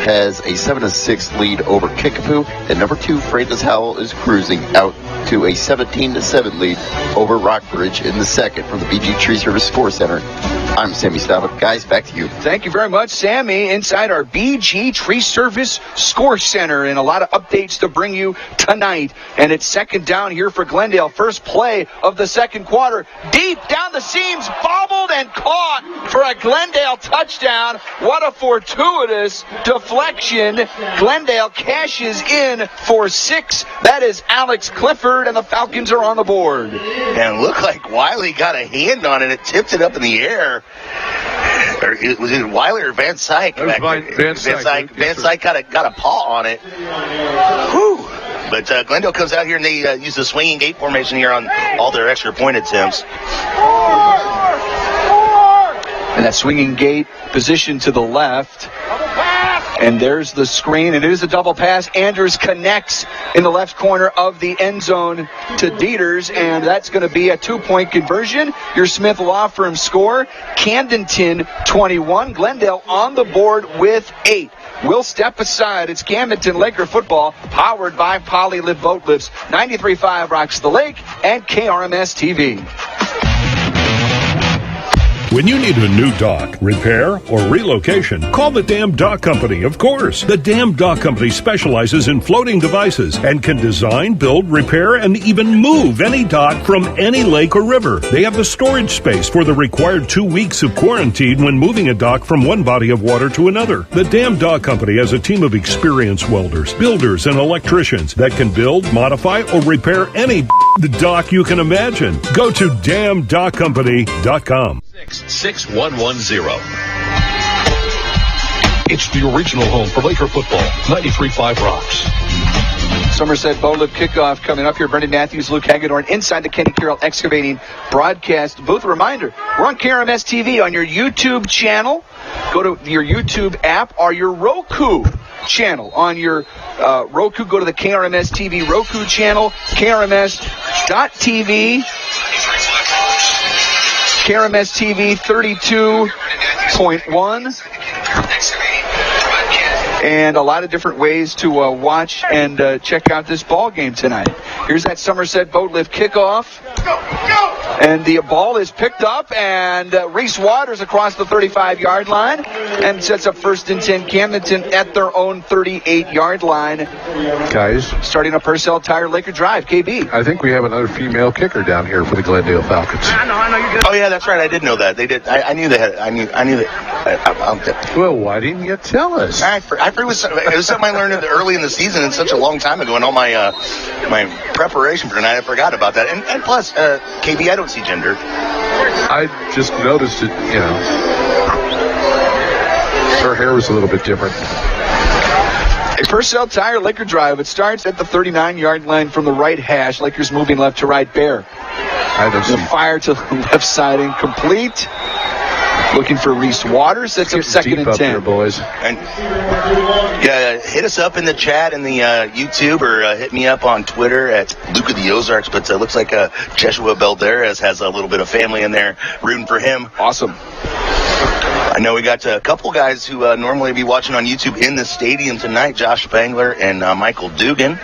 Speaker 24: has a 7-6 lead over Kickapoo, and number 2, Francis Howell, is cruising out to a 17-7 lead over Rockbridge in the second. From the BG Tree Service Score Center, I'm Sammy Stava. Guys, back to you.
Speaker 2: Thank you very much, Sammy, inside our BG Tree Service Score Center, and a lot of updates to bring you tonight. And it's second down here for Glendale. First play of the second quarter. Deep down the seams, bobbled and caught for a Glendale touchdown. What a fortuitous deflection. Glendale cashes in for 6. That is Alex Clifford, and the Falcons are on the board.
Speaker 3: And it looked like Wiley got a hand on it. It tipped it up in the air. Or was it Wiley or Van Syke?
Speaker 8: Van Syke.
Speaker 3: Van Syke got a paw on it. Whew. But Glendale comes out here and they use the swinging gate formation here on all their extra point attempts.
Speaker 2: And that swinging gate position to the left. And there's the screen, and it is a double pass. Andrews connects in the left corner of the end zone to Dieters, and that's going to be a 2-point conversion. Your Smith Law Firm score, Camdenton 21, Glendale on the board with 8. We'll step aside. It's Camdenton Laker football, powered by Polylive Boat Lifts, 93.5 Rocks the Lake, and KRMS TV.
Speaker 1: When you need a new dock, repair, or relocation, call the Dam Dock Company, of course. The Dam Dock Company specializes in floating devices and can design, build, repair, and even move any dock from any lake or river. They have the storage space for the required 2 weeks of quarantine when moving a dock from one body of water to another. The Dam Dock Company has a team of experienced welders, builders, and electricians that can build, modify, or repair any dock you can imagine. Go to damdockcompany.com.
Speaker 14: 6110. It's the original home for Laker football. 93.5 Rocks.
Speaker 2: Somerset Boat Lift kickoff coming up here. Brendan Matthews, Luke Hagedorn inside the Kenny Carroll Excavating broadcast booth. Reminder, we're on KRMS TV on your YouTube channel. Go to your YouTube app or your Roku channel. On your Roku, go to the KRMS TV Roku channel, KRMS.TV. KRMS TV 32.1. And a lot of different ways to watch and check out this ball game tonight. Here's that Somerset Boat Lift kickoff. And the ball is picked up, and Reese Waters across the 35-yard line and sets up 1st and 10 Camdenton at their own 38-yard line.
Speaker 8: Guys,
Speaker 2: starting a Purcell Tire Laker drive. KB.
Speaker 8: I think we have another female kicker down here for the Glendale Falcons.
Speaker 3: Oh yeah, that's right. I did know that. They did. I knew they had. I knew that.
Speaker 8: Well, why didn't you tell us?
Speaker 3: I forgot. It was something I learned early in the season, and such a long time ago, and all my my preparation for tonight. I forgot about that. And plus, KB, I don't see gender.
Speaker 8: I just noticed it. You know, her hair was a little bit different.
Speaker 2: A Purcell Tire Laker drive. It starts at the 39-yard line from the right hash. Lakers moving left to right. Bear. The fire to the left side, incomplete. Looking for Reese Waters. That's up 2nd and 10.
Speaker 8: There, boys.
Speaker 3: And yeah, hit us up in the chat in the YouTube, or hit me up on Twitter at Luke of the Ozarks. But it looks like Jeshua Belderas has a little bit of family in there rooting for him.
Speaker 2: Awesome.
Speaker 3: I know we got a couple guys who normally be watching on YouTube in the stadium tonight. Josh Spangler and Michael Dugan.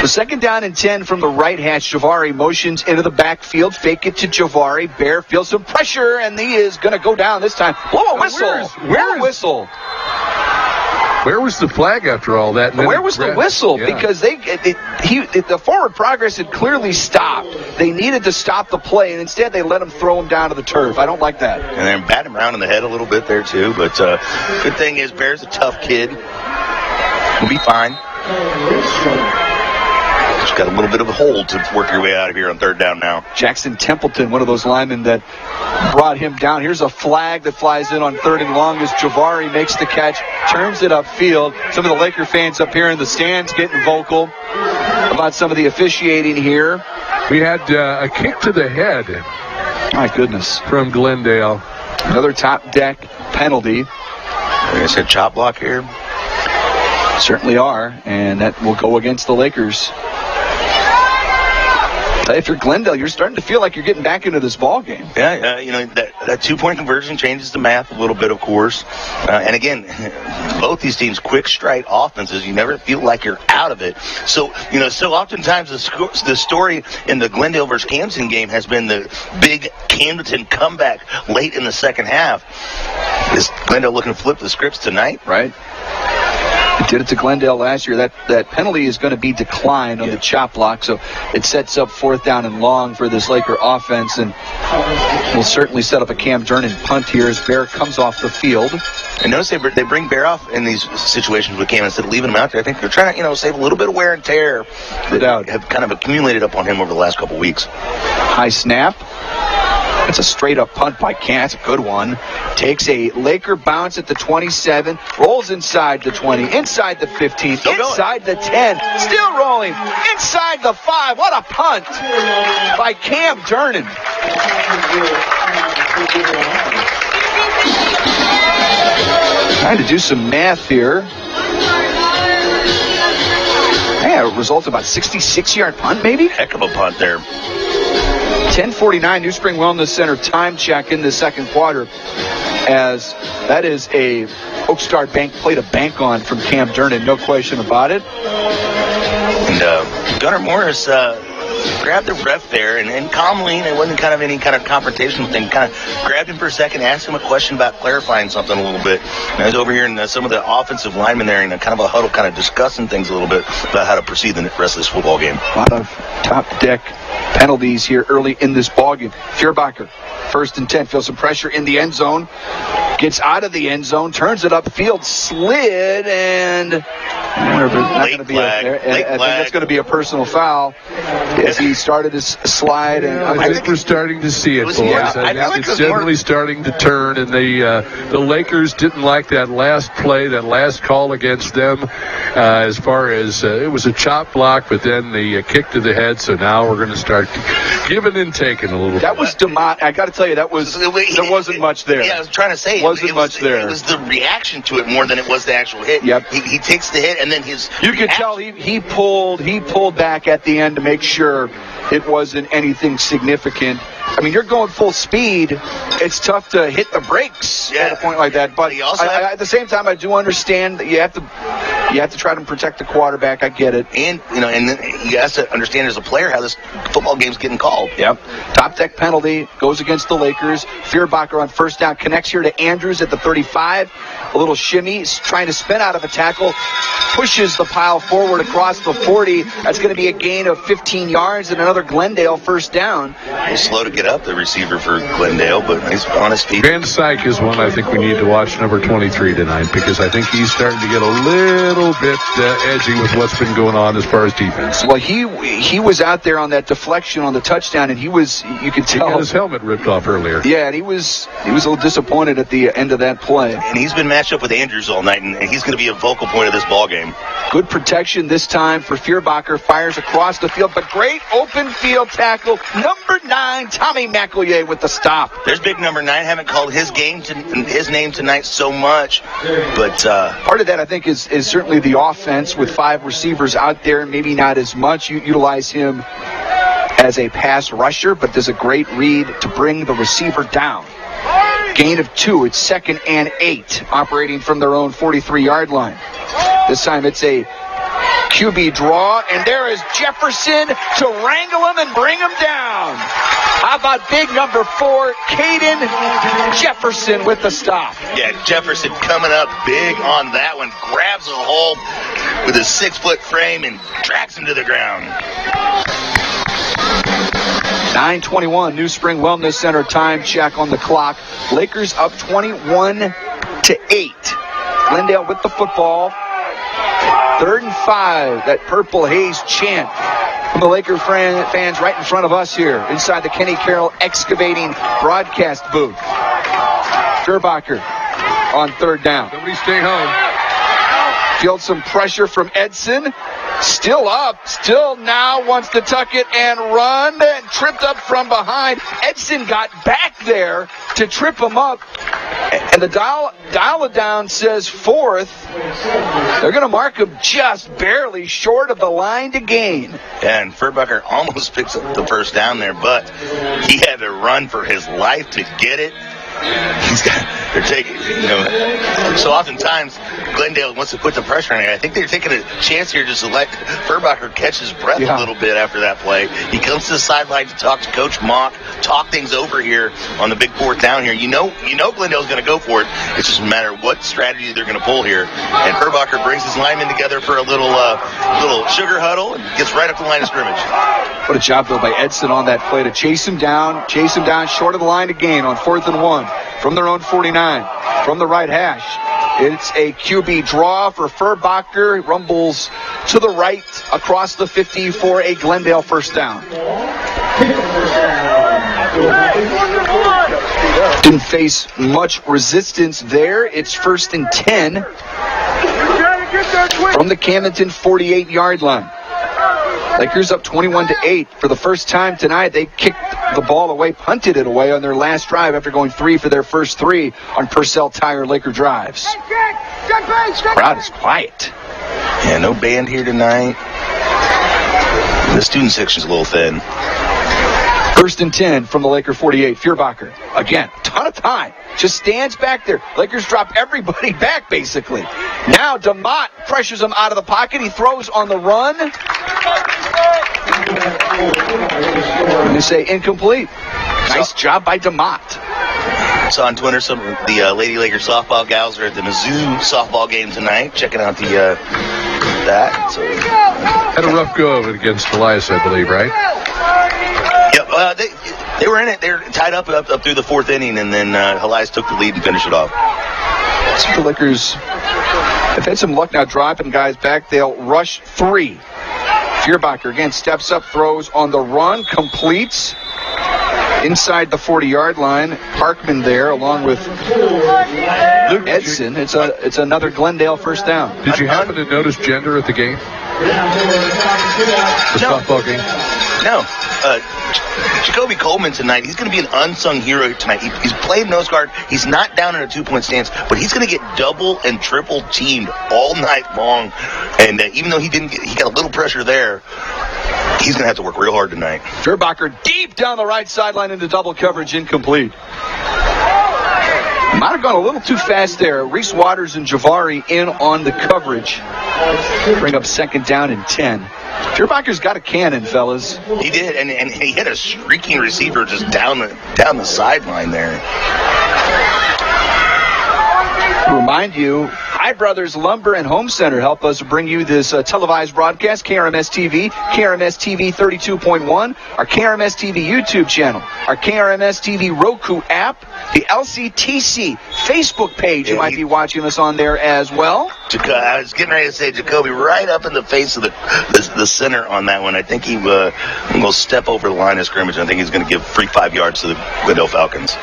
Speaker 2: The 2nd down and 10 from the right hash. Javari motions into the backfield. Fake it to Javari. Bear feels some pressure, and he is going to go down this time. Blow a whistle. Whistle.
Speaker 8: Where was the flag after all that?
Speaker 2: Where was the whistle? Yeah. Because the forward progress had clearly stopped. They needed to stop the play, and instead they let him throw him down to the turf. I don't like that.
Speaker 3: And then bat him around in the head a little bit there, too. But good thing is Bear's a tough kid. He'll be fine. Just got a little bit of a hold to work your way out of here on 3rd down now.
Speaker 2: Jackson Templeton, one of those linemen that brought him down. Here's a flag that flies in on 3rd and long as Javari makes the catch, turns it upfield. Some of the Laker fans up here in the stands getting vocal about some of the officiating here.
Speaker 8: We had a kick to the head.
Speaker 2: My goodness.
Speaker 8: From Glendale.
Speaker 2: Another top deck penalty.
Speaker 3: I said chop block here.
Speaker 2: Certainly are, and that will go against the Lakers. If you're Glendale, you're starting to feel like you're getting back into this ball game.
Speaker 3: Yeah, that 2-point conversion changes the math a little bit, of course. And again, both these teams, quick strike offenses. You never feel like you're out of it. So, so oftentimes the story in the Glendale versus Camdenton game has been the big Camdenton comeback late in the second half. Is Glendale looking to flip the scripts tonight?
Speaker 2: Right. It did it to Glendale last year. That penalty is going to be declined on the chop block, so it sets up 4th down and long for this Laker offense, and will certainly set up a Camdenton punt here as Bear comes off the field.
Speaker 3: And notice they bring Bear off in these situations with Cam instead of leaving him out there. I think they're trying to save a little bit of wear and tear that have kind of accumulated up on him over the last couple weeks.
Speaker 2: High snap. It's a straight-up punt by Cam. It's a good one. Takes a Laker bounce at the 27, rolls inside the 20, inside the 15, inside the 10, still rolling, inside the 5. What a punt by Camdenton. Trying to do some math here. Yeah, it results about 66-yard punt, maybe?
Speaker 3: Heck of a punt there.
Speaker 2: 10:49, New Spring Wellness Center time check in the second quarter, as that is a Oakstar Bank play to bank on from Camdenton, no question about it.
Speaker 3: And Gunnar Morris grabbed the ref there, and calmly, it wasn't kind of any kind of confrontational thing, kind of grabbed him for a second, asked him a question about clarifying something a little bit. And I was over here, and some of the offensive linemen there in kind of a huddle, kind of discussing things a little bit about how to proceed the rest of this football game.
Speaker 2: A lot of top deck penalties here early in this ballgame. Feuerbacher, 1st and 10, feels some pressure in the end zone, gets out of the end zone, turns it upfield, slid, and I think that's going to be a personal foul as he started his slide. And
Speaker 8: I think we're starting to see it, boys. I think it's definitely starting to turn, and the Lakers didn't like that last play, that last call against them, as far as it was a chop block, but then the kick to the head. So now we're going to start giving and taking a little.
Speaker 2: That was I got to tell you, there wasn't much there.
Speaker 3: Yeah, I was trying to say
Speaker 2: wasn't much there.
Speaker 3: It was the reaction to it more than it was the actual hit.
Speaker 2: Yep.
Speaker 3: He takes the hit, and then
Speaker 2: you could tell he pulled back at the end to make sure it wasn't anything significant. I mean, you're going full speed. It's tough to hit the brakes at a point like that. But at the same time, I do understand that you have to try to protect the quarterback. I get it.
Speaker 3: And you have to understand as a player how this football game's getting called.
Speaker 2: Yep. Top deck penalty goes against the Lakers. Feuerbacher on 1st down connects here to Andrews at the 35. A little shimmy, trying to spin out of a tackle, pushes the pile forward across the 40. That's going to be a gain of 15 yards and another Glendale 1st down.
Speaker 3: He's slow to get up, the receiver for Glendale, but he's on his feet.
Speaker 8: Van Syke is one I think we need to watch, number 23 tonight, because I think he's starting to get a little bit edgy with what's been going on as far as defense.
Speaker 2: Well, he was out there on that deflection on the touchdown, and you could tell.
Speaker 8: He got his helmet ripped off earlier.
Speaker 2: Yeah, and he was a little disappointed at the end of that play.
Speaker 3: And he's been matched up with Andrews all night, and he's going to be a vocal point of this ball game.
Speaker 2: Good protection this time for Feuerbacher. Fires across the field, but great open field tackle. Number 9, Tommy McEllier with the stop.
Speaker 3: There's big number 9. Haven't called his name tonight so much, but
Speaker 2: part of that I think is certainly the offense with 5 receivers out there. Maybe not as much. You utilize him as a pass rusher, but does a great read to bring the receiver down. Gain of 2. It's 2nd and 8, operating from their own 43-yard line. This time it's a QB draw, and there is Jefferson to wrangle him and bring him down. How about big number 4, Caden Jefferson with the stop?
Speaker 3: Yeah, Jefferson coming up big on that one. Grabs a hold with his 6-foot frame and drags him to the ground.
Speaker 2: 9:21, New Spring Wellness Center time check on the clock. Lakers up 21-8. Glendale with the football. 3rd and 5. That Purple Haze chant from the Laker fans right in front of us here inside the Kenny Carroll Excavating broadcast booth. Feuerbacher on 3rd down.
Speaker 8: Somebody stay home.
Speaker 2: Feels some pressure from Edson. Still up, still now wants to tuck it and run, and tripped up from behind. Edson got back there to trip him up. And the dial-it-down says fourth. They're going to mark him just barely short of the line to gain.
Speaker 3: And Furbacher almost picks up the first down there, but he had to run for his life to get it. They're taking, so oftentimes Glendale wants to put the pressure on it. I think they're taking a chance here just to let Furbacher catch his breath a little bit after that play. He comes to the sideline to talk to Coach Mock, talk things over here on the big fourth down here. You know Glendale's going to go for it. It's just a matter of what strategy they're going to pull here. And Furbacher brings his linemen together for a little sugar huddle and gets right up the line of scrimmage.
Speaker 2: What a job, though, by Edson on that play to chase him down short of the line to gain on 4th and 1 from their own 49, from the right hash. It's a QB draw for Furbacher. He rumbles to the right across the 50 for a Glendale first down. Didn't face much resistance there. It's 1st and 10 from the Camdenton 48-yard line. Lakers up 21-8. For the first time tonight, they kicked the ball away, punted it away on their last drive after going 3 for their first 3 on Purcell Tire Laker drives. Crowd is quiet.
Speaker 3: Yeah, no band here tonight. The student section's a little thin.
Speaker 2: 1st and 10 from the Laker 48. Furbacher, again, ton of time. Just stands back there. Lakers drop everybody back, basically. Now DeMott pressures him out of the pocket. He throws on the run. And they say incomplete. Nice job by DeMott.
Speaker 3: Saw on Twitter some of the Lady Lakers softball gals are at the Mizzou softball game tonight, checking out the that. So
Speaker 8: had a rough go of it against Elias, I believe, right?
Speaker 3: Yep, they were in it. They're tied up through the 4th inning, and then Elias took the lead and finished it off.
Speaker 2: So the Lakers have had some luck now dropping guys back. They'll rush 3. Furbacher again steps up, throws on the run, completes inside the 40-yard line. Parkman there along with Luke Edson. It's another Glendale first down.
Speaker 8: Did you happen to notice gender at the game? The softball game?
Speaker 3: No. Jacoby Coleman tonight, he's going to be an unsung hero tonight. He's playing nose guard. He's not down in a 2-point stance, but he's going to get double and triple teamed all night long. And even though he got a little pressure there, he's going to have to work real hard tonight.
Speaker 2: Furbacher deep down the right sideline into double coverage, incomplete. Might have gone a little too fast there. Reese Waters and Javari in on the coverage. Bring up 2nd down and 10. Furbacher's got a cannon, fellas.
Speaker 3: He did, and he hit a streaking receiver just down the sideline there.
Speaker 2: Remind you, High Brothers Lumber and Home Center help us bring you this televised broadcast, KRMS TV, KRMS TV 32.1, our KRMS TV YouTube channel, our KRMS TV Roku app, the LCTC Facebook page. You might be watching us on there as well.
Speaker 3: I was getting ready to say Jacoby right up in the face of the center on that one. I think he will step over the line of scrimmage. I think he's going to give free 5 yards to the Glendale Falcons.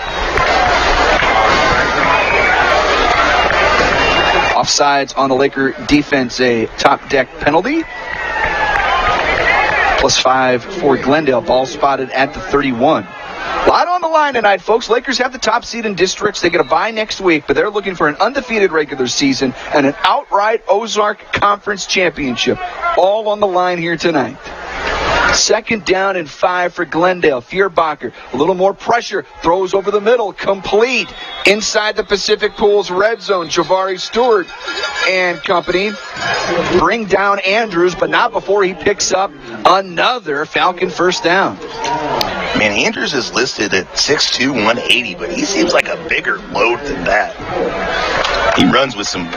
Speaker 2: Offsides on the Laker defense, a top deck penalty. +5 for Glendale. Ball spotted at the 31. A lot on the line tonight, folks. Lakers have the top seed in districts. They get a bye next week, but they're looking for an undefeated regular season and an outright Ozark Conference championship. All on the line here tonight. 2nd down and 5 for Glendale. Furbacher, a little more pressure, throws over the middle, complete. Inside the Pacific Pools red zone, Javari Stewart and company bring down Andrews, but not before he picks up another Falcon first down.
Speaker 3: Man, Andrews is listed at 6'2", 180, but he seems like a bigger load than that. He runs with some,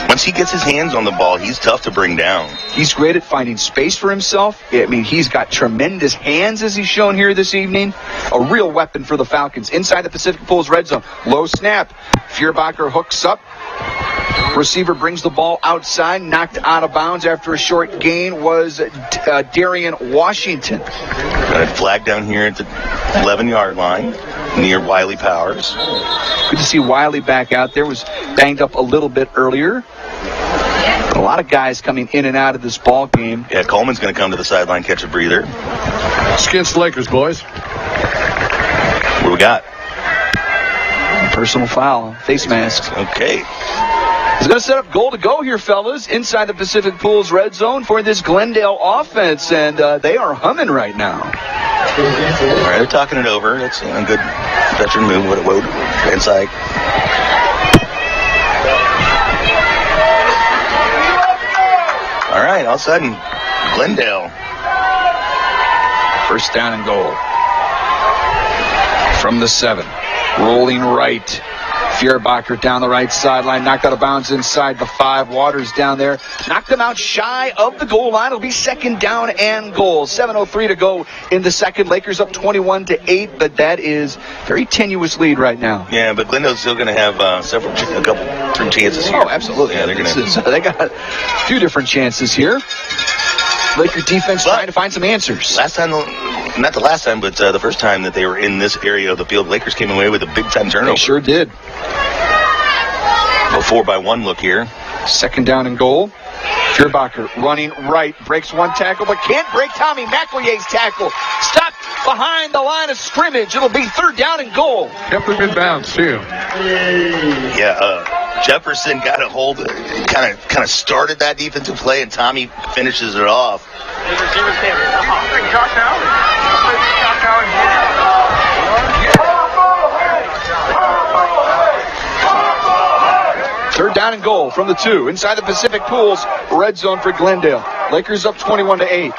Speaker 3: once he gets his hands on the ball, he's tough to bring down.
Speaker 2: He's great at finding space for himself. I mean, he's got tremendous hands, as he's shown here this evening. A real weapon for the Falcons. Inside the Pacific Pools red zone. Low snap. Furbacher hooks up. Receiver brings the ball outside, knocked out of bounds after a short gain was Darian Washington.
Speaker 3: Got a flag down here at the 11-yard line near Wiley Powers.
Speaker 2: Good to see Wiley back out there. Was banged up a little bit earlier. A lot of guys coming in and out of this ball game.
Speaker 3: Yeah, Coleman's going to come to the sideline, catch a breather.
Speaker 8: It's against the Lakers, boys.
Speaker 3: What do we got?
Speaker 2: Personal foul, face mask.
Speaker 3: Okay.
Speaker 2: He's going to set up goal to go here, fellas, inside the Pacific Pools red zone for this Glendale offense, and they are humming right now.
Speaker 3: All right, they're talking it over. That's a good veteran move. What inside. All right, all of a sudden, Glendale.
Speaker 2: First down and goal. From the 7. Rolling right. Fierbacher down the right sideline. Knocked out of bounds inside the 5. Waters down there. Knocked them out shy of the goal line. It'll be second down and goal. 7:03 to go in the second. Lakers up 21-8, but that is very tenuous lead right now.
Speaker 3: Yeah, but Glendale's still going to have a couple chances here.
Speaker 2: Oh, absolutely. Yeah, they got a few different chances here. Laker defense trying to find some answers.
Speaker 3: Not the last time, but the first time that they were in this area of the field, Lakers came away with a big-time turnover.
Speaker 2: They sure did.
Speaker 3: A 4-by-1 look here.
Speaker 2: Second down and goal. Fierbacher running right, breaks one tackle, but can't break Tommy McElye's tackle. Stopped behind the line of scrimmage. It'll be third down and goal.
Speaker 8: Kept him in bounds, too.
Speaker 3: Yeah, Jefferson got a hold, kind of started that defensive play, and Tommy finishes it off.
Speaker 2: Third down and goal from the 2 inside the Pacific Pools red zone for Glendale. Lakers up 21-8.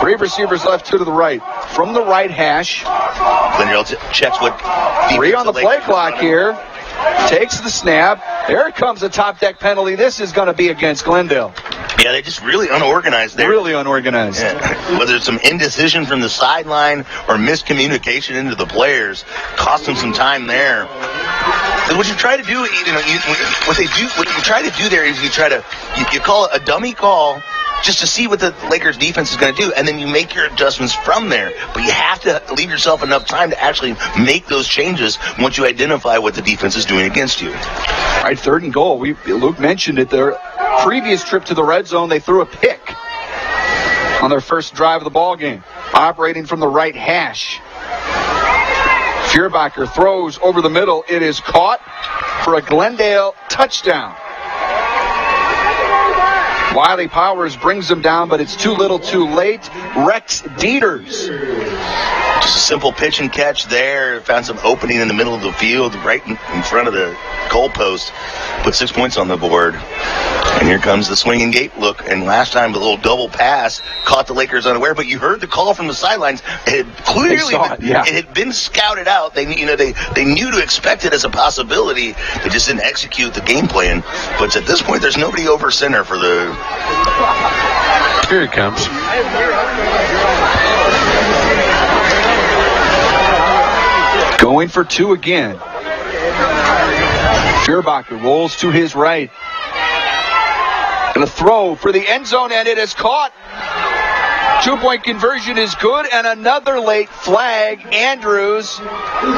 Speaker 2: 3 receivers left, 2 to the right. From the right hash.
Speaker 3: Glendale checks what.
Speaker 2: 3 on the play clock here. Takes the snap. There comes a top deck penalty. This is going to be against Glendale.
Speaker 3: Yeah, they're just really unorganized there.
Speaker 2: Really unorganized.
Speaker 3: Yeah. Whether it's some indecision from the sideline or miscommunication into the players, cost them some time there. And what you try to do, what you try to do there is you call it a dummy call just to see what the Lakers defense is going to do, and then you make your adjustments from there. But you have to leave yourself enough time to actually make those changes once you identify what the defense is doing against you.
Speaker 2: All right, third and goal. Luke mentioned it. Their previous trip to the red zone, they threw a pick on their first drive of the ball game, operating from the right hash. Fierbacher throws over the middle. It is caught for a Glendale touchdown. Wiley Powers brings them down, but it's too little too late. Rex Dieters.
Speaker 3: Just a simple pitch and catch there. Found some opening in the middle of the field, right in front of the goalpost. Put 6 points on the board. And here comes the swinging gate look. And last time, the little double pass caught the Lakers unaware. But you heard the call from the sidelines. It had clearly it had been scouted out. They knew to expect it as a possibility. They just didn't execute the game plan. But at this point, there's nobody over center for the.
Speaker 8: Here it comes.
Speaker 2: Going for 2 again. Fierbacher rolls to his right. And a throw for the end zone, and it is caught. 2-point conversion is good, and another late flag. Andrews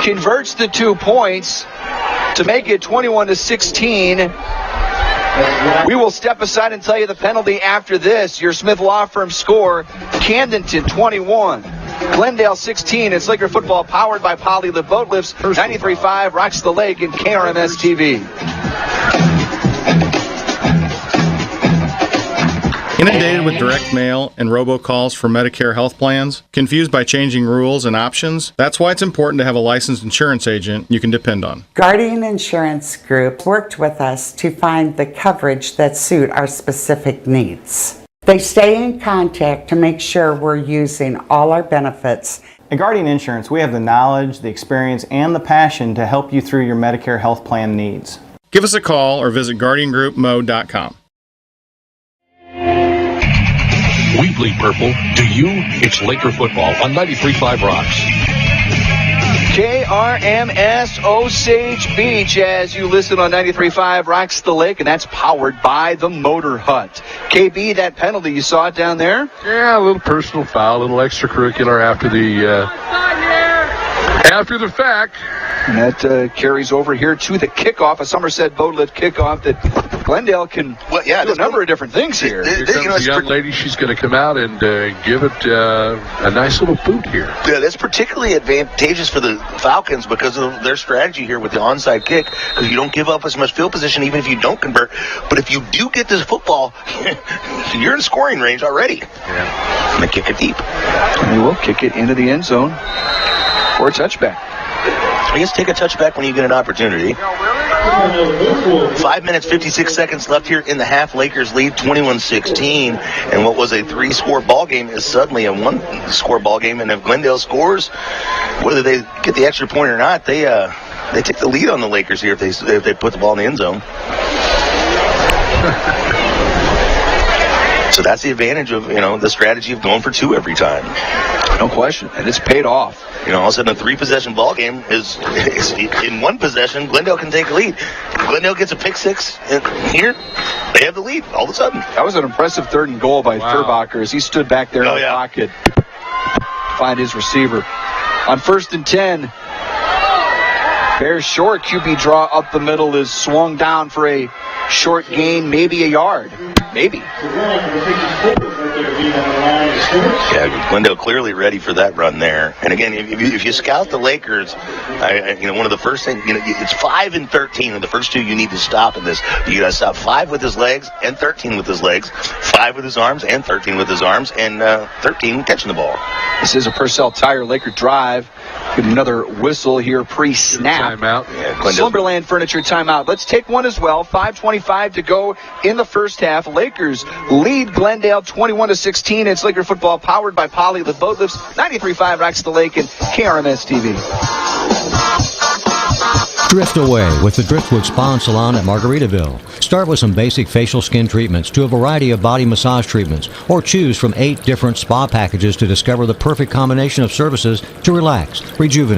Speaker 2: converts the 2 points to make it 21-16. We will step aside and tell you the penalty after this. Your Smith Law Firm score, Camdenton 21. Glendale 16. It's Laker football powered by Polylift Boat Lifts. 93.5 Rocks the Lake and KRMS TV.
Speaker 16: Inundated with direct mail and robocalls for Medicare health plans? Confused by changing rules and options? That's why it's important to have a licensed insurance agent you can depend on.
Speaker 17: Guardian Insurance Group worked with us to find the coverage that suit our specific needs. They stay in contact to make sure we're using all our benefits.
Speaker 18: At Guardian Insurance, we have the knowledge, the experience, and the passion to help you through your Medicare health plan needs.
Speaker 16: Give us a call or visit GuardianGroupMo.com.
Speaker 14: We bleed purple. Do you? It's Laker football on 93.5 Rocks.
Speaker 2: KRMS Osage Beach as you listen on 93.5 Rocks the Lake, and that's powered by the Motor Hut. KB, that penalty, you saw it down there?
Speaker 8: Yeah, a little personal foul, a little extracurricular after the fact.
Speaker 2: And that carries over here to the kickoff, a Somerset boat lift kickoff that Glendale can do a number of different things here.
Speaker 8: Here comes the young lady. She's going to come out and give it a nice little boot here.
Speaker 3: Yeah, that's particularly advantageous for the Falcons because of their strategy here with the onside kick, because you don't give up as much field position even if you don't convert. But if you do get this football, you're in scoring range already.
Speaker 8: Yeah.
Speaker 3: And they kick it deep.
Speaker 2: And they will kick it into the end zone for a touchback.
Speaker 3: I guess take a touchback when you get an opportunity. 5 minutes, 56 seconds left here in the half. Lakers lead 21-16. And what was a 3-score ball game is suddenly a 1-score ball game. And if Glendale scores, whether they get the extra point or not, they take the lead on the Lakers here if they put the ball in the end zone. So that's the advantage of, the strategy of going for 2 every time.
Speaker 2: No question. And it's paid off.
Speaker 3: All of a sudden a 3-possession ball game is in 1 possession, Glendale can take a lead. If Glendale gets a pick 6 here, they have the lead all of a sudden.
Speaker 2: That was an impressive 3rd and goal by Furbacher as he stood back there in the pocket to find his receiver. On 1st and 10, Bears short QB draw up the middle is swung down for a short gain, maybe a yard. Maybe.
Speaker 3: Yeah, Glendale clearly ready for that run there. And again, if you scout the Lakers, one of the first things, it's 5 and 13, and the first 2 you need to stop in this. You got to stop 5 with his legs and 13 with his legs, 5 with his arms and 13 with his arms, and 13 catching the ball.
Speaker 2: This is a Purcell Tire Laker drive. Get another whistle here pre-snap.
Speaker 8: Timeout.
Speaker 3: Yeah,
Speaker 2: Slumberland Furniture timeout. Let's take one as well. 5:25 to go in the first half. Lakers lead Glendale 21-16. It's Laker football powered by Poly with boat lifts, 93.5 Rocks the Lake and KRMS TV.
Speaker 19: Drift away with the Driftwood Spa and Salon at Margaritaville. Start with some basic facial skin treatments to a variety of body massage treatments, or choose from 8 different spa packages to discover the perfect combination of services to relax, rejuvenate,